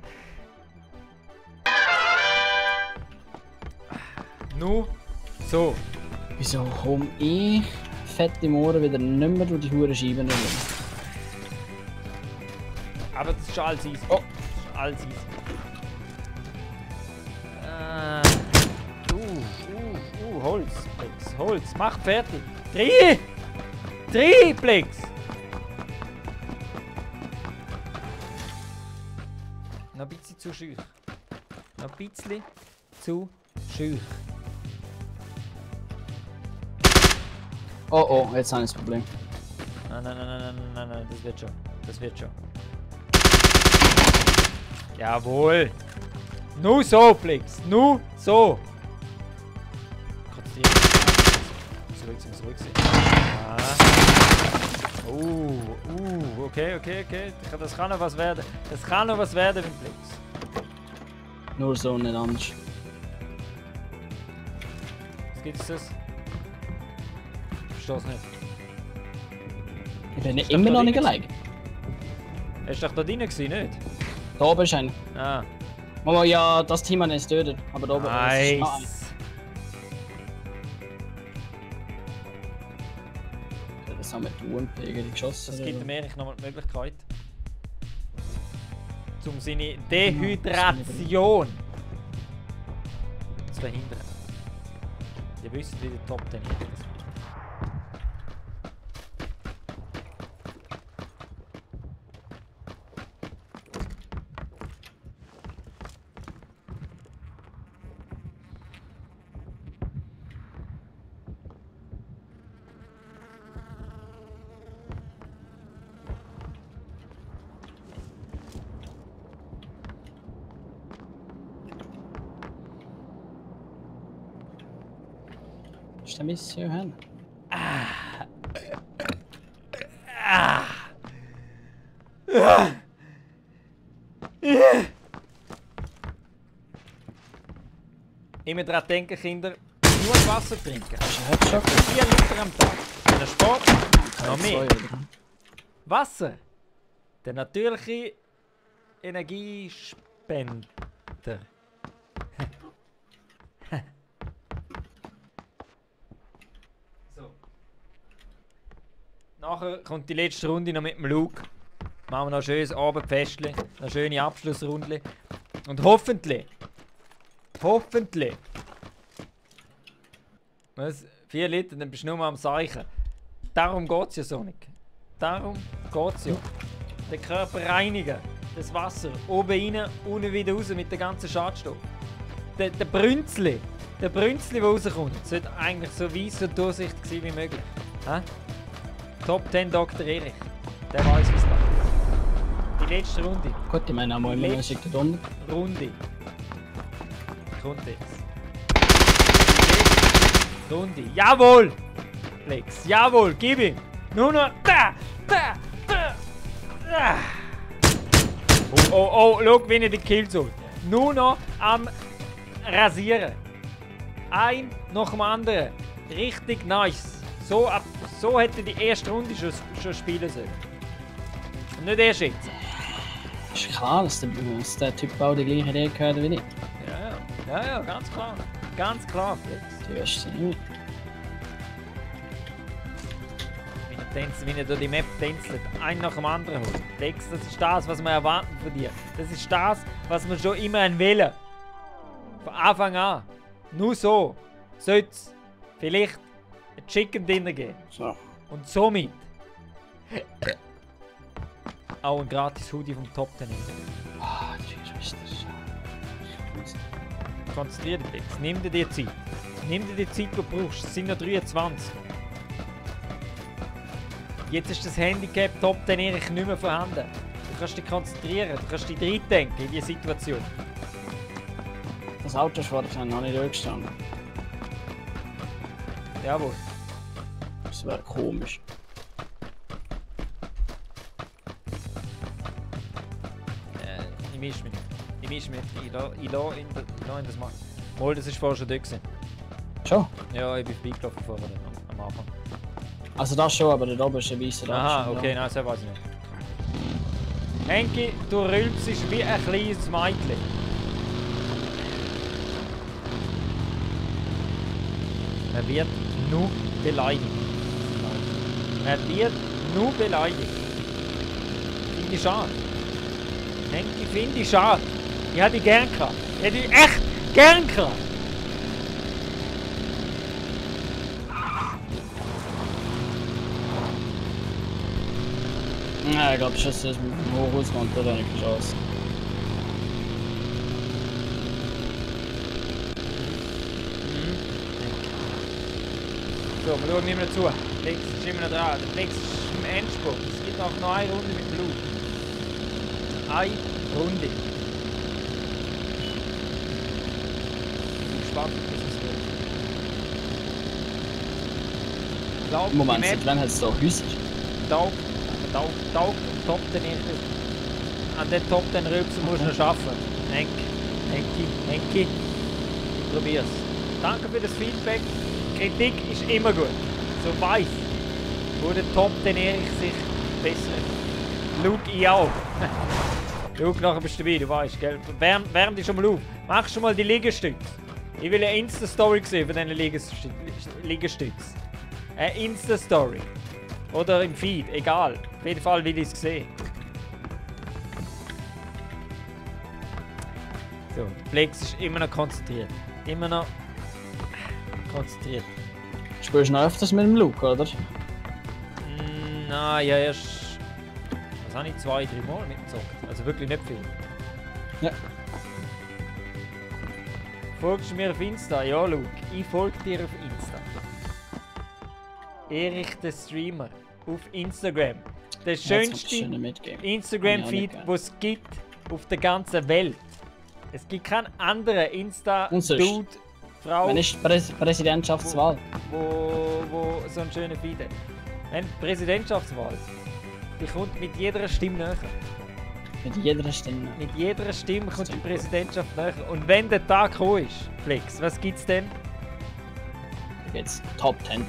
Nur so. Wieso komme ich fette Ohren wieder nicht mehr durch die Huren Scheiben rum? Aber das ist schon alles easy. Oh, das ist alles easy. Holz, Plex, Holz, mach fertig. 3, Plex. Noch ein bisschen zu schüch. Noch ein bisschen zu schüch. Oh, jetzt habe ich das Problem. Nein, das wird schon. Jawohl. Nur so, Plex, nur so. Zurück. Okay. Das kann noch was werden. Mit Plex. Nur so, nicht anders. Was gibt es das? Ich verstehe es nicht. Ich bin immer noch nicht allein. Hast du doch da drin gewesen, nicht? Da oben ist einer. Ah. Mama, ja, das Team hat es getötet. Aber da oben nice. Das haben wir die UMP gegen geschossen. Das gibt dem Erich nochmal die Möglichkeit, um seine Dehydration zu verhindern. Ihr wisst, wie der Top 10 ist. Ist der Mission hin? Immer daran denken, Kinder, genug Wasser trinken. Hast du einen Headshot? 4 Liter am Tag. Wenn er Sport noch mehr. Wasser. Der natürliche Energiespender. So. Nachher kommt die letzte Runde noch mit dem Luke. Machen wir noch ein schönes Abendfestchen, eine schöne Abschlussrunde. Und hoffentlich. Was? 4 Liter, dann bist du nur mal am Seichen. Darum geht es ja, Sonic. Darum geht es ja. Den Körper reinigen. Das Wasser. Oben rein, unten wieder raus mit dem ganzen Schadstoff. Der Brünzli, der rauskommt, sollte eigentlich so weiss und durchsichtig sein wie möglich. Hä? Top 10 Dr. Erich. Der weiß, was da. Die letzte Runde. Gut, ich meine auch mal immer eine Runde. Runde. Kommt jetzt. Runde. Jawohl! Flex. Jawohl, gib ihm! Nur noch da! Oh, schau, wie er die Kills holt. Nur noch am Rasieren. Ein nach dem anderen. Richtig nice. So hätte die erste Runde schon spielen sollen. Und nicht erst jetzt. Ist klar, dass der Typ auch die gleiche Idee gehört wie ich. Ja, ganz klar. Ganz klar, Flex. Du wirst sie nicht. Wie er durch die Map tänzelt, einen nach dem anderen holt. Flex, das ist das, was wir erwarten von dir. Das ist das, was wir schon immer wollen. Von Anfang an. Nur so sollte es vielleicht ein Chicken Dinner geben. So. Und somit auch ein gratis Hoodie vom Top 10. Ah, Jesus, das Konzentrier dich, Flex. Nimm dir die Zeit. Nimm dir die Zeit, die du brauchst. Es sind noch 23. Jetzt ist das Handicap Top 10 Erich nicht mehr vorhanden. Du kannst dich konzentrieren, du kannst dich reindenken in die Situation. Das Auto ist vorher noch nicht durchgestanden. Jawohl. Das wäre komisch. Ich mische mich nicht. Ich mische mich nicht. Ich lasse in das machen. Mal, das ist vorher schon da gewesen. Schon? Ja, ich bin vorbeigelaufen vorher am Anfang. Also das schon, aber da oben ist ein weißer Aha, okay, nein, das weiß ich nicht. Henki, du rülpst wie ein kleines Mädchen. Er wird nur beleidigt. Er wird nur beleidigt. Finde ich schade. Henki, finde ich schade. Ich hätte dich gern gehabt. Ich hätte dich echt gern gehabt. Nein, ich glaube, Schuss ist mit dem Hochhausmann, da habe ich keine Chance. So, wir schauen immer zu. Flex ist immer noch dran. Der Flex ist im Endspurt. Es gibt auch noch eine Runde mit Blut. Eine Runde. Ich bin gespannt, bis es geht. Moment, seit wann hat es da Häuser? Taug und Top 10 nicht. An den Top 10 Rülpsen musst du noch arbeiten. Henki. Probier's. Danke für das Feedback. Kritik ist immer gut. So weiss, wo der Top 10 Erich sich bessert. Luke, ich auch. Luke, nachher bist du dabei, du weißt, gell? Wärm dich schon mal auf. Mach schon mal die Liegestütze. Ich will eine Insta-Story sehen von diesen Liegestützen. Eine Insta-Story. Oder im Feed, egal. Auf jeden Fall will ich es sehen. So, der Flex ist immer noch konzentriert. Immer noch konzentriert. Spielst du noch öfters mit dem Luke, oder? Nein, ja, erst. Was habe ich 2-3 Mal mitgezockt. Also wirklich nicht viel. Ja. Folgst du mir auf Insta? Ja, Luke. Ich folge dir auf Insta. Erich der Streamer. Auf Instagram. Der schönste Instagram-Feed, den es gibt auf der ganzen Welt. Es gibt keinen anderen Insta-Dude, Frau. Wann ist die Präsidentschaftswahl? Wo so einen schönen Feed hat. Wenn die Präsidentschaftswahl, die kommt mit jeder Stimme näher. Mit jeder Stimme? Mit jeder Stimme kommt die Präsidentschaft näher. Und wenn der Tag gekommen ist, Flex, was gibt's denn? jetzt. Top 10.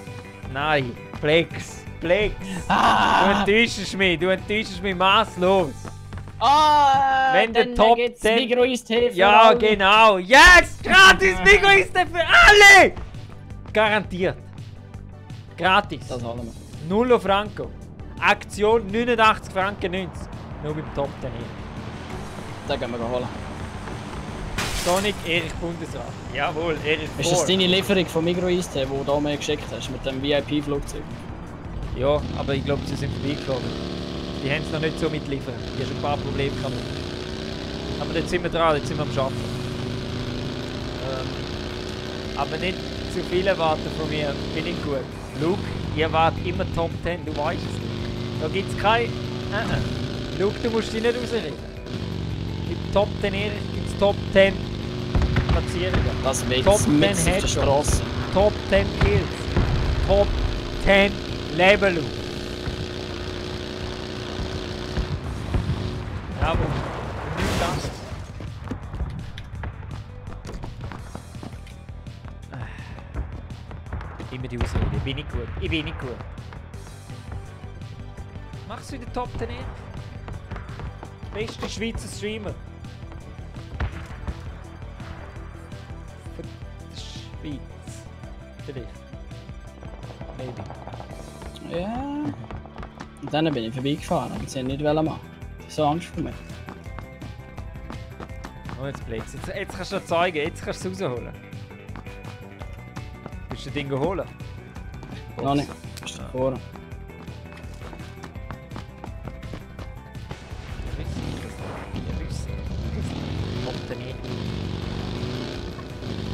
Nein, Plex. Plex. Ah! Du enttäuschst mich maßlos. Wenn der dann Top gibt's 10 Migros-Tee für Ja, alle. genau. Yes! Gratis Migros-Tee für alle! Garantiert. Gratis. Das haben wir. 0 Franco. Aktion 89 Franken 90. Nur beim Top 10 hier. Den gehen wir holen. Sonic Erich Bundesrat. Jawohl, Erich Ist das deine Lieferung von Migros-Tee, die du mir geschickt hast, mit dem VIP-Flugzeug? Ja, aber ich glaube, sie sind vorbeigeflogen. Die haben es noch nicht so mitliefern. Die haben schon ein paar Probleme gehabt. Aber jetzt sind wir dran, jetzt sind wir am Arbeiten. Aber nicht zu viel erwarten von mir, bin ich gut. Luke, ihr wart immer Top 10, du weißt es nicht. Da gibt es kein... Luke, du musst dich nicht rausreden. Im Top 10 Erich gibt es Top 10 Platzierungen. Das wird Top 10 mit auf der Headshots. Straße. Top 10 Kills. Top 10 Leben, Luke. Jawohl. Und nichts anderes. Immer die Ausrede. Ich bin nicht gut. Ich bin nicht gut. Machst du in den Top 10 Erich? Beste Schweizer Streamer. Für die Schweiz. Vielleicht. Maybe. Ja. Und dann bin ich vorbeigefahren, aber sie haben nicht machen. So Angst vor mir. Oh, jetzt Plex. Jetzt kannst du noch zeigen. Jetzt kannst du es rausholen. Willst du das Ding holen? Noch nicht. Ist da vorne. Kommt er nicht.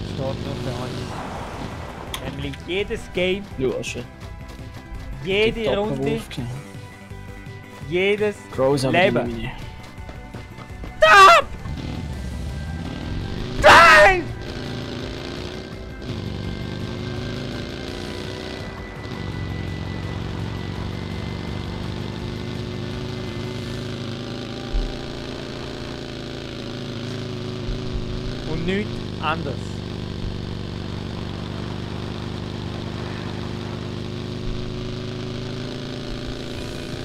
Steht nur der Hand. Nämlich jedes Game, Ja, schon. jede Runde, jedes Gross aber Leben. die Mini. Stop! Nein! Und nichts anderes.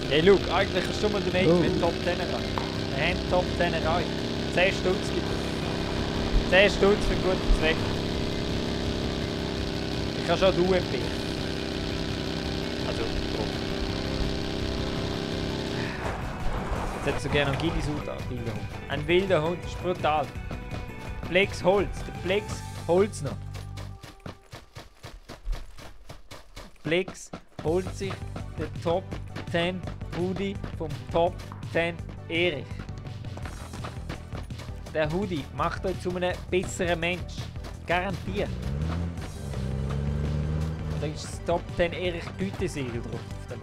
Hey Luke, eigentlich hast du mal den Mate mit Top 10 erreicht. Wir haben Top 10 erreicht. 10 Stutz gibt es. 10 Stutz für einen guten Zweck. Ich kann schon du empfehlen. Also, grob. Jetzt hättest du gerne einen Guinness-Hut an, wilder Hund. Ein wilder Hund, das ist brutal. Plex Holz, der Plex Holz noch. Plex holt sich den Top 10 Hoodie vom Top 10 Erich. Der Hoodie macht euch zu einem besseren Mensch. Garantiert. Und da ist das Top 10 Erich Gütesiegel drauf auf dem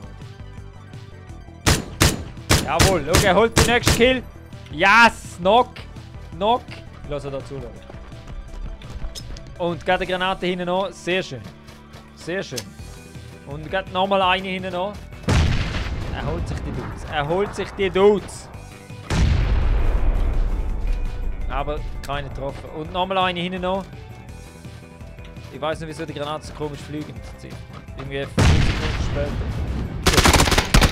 Hoodie. Jawohl, schau, er holt den nächsten Kill. Yes, Knock. Knock. Lass er dazu schauen. Und gerade eine Granate hinten noch. Sehr schön. Sehr schön. Und gerade nochmal eine hinten noch. Er holt sich die Dudes. Er holt sich die Dudes. Aber keine getroffen. Und nochmal eine hinten noch. Ich weiß nicht, wieso die Granate so komisch fliegen. Irgendwie 5 Sekunden später.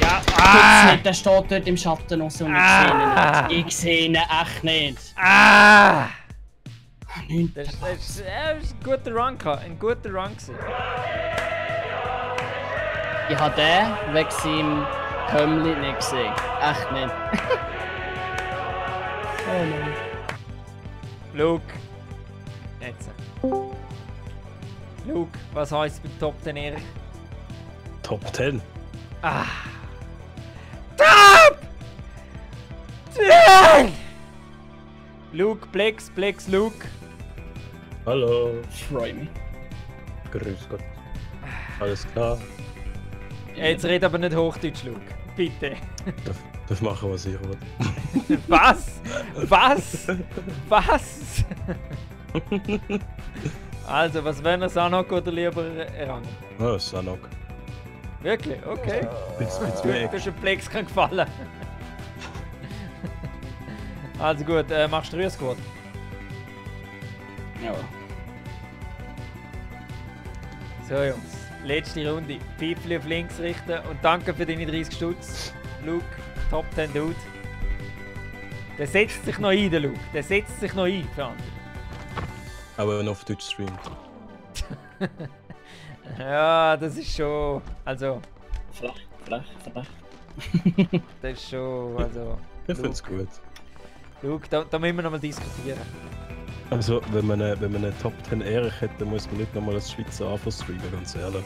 Ja, Ah! Der steht dort im Schatten und so und ich sehe ihn nicht. Ich sehe ihn echt nicht. Ah! Nicht. Das ist ein guter Run. Ein guter Run gewesen. Ich habe den wegen seinem Kömmli nicht gesehen. Echt nicht. Oh nein. Luke. Jetzt. Luke, was heisst es beim Top 10 Erich? Top 10. Ah! Top 10! Luke, Plex, Luke. Hallo. Freu mich. Grüß Gott. Alles klar. Jetzt red aber nicht Hochdeutsch, Luke. Bitte. Darf machen, was ich will. Was? Was? Was? Also, was wäre Sanok oder lieber Erang? Oh, Sanok. Wirklich? Okay. Jetzt Du hast dem Plex keinen gefallen. Also gut, machst du 3 Squad? Ja. So Jungs, letzte Runde. Pfeifli auf links richten und danke für deine 30 Stutz. Luke, Top 10 Dude. Der setzt sich noch ein, der Luke. Der setzt sich noch ein für andere. Aber wenn er auf Twitch streamt. Ja, das ist schon... Also... Flach. Das ist schon... Also... Ich find's gut. Luke, da müssen wir noch mal diskutieren. Also, wenn man eine Top 10 Ehre hat, dann muss man nicht nochmal als Schweizer anfangen streamen, ganz ehrlich.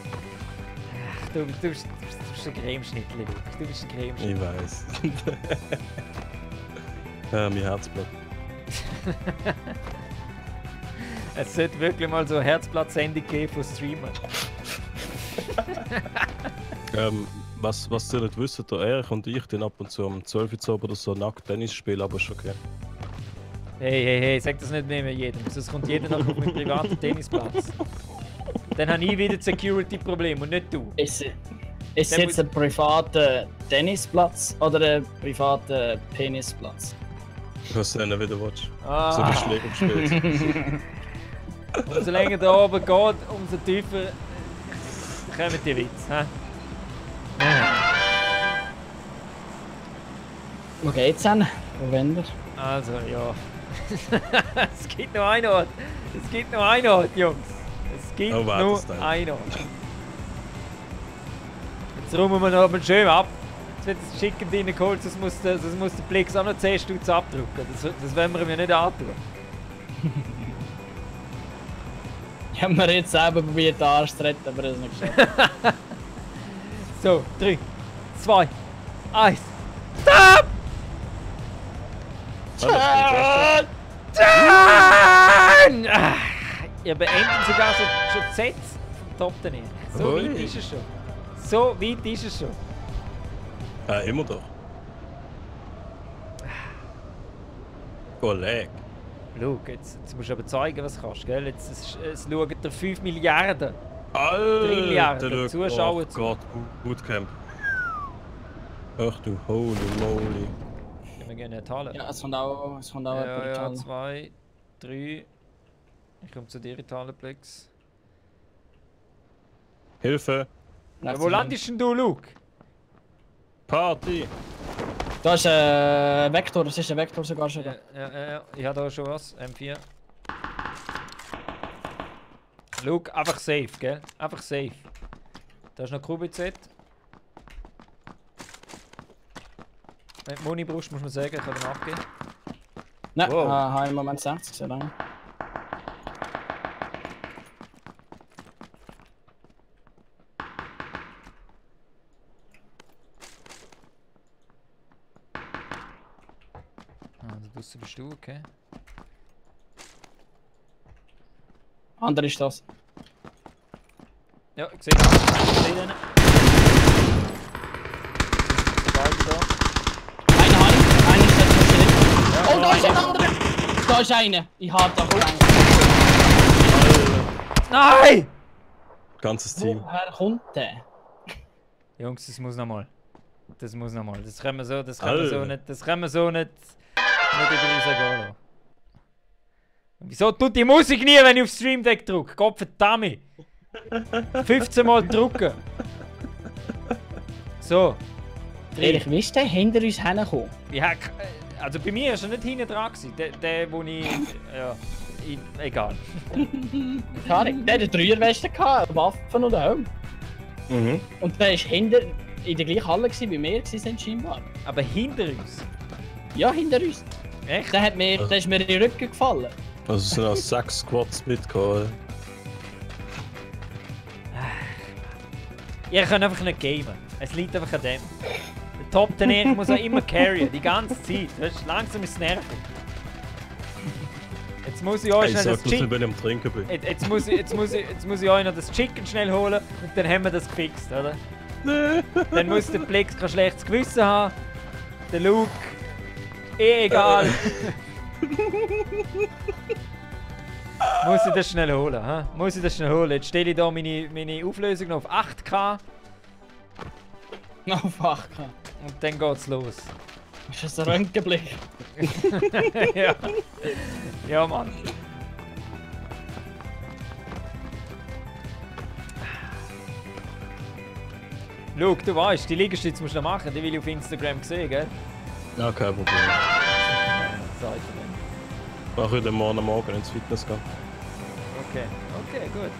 Ach, du bist ein Cremeschnittli, Luke. Du bist ein Cremeschnittli. Ich weiß. Ja, mein Herzblatt. Es sollte wirklich mal so eine Herzblatt-Sendung geben von Streamern. Was ihr nicht wisst, der Erich und ich den ab und zu um 12 Uhr oder so nackt Tennis spielen, aber schon okay. Hey, sag das nicht mehr jedem, sonst kommt jeder noch auf meinen privaten Tennisplatz. Dann habe ich wieder ein Security-Problem und nicht du. Ist es jetzt ein privater Tennisplatz oder ein privater Penisplatz? Was du dann wieder willst. Ah. So bist du Lego gespielt. Umso länger da oben geht, umso tiefer kommen die Witze. He? Wo geht's hin? Wo wollen wir? Also, ja. Es gibt noch einen Ort. Es gibt noch einen Ort, Jungs. Es gibt nur einen Ort. Jetzt räumen wir noch mal schön ab. Jetzt wird das Chicken reingeholt, sonst muss der Plex auch noch 10 Stutz abdrücken. Das wollen wir ihm ja nicht antun. Ich habe mir jetzt selber probiert, den Arsch zu retten, aber das ist nicht geschafft. So, 3, 2, 1. Stop! Ihr beendet sogar schon die Sets vom Top Turnier. So weit ist es schon. So weit ist es schon. Ja, immer doch. Kollege. Schau, jetzt musst du aber zeigen, was du kannst, gell? Es schauen dir 5 Milliarden. 3 Milliarden Zuschauer zu. Oh Gott, Bootcamp. Ach du, holy moly. Wir gehen in die Halle. Ja, es kommt auch Ja, 2, 3. Ich komme zu dir in die Halle, Plex. Hilfe! Ja, wo landest denn du, Luke? Party! Da ist ein Vektor, das ist ein Vektor sogar schon. Ja, ich habe da schon was. M4. Luke, einfach safe, gell? Einfach safe. Da ist noch QBZ. Wenn du Muni brauchst, muss man sagen, ich kann dir nachgehen. Nein, Wow. habe ich im Moment 60 gesehen. Also draussen bist du, okay. Andere ist das. Ja, ich sehe ihn. Ich sehe ihn. Beide da. Einen habe ich, einen ist jetzt noch drin. Ja, Oh, da ist ein anderer! Da ist einer! Ich habe da Nein! Ganzes Team. Woher kommt der? Jungs, das muss nochmal. Das muss nochmal. Das können wir so nicht über uns gehen lassen. Wieso tut die Musik nie, wenn ich auf Stream Deck drücke? Gott verdammt! 15 Mal drücken! So. Ehrlich, wie ist der hinter uns hergekommen? Ja, also bei mir war er nicht hinten dran. Der wo ich... Ja, egal. Keine Ahnung. Der hat eine Dreierweste gehabt, Waffen und Helm. Mhm. Und der war hinter in der gleichen Halle wie wir sind scheinbar. Aber hinter uns? Ja, hinter uns. Echt? Der ist mir in den Rücken gefallen. Also es sind auch 6 Squads mitgekommen. Ihr könnt einfach nicht gamen. Es liegt einfach an dem. Der Top Turnier muss auch immer carryen, die ganze Zeit. Weißt du, langsam ist es nervig. Jetzt muss ich euch Ich schnell sag, das dass ich, wenn ich am Trinken bin. Jetzt muss ich euch noch das Chicken schnell holen und dann haben wir das gefixt, oder? Dann muss der Plex kein schlechtes Gewissen haben. Der Luke. Egal. Muss ich das schnell holen, ha? Muss ich das schnell holen. Jetzt stelle ich da meine Auflösung noch auf 8K Auf 8K. und dann geht's los. Ist das ein Röntgenblick? Ja. Ja, Mann. Schau, du weißt, die Liegestütze musst du noch machen, die will ich auf Instagram sehen, gell? Ja, kein Problem. Sag ich dir. Mach heute morgen am Morgen ins Fitness gehen. Okay, gut.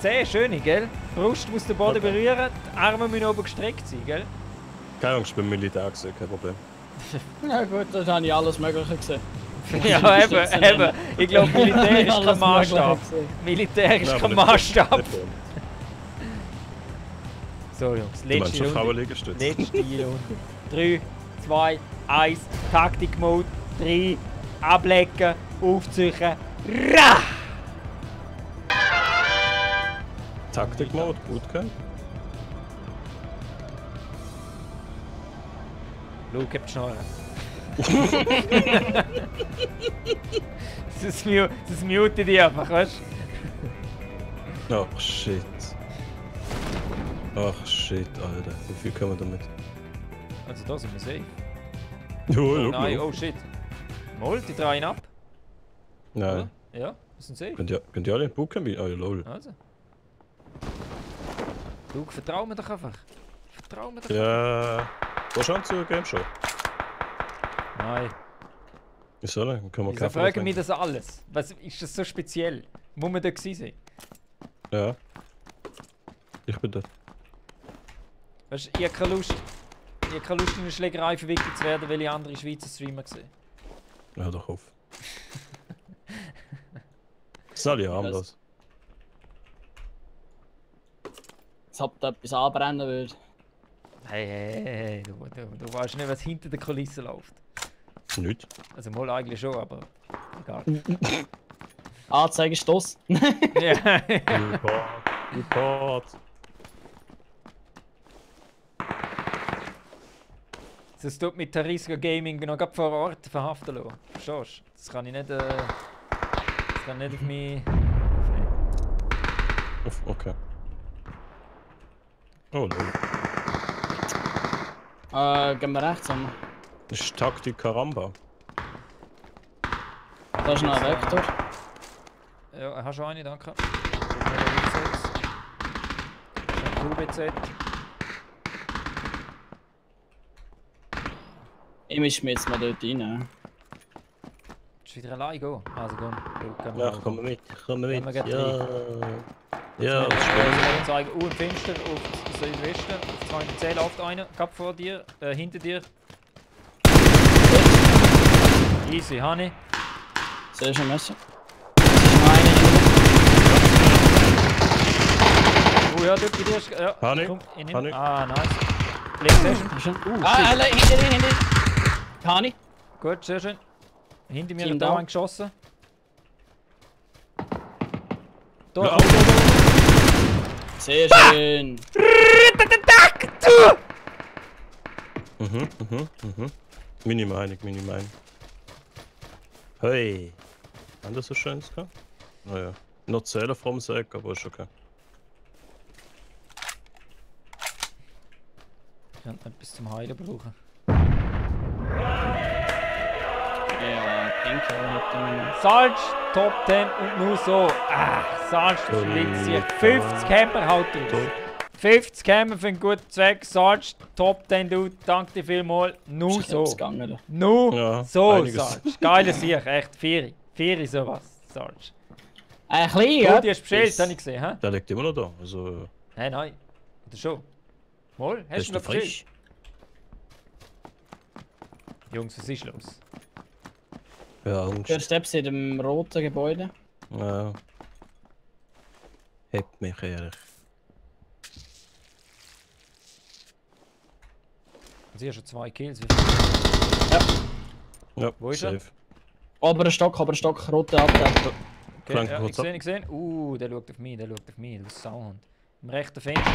Zeh, schöne, gell? Brust muss den Boden berühren, die Arme müssen oben gestreckt sein, gell? Keine Angst, ich bin Militär gesehen, kein Problem. Ja gut, da habe ich alles Mögliche gesehen. Ja, eben. Ich glaube, Militär ist kein Maßstab. Militär ist kein Maßstab. So, Jungs, letzte Runde. Letzte Runde. 3, 2, 1, Taktik-Mode. 3, ablecken, aufziehen. Ra! Taktik-Mode, gut, gell? Schau, gib die Schnorren. Das mute dich einfach, weißt du? Ach shit. Ach shit, Alter. Wie viel können wir damit? Also da sind wir safe. Oh, nein, oh shit. Mal, die drehen ab. Nein. Ja, wir sind safe. Könnt ihr alle in Bootcamp? Oh ja, lol. Also. Luke, vertrau mir doch einfach. Vertrau mir doch. Ja. Was schon zu Game Show? Nein. Wieso denn? Können wir Wieso fragen mich das alles? Was ist das so speziell? Muss man da gewesen sein? Ja. Ich bin da. Weißt du, ich habe keine Lust in eine Schlägerei verwickelt zu werden, weil ich andere Schweizer Streamer gesehen. Hör doch auf. Das ist alle harmlos. Als ob da etwas anbrennen würde. Hey, du weißt nicht, was hinter der Kulisse läuft. Nicht. Also mal eigentlich schon, aber egal. Anzeige Stoss. Ja. Report. Das tut mit Tarisco Gaming noch gerade vor Ort verhaften lassen. Verstehst du? Das kann ich nicht, das kann nicht auf mich aufnehmen. Okay. Oh, lol. Gehen wir rechts um. Das ist Taktik Karamba. Da ist noch ein Vektor. Ja, hast du eine, danke. QBZ. Ich mische mich jetzt mal dort rein. Ist wieder allein gehen? Also komm, ja, komm mit. Ja, das ist zeigen. Im Fenster auf Südwesten. 210 läuft einer. Kap vor dir, hinter dir. Easy, Honey. Sehr schön, Messer. Oh ja, dort bei dir ist. Ja, Honey. Ah, nice. Left Session. Hinter dir. Honey. Gut, sehr schön. Hinter mir hat da einen geschossen. Da, ja, sehr schön. Meine Meinung. Hey. Haben das so schön gehabt? Naja. Noch zählen vom Sack, aber ist okay. Ich könnte etwas zum Heilen brauchen. Ja, denke Salz, Top 10 und nur so. Salz verliert sich. 50 Camper haut raus. 50 Camper für einen guten Zweck. Salz, Top 10 Dude. Danke dir vielmals. Nur so. Nur ja, so, Salz. Geiler Sieg, echt. Vieri sowas, Salz. Ein kleiner? Gut, die hast bestellt, habe ich gesehen. Hä? Der liegt immer noch da. Also... Nein. Oder schon? Mal, hast du noch bestellt? Jungs, was ist los? Ja, Angst. Der Steps in dem roten Gebäude. Ja. Hebt mich ehrlich. Sie haben schon 2 Kills. Ja, wo ist safe. er? Oberer Stock, rote Abteilung. Okay, ja, ich gesehen. Der schaut auf mich, du Sauhund. Im rechten Fenster.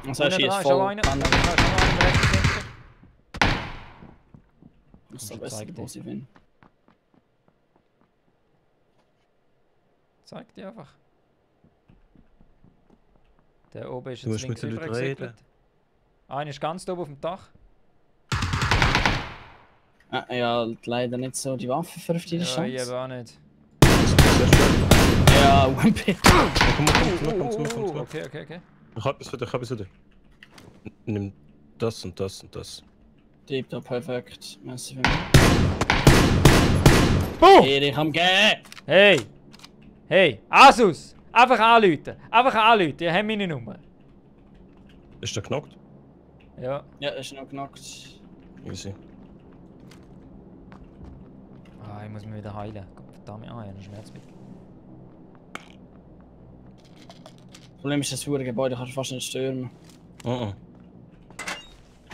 Das heißt, hier ist voll. Schau einen im rechten Fenster. Ich soll besser, wo ich bin. Zeig dir einfach. Der oben ist jetzt links mit den Leuten reden. Einer ist ganz oben auf dem Dach. Ja, leider nicht so die Waffe für die Chance. Ja, ich auch nicht. Ja, UMP. Komm. Okay. Ich hab etwas für dich. Nimm das und das und das. Deep da perfekt. Merci für mich. Boom! Ich am Gehen! Hey! Hey! Asus! Einfach anrufen! Einfach anrufen! Ihr habt meine Nummer. Ist der knockt? Ja. Ja, ist noch knackt. Easy. Ah, ich muss mich wieder heilen. Verdammt, ich habe einen Schmerzmittel. Das Problem ist, das verdammte Gebäude kannst du fast nicht stürmen. Mhm.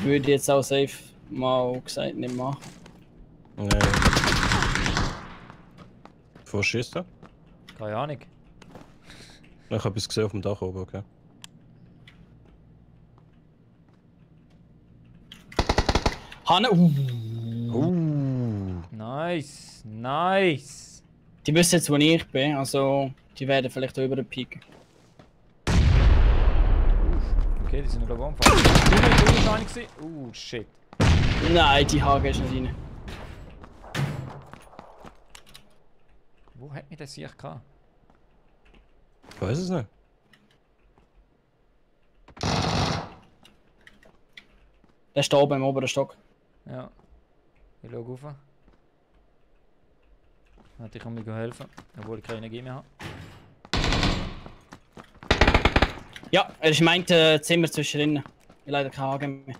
Würde ich jetzt auch safe mal gesagt nicht machen. Nein. Wo schießt er? Keine Ahnung. Ich habe etwas gesehen auf dem Dach oben, okay. Hanne! Nice! Nice! Die wissen jetzt, wo ich bin, also die werden vielleicht über den Peak. Okay, die sind glaube ich am Anfang. Du bist einer gewesen? Shit. Nein, die HG ist nicht rein. Wo hat mich das hier gehabt? Ich weiß es nicht. Der steht oben im oberen Stock. Ja. Ich schaue rauf. Warte, ich kann mir helfen, obwohl ich keine Energie mehr habe. Ja, er ist in meinem Zimmer zwischendrin. Ich leider keine HG mehr.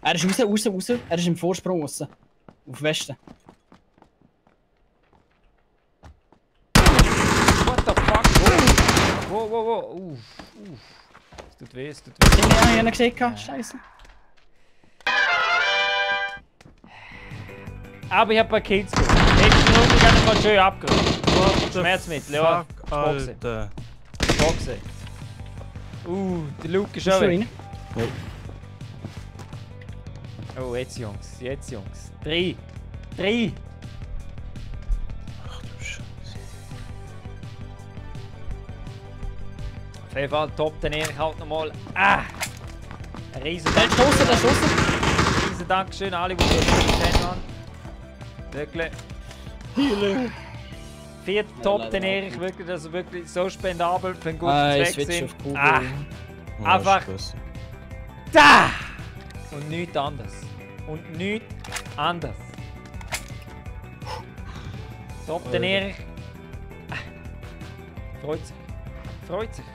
Er ist raus. Er ist im Vorsprung raus. Auf Westen. What the fuck? Wow. Es tut weh, es tut weh. Den habe ich nicht gesehen. Scheiße. Aber ich hab ein paar Kills gemacht. Nächste Runde kann ich mal schön abgerückt. Schmerzmittel, ja. Boxen. Alter. Boxen. Der Luke ist Bist schon du weg. rein? Oh, jetzt Jungs. 3. Ach du Scheiße. Auf jeden Fall top, dann ich halt nochmal. Ein riesen Der ist draussen. riesen Dankeschön an alle, die das gesehen haben. Wirklich. Healing. 4 top, den ich wirklich, also wirklich so spendabel für einen guten Ich Zweck switch sind. auf Kugel. Einfach da! Und nichts anderes. Top, den Erich. Freut sich.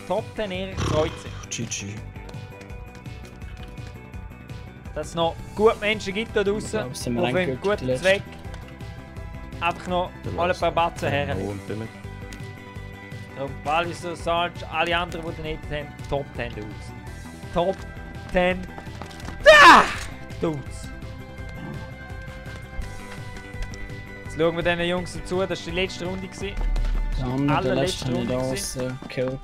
Top, den Erich freut sich. GG. Dass es noch gute Menschen gibt da draußen, Ja, auf sind wir einen reingeguckt, guten zuletzt. Zweck einfach noch mal ein paar Batzen herlegen. Und damit. Darum, Walliser, Sarge, alle anderen, die nicht haben, Top 10 Dudes. Top 10 Dudes. Jetzt schauen wir diesen Jungs zu, das war die letzte Runde. Der andere, der allerletzte letzte Runde nicht gekillt.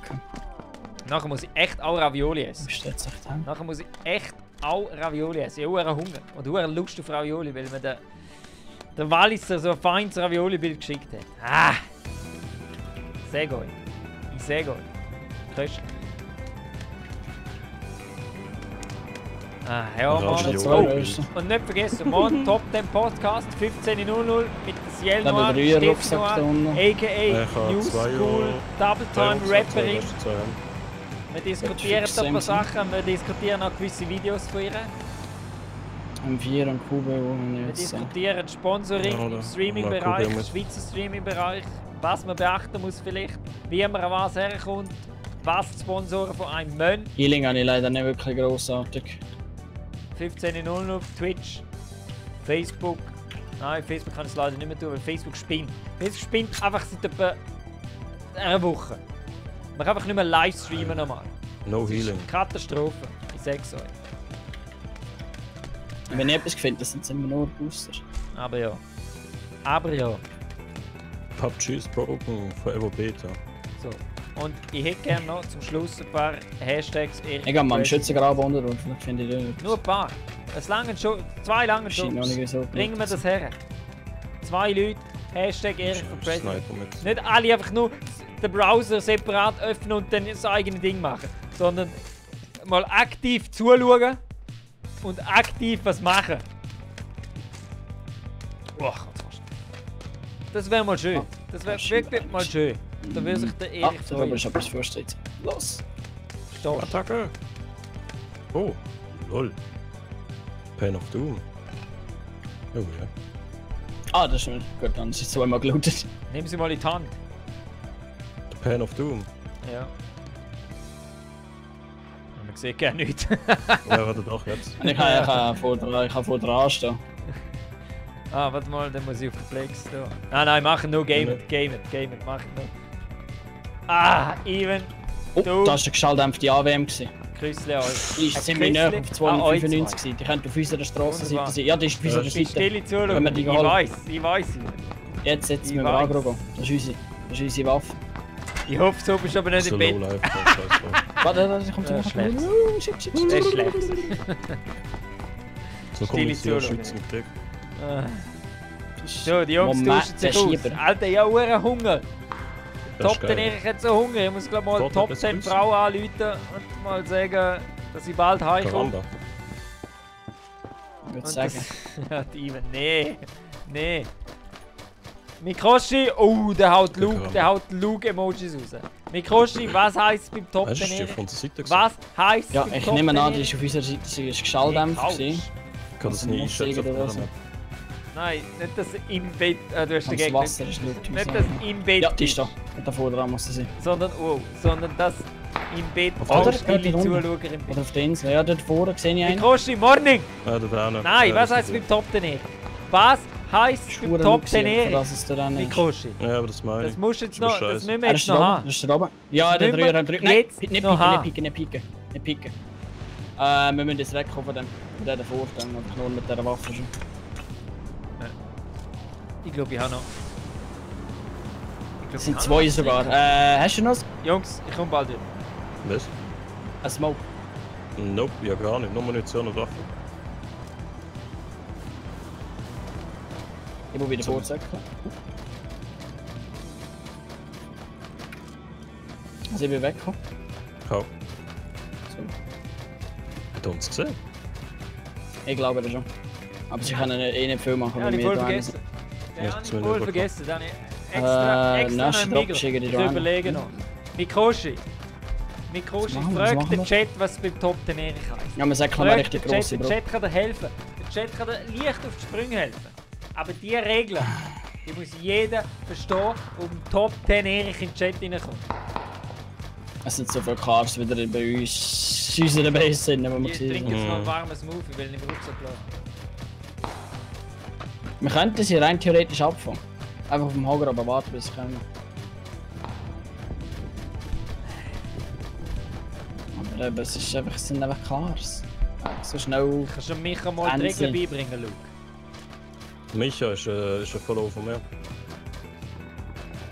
Nachher muss ich echt auch Ravioli essen. Wo steht sich da? Nachher muss ich echt auch Ravioli essen. Ich habe Hunger und Lust auf Ravioli, weil mir der Walliser so ein feines Ravioli-Bild geschickt hat. Sehr gut. Sehr gut. Köstlich. Ja, Ravioli. Mann. Und nicht vergessen, morgen Top 10 Podcast 15:00 mit Ciel Level Noir, 3 Steffi Rucksack da Noir, unten. a.k.a. New School, Double Time Rapperin. Wir diskutieren Netflix, ein paar Samsung. Sachen, wir diskutieren auch gewisse Videos von ihr. M4 und QB, wo wir Wir jetzt diskutieren Sponsoring Ja, im oder? Streaming-Bereich, Mal im Schweizer Streaming-Bereich, was man beachten muss vielleicht, wie man an was herkommt, was die Sponsoren von einem müssen. Healing habe ich leider nicht wirklich grossartig. 15:00 auf Twitch, Facebook. Nein, Facebook kann ich es leider nicht mehr tun, weil Facebook spinnt. Facebook spinnt einfach seit etwa einer Woche. Man kann einfach nicht mehr live streamen normal. No Das ist healing. eine Katastrophe, ich sag's euch. Wenn ich etwas finde, sind es immer nur Booster. Aber ja. PUBG is broken, forever beta. So. Und ich hätte gerne noch zum Schluss ein paar Hashtags. Ich gehe mal am Schützengraben unter und vielleicht finde ich den nicht. Nur ein paar. Es langen schon, 2 langen Scheint schon. noch nicht so Bringen wir das her. 2 Leute, Hashtag Erich für President. Sniper mit. Nicht alle einfach nur den Browser separat öffnen und dann das eigene Ding machen. Sondern mal aktiv zuschauen und aktiv was machen. Das wäre mal schön. Das wäre wirklich mal schön. Da würde sich der Ah, Erich da oben freuen. ist aber das Vorsteht. Los! Stopp. Attacke! Oh, lol. Pain of Doom. Oh ja. Ah, das ist schon gut, dann ist es zweimal gelootet. Nimm sie mal in die Hand. Der Pain of Doom. Ja. Man sieht gar nichts. Ja, warte doch jetzt. Ich kann vor dran stehen. Ah, warte mal, dann muss ich auf den Flex da. Nein, machen nur Game, machen nur. Ah, Even. Oh, Du. da war der geschalldämpfte AWM. Küssle euch. Die ist ziemlich nah auf 295 gewesen. Die könnte auf unserer Strassenseite Wunderbar. sein. Ja, die ist auf unserer Ich Seite. stille zu, Wenn wir die ich geholt- weiß. Jetzt müssen wir weiß. angehen. Das ist unsere Waffe. Ich hoffe, so bist du aber nicht So im low Bett. life. Scheiße. Warte, kommt Ja, zurück. schlecht. Shit. Das ist schlecht. So Stille kommen sie ja Zulauf. Schützen kriegen. Ah. So, die Jungs Moment, tauschen sich der aus. Schieber. Alter, ja, Hunger. Das Top ist 10 geil. Erich hat so Hunger. Ich muss glaube mal Gott, Top das 10 grüßen. Frauen anrufen und mal sagen, dass ich bald heimkomme. Karamba. Ich würde Und sagen. das, ja, die Even. Nee. Mikoshi, oh, der haut Luke-Emojis raus. Mikoshi, was heisst beim Top Weißt du, 10 ist die Erich? von der Seite gesehen? Was heisst Ja, beim ich Top nehme 10 an, die Erich? ist auf unserer Seite. Sie ist geschalldämpft. Couch. gewesen. Ich kann das Also nie muss einschätzen. irgendwo auf so. der Map. Nein, nicht das im Bett. Du hast Das dagegen Wasser ist laut. nicht das im Bett. Ja, die ist da. Und da vorne dran muss sie sein. Sondern das im Bett. Auf der- Stille dort unten. Zuschauer im Bett. Oder auf der Insel. Ja, dort vorne sehe ich einen. Mikoshi, Morning! Ah, da hinten. Nein, Ja, was das heisst ist beim Top 10 Erich? Was heisst beim Schuhe Top noch 10 gesehen, Erich? dass es da dran ist. Mikoshi. Ja, aber das meine Das ich. musst du jetzt noch, das Scheiße. müssen wir Das jetzt ist noch da oben. haben. Das ist da oben. Ja, der Müssen wir Dreier. Nein, jetzt nicht noch haben. picken. Nicht picken. Wir müssen jetzt wegkommen von dem. Von der Vorteil. Und nur mit dieser Waffe schon. Ich glaube, ich habe noch. Es sind zwei sogar. Hast du noch Jungs, ich komme bald wieder. Was? ein Smoke? Nope, ja gar nicht. Nur Munition und Waffen. Ich muss wieder vorzecken. Also ich bin weggekommen. Kau. So. Hat er uns gesehen? Ich glaube das schon. Aber sie können nicht viel machen, Ja, wenn ich wir voll da vergessen. Den Ja, habe ich zu wenig voll überkommen. vergessen. Den habe ich extra nächster noch Drop im schicken die Ich da rein. überlege noch. Mikoshi, Was machen frag wir? den Chat, was beim Top 10 Erich heisst. Ja, man sagt, kann man richtig grosse Der Brücke. Chat kann dir helfen. Der Chat kann dir leicht auf die Sprünge helfen. Aber diese Regeln, die muss jeder verstehen, um Top 10 Erich in den Chat reinkommt. Es sind so viele Cars wieder bei uns, in unserer Base sind, wo wir Ich gesehen trinke sind. jetzt noch ein warmes Smoothie, weil ich im Rucksack lasse. Wir könnten sie rein theoretisch abfangen. Einfach auf dem Hager aber warten, bis sie kommen. Aber eben, es sind einfach Cars. So schnell. Kannst du Micha mal die Wahnsinn. Regeln beibringen, Luke? Micha ist ein Follower von mir.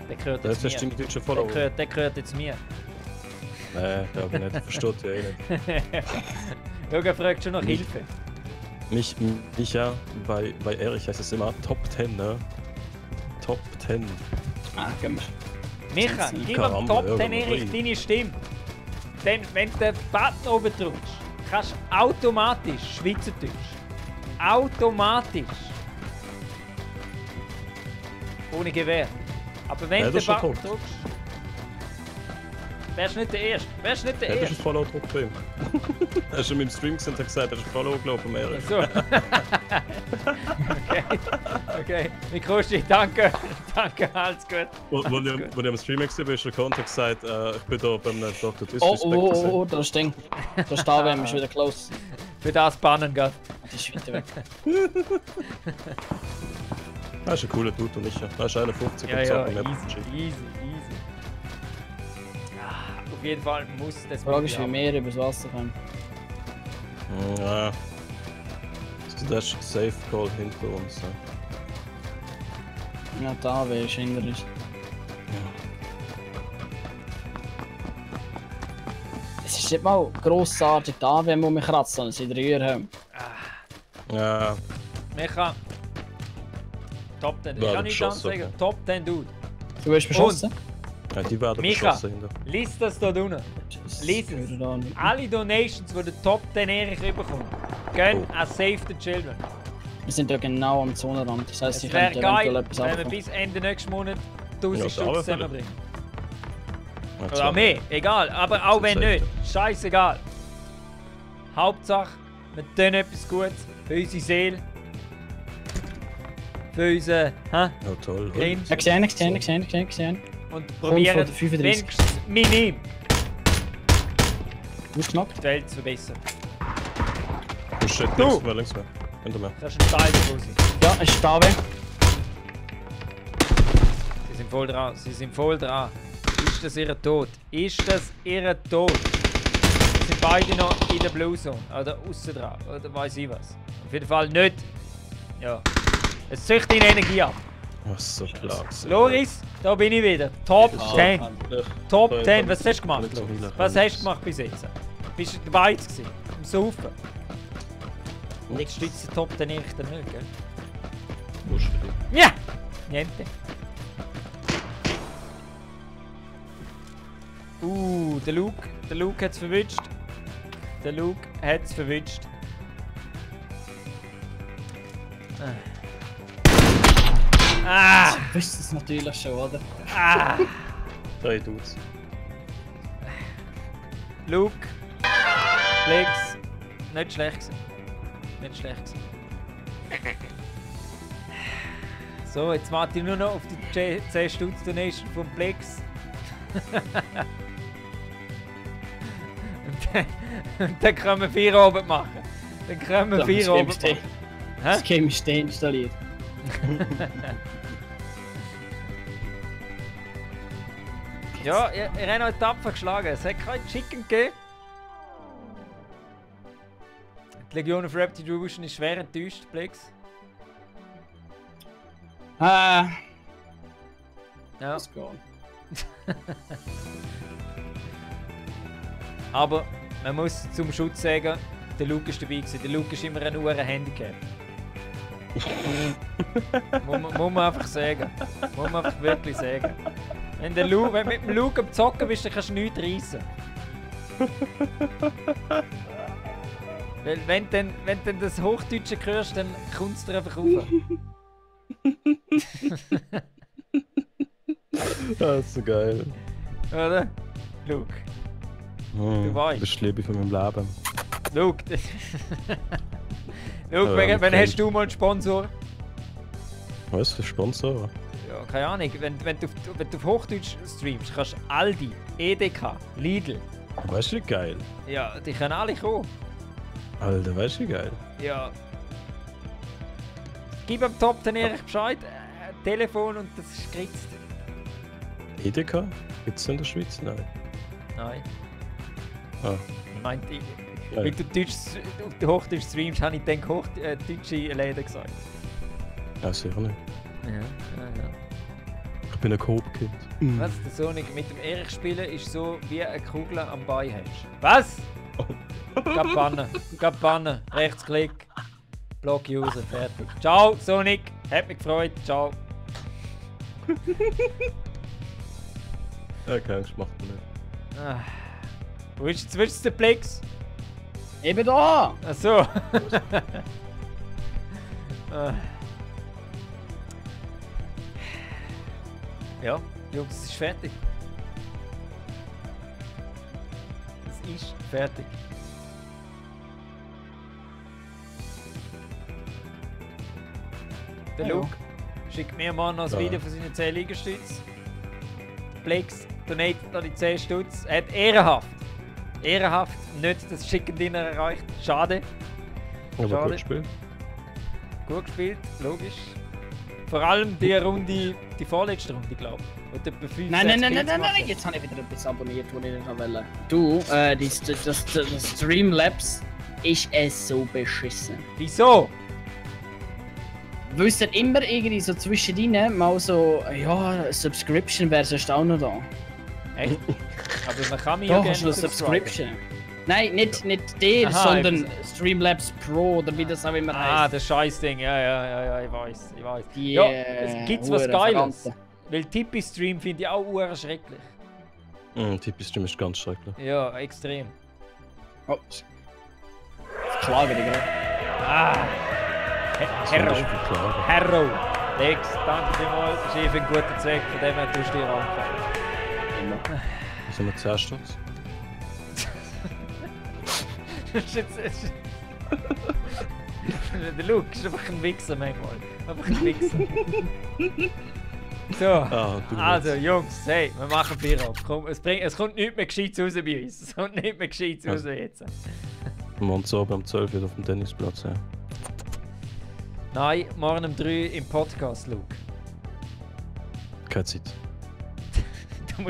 Der gehört Das jetzt ist mir. dein deutscher Follower. Der gehört jetzt mir. Nein, glaube ich nicht. Versteht ja eh nicht. Schau, er fragt schon nach Hilfe. Micha, bei Erich heißt es immer Top 10, ne? Top 10. Ah, gehen wir. Micha, Sind gib am Karamba, Top 10 irgendwo Erich rein. deine Stimme. Denn wenn du den Button oben drückst, kannst du automatisch Schweizerdeutsch. Automatisch. Ohne Gewehr. Aber wenn Ja, du den das ist schon Button gut. drückst, wärst du nicht der Erste. Wärst du nicht der Ja, das ist Erste. ein Follow-Druck bei ihm. Er ist schon im Stream gesehen und hat gesagt, er ist ein Follower gelaufen vom Erich. So. Okay. Mikoshi, danke. Danke, alles gut. Wo ich am Stream gesehen bin, ist er gekommen und hat gesagt, ich bin da beim Dr. Oh, Disrespect gesehen. da ist das Ding. Da ist der AWM, ist wieder close. Für das bannen, gell? Das ist weiter weg. Er ist ein cooler Dude und Micha. Er ist 51 Ja, und ja, sagt, easy. Auf jeden Fall muss das. Die Frage ist, wie wir übers Wasser kommen. Ja. Das ist Safe Call hinter uns. Ja. Ja, der AWM ist hinter uns. Es ist nicht mal grossartig, der AWM, wo wir kratzen, sondern sie drei haben. Ja, Micha. Top 10. Ich Ja, kann nicht anders geschossen. sagen. Top 10 Dude. Du wirst beschossen? ja, die werden Micha. beschossen hinter. Lies das da unten. Lies es. Alle Donations, die der Top 10 Erich bekommt, gehen an Save the Children. Wir sind ja genau am Zonenrand, das heisst, Es ich wäre könnte eventuell geil, etwas wenn wir abkommen. bis Ende nächsten Monat 1000 Ja, Stück aber zusammenbringen. Oder mehr, egal. Aber auch wenn nicht, scheißegal. Hauptsache, wir tun etwas Gutes für unsere Seele. Für unseren, Ja, toll. Grinch. Gesehen. Und von probieren der 35. wenigstens minim Ausgenockt. die Welt zu verbessern. Du steht links mehr. Hinter mir. Das ist ein Teil davon. Ja, es ist da weg. Sie sind voll dran, sie sind voll dran. Ist das ihr Tod? Ist das ihr Tod? Sie sind beide noch in der Blue Zone. Oder aussen dran. Oder weiß ich was. Auf jeden Fall nicht. Ja. Es züchtet ihnen Energie ab. Was so klar. Loris, da bin ich wieder. Top 10. Top Ja, 10. Was hast du gemacht, nicht so Loris? viel. Was hast du gemacht bis jetzt? Bist du dabei gewesen? Im Saufen? Legst du jetzt den Top 10 ehrlich dann nicht, gell? Ja! Niente. Der Luke hat's verwünscht. Der Luke hat's verwünscht. Ah! Du wüsstest es natürlich schon, oder? Ah! 3 Dudes. Luke. Plex. Nicht schlecht gewesen. Nicht schlecht gewesen. So, jetzt warte ich nur noch auf die 10 Stutz Donation vom Plex. und dann können wir 4 oben machen. Dann können wir 4 oben machen. Das Game ist deinstalliert. Ja, ihr habt euch tapfer geschlagen. Es hat kein Chicken gegeben. Die Legion of Retribution ist schwer enttäuscht, Plex. Ja. Let's go. Aber man muss zum Schutz sagen, der Luke ist dabei gewesen. Der Luke ist immer ein Handicap. muss man einfach sagen. Muss man einfach wirklich sagen. Wenn du mit dem Luke am Zocken bist, dann kannst du nichts reissen. Weil wenn du dann das Hochdeutsche hörst, dann kommt es dir einfach rauf. Das ist so geil. Oder? Luke. Du weißt. Das ist die Liebe von meinem Leben. Luke, Luke, wenn hast du mal einen Sponsor? Was für Sponsor? Ja, keine Ahnung. Wenn du auf Hochdeutsch streamst, kannst du Aldi, EDK, Lidl. Weißt du, wie geil? Ja, die können alle kommen. Alter, weißt du, wie geil? Ja. Gib am Top dann ehrlich Bescheid, Telefon und das ist geritzt. Edeka? Gibt es in der Schweiz? Nein. Nein. Ah. Ich meinte, weil du Hochdeutsch streamst, habe ich dann deutsche Läden gesagt. Ja, sicher nicht. Ja. Ich bin ein Coop-Kind. Was? Der Sonic mit dem Erich spielen ist so wie eine Kugel am Bein hast. Was? Gab bannen. Rechtsklick. Block User. Fertig. Ciao, Sonic. Hat mich gefreut. Ciao. Ja, keine Angst, macht man nicht. Wo ist jetzt der Plex? Eben da! Achso. Ja, Jungs, es ist fertig. Es ist fertig. Der Ja. Luke schickt mir mal noch ein Ja. Video von seinen 10 Liegestützen. Plex donatet noch die 10 Stutz. Er hat ehrenhaft nicht das Chicken Dinner erreicht. Schade. Aber Schade. gut gespielt. Gut gespielt, logisch. Vor allem die Runde, die vorletzte Runde, glaube ich. Wo du etwa 5, Nein, 6 Kills gemacht hast. jetzt habe ich wieder etwas abonniert, was ich nicht wollte. Du, das Streamlabs ist es so beschissen. Wieso? Weil es dann immer irgendwie so zwischendrin mal so, ja, Subscription wäre sonst auch noch da. Echt? Aber man kann mich Da ja hast du gerne eine Subscription. Nein, nicht der, Aha, sondern ich- Streamlabs Pro oder wie das auch immer Ah, heißt. das Scheißding, ja, ich weiß. Die, Ja, es gibt's was Huren Geiles. Verdammte. Weil Tippi-Stream finde ich auch schrecklich. Tippi-Stream ist ganz schrecklich. Ja, extrem. Oh. Klagen die gerade. Ah! Herro! Das ist klar. Herro! Lex, danke vielmals. Das ist für einen guten Zweck, von dem her tust du dir anfangen. Immer. Also mit 10 Stutz. Der Luke ist einfach ein Wichser manchmal. Einfach ein Wichser. So, also Jungs, hey, wir machen Bier ab. Komm, es kommt nichts mehr Gescheites raus bei uns. Es kommt nichts mehr Gescheites raus jetzt. Morgen so um 12 Uhr auf dem Tennisplatz, ja. Nein, morgen um 3 im Podcast, Luke. Keine Zeit. Du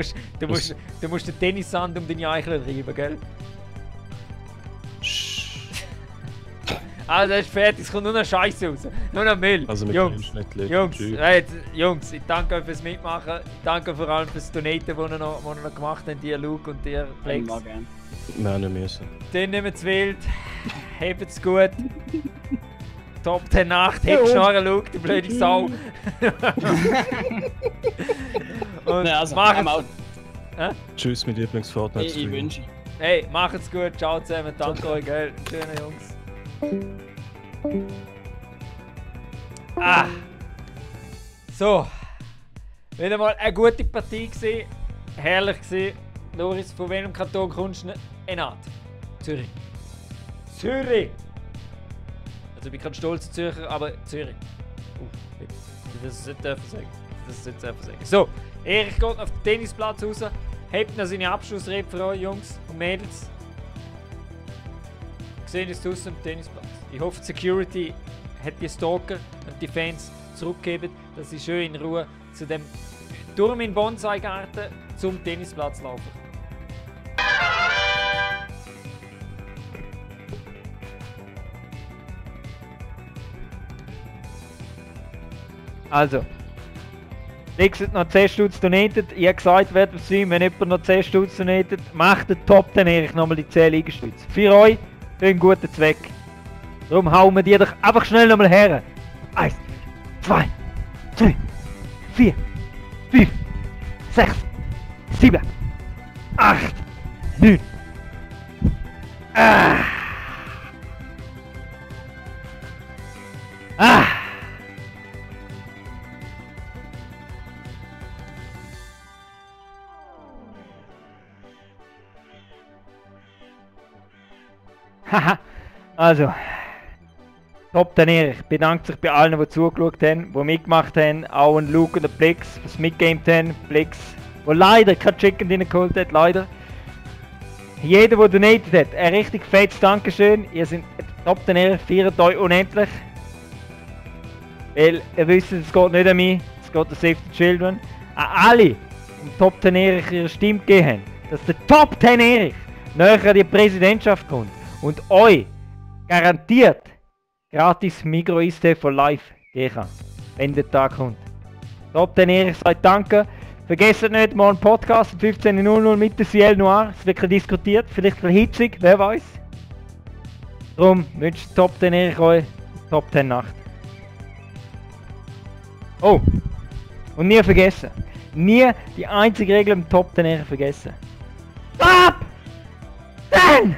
musst den Tennissand um deine Eichel reiben, gell? Also, es ist fertig, es kommt nur noch Scheiße raus. Nur noch Müll. Also Jungs, ich danke euch fürs Mitmachen. Ich danke vor allem fürs Donaten, das ihr noch gemacht habt, dir Luke und dir Flex. Wir haben nicht müssen. Dann nehmt es wild. Habt's gut. Top 10 Nacht. Heb Schnarren, Luke, du blöde Sau. Und ja, also, macht's. Tschüss, mein Lieblings-Fortnite-Stream. Ich wünsche. Hey, macht's gut. Ciao zusammen. Danke euch, gell. Schöne Jungs. So. Wieder mal eine gute Partie gewesen. Herrlich gewesen. Loris, von welchem Kanton kommst du? Enat. Zürich. Zürich! Also ich bin kein stolzer Zürcher, aber Zürich. Das nicht dürfen sagen. Das nicht dürfen sagen. So, Erich geht auf den Tennisplatz raus. Habt noch seine Abschlussrede für euch, Jungs und Mädels. Gesehen ist draußen am Tennisplatz. Ich hoffe, die Security hat die Stalker und die Fans zurückgegeben, dass sie schön in Ruhe zu dem Turm in Bonsai-Garten zum Tennisplatz laufen. Also, Nix hat noch 10 Stutz donatet. Ich habe gesagt, wird es sein, wenn jemand noch 10 Stutz donatet, macht den Top, dann ich nochmal die 10 Liegestütze. Für euch, für einen guten Zweck. Darum hauen wir die doch einfach schnell nochmal her. 1, 2, 3, 4, 5, 6, 7, 8, 9. Haha, also, Top den Erich bedankt sich bei allen, die zugeschaut haben, die mitgemacht haben, auch an Luke und den Plex, die mitgegamed haben, Plex, der leider kein Chicken reingeholt hat, leider. Jeder, der donatet hat, ein richtig fettes Dankeschön, ihr seid Top den Erich, feiert euch unendlich. Weil ihr wisst, es geht nicht an mich, es geht an Save the Children. An alle, die Top 10 Erich ihre Stimme gegeben haben, dass der Top 10 Erich näher an die Präsidentschaft kommt und euch garantiert gratis Migros-Eistee for Life geben kann, wenn der Tag kommt. Top 10 Erich sagt danke. Vergesst nicht, morgen Podcast um 15:00 Uhr mit der Ciel Noir. Es wird diskutiert, vielleicht ein bisschen hitzig, wer weiß. Darum wünscht Top 10 Erich euch Top 10 Nacht. Oh, und nie vergessen, nie die einzige Regel im Top 10 Erich vergessen. Top 10!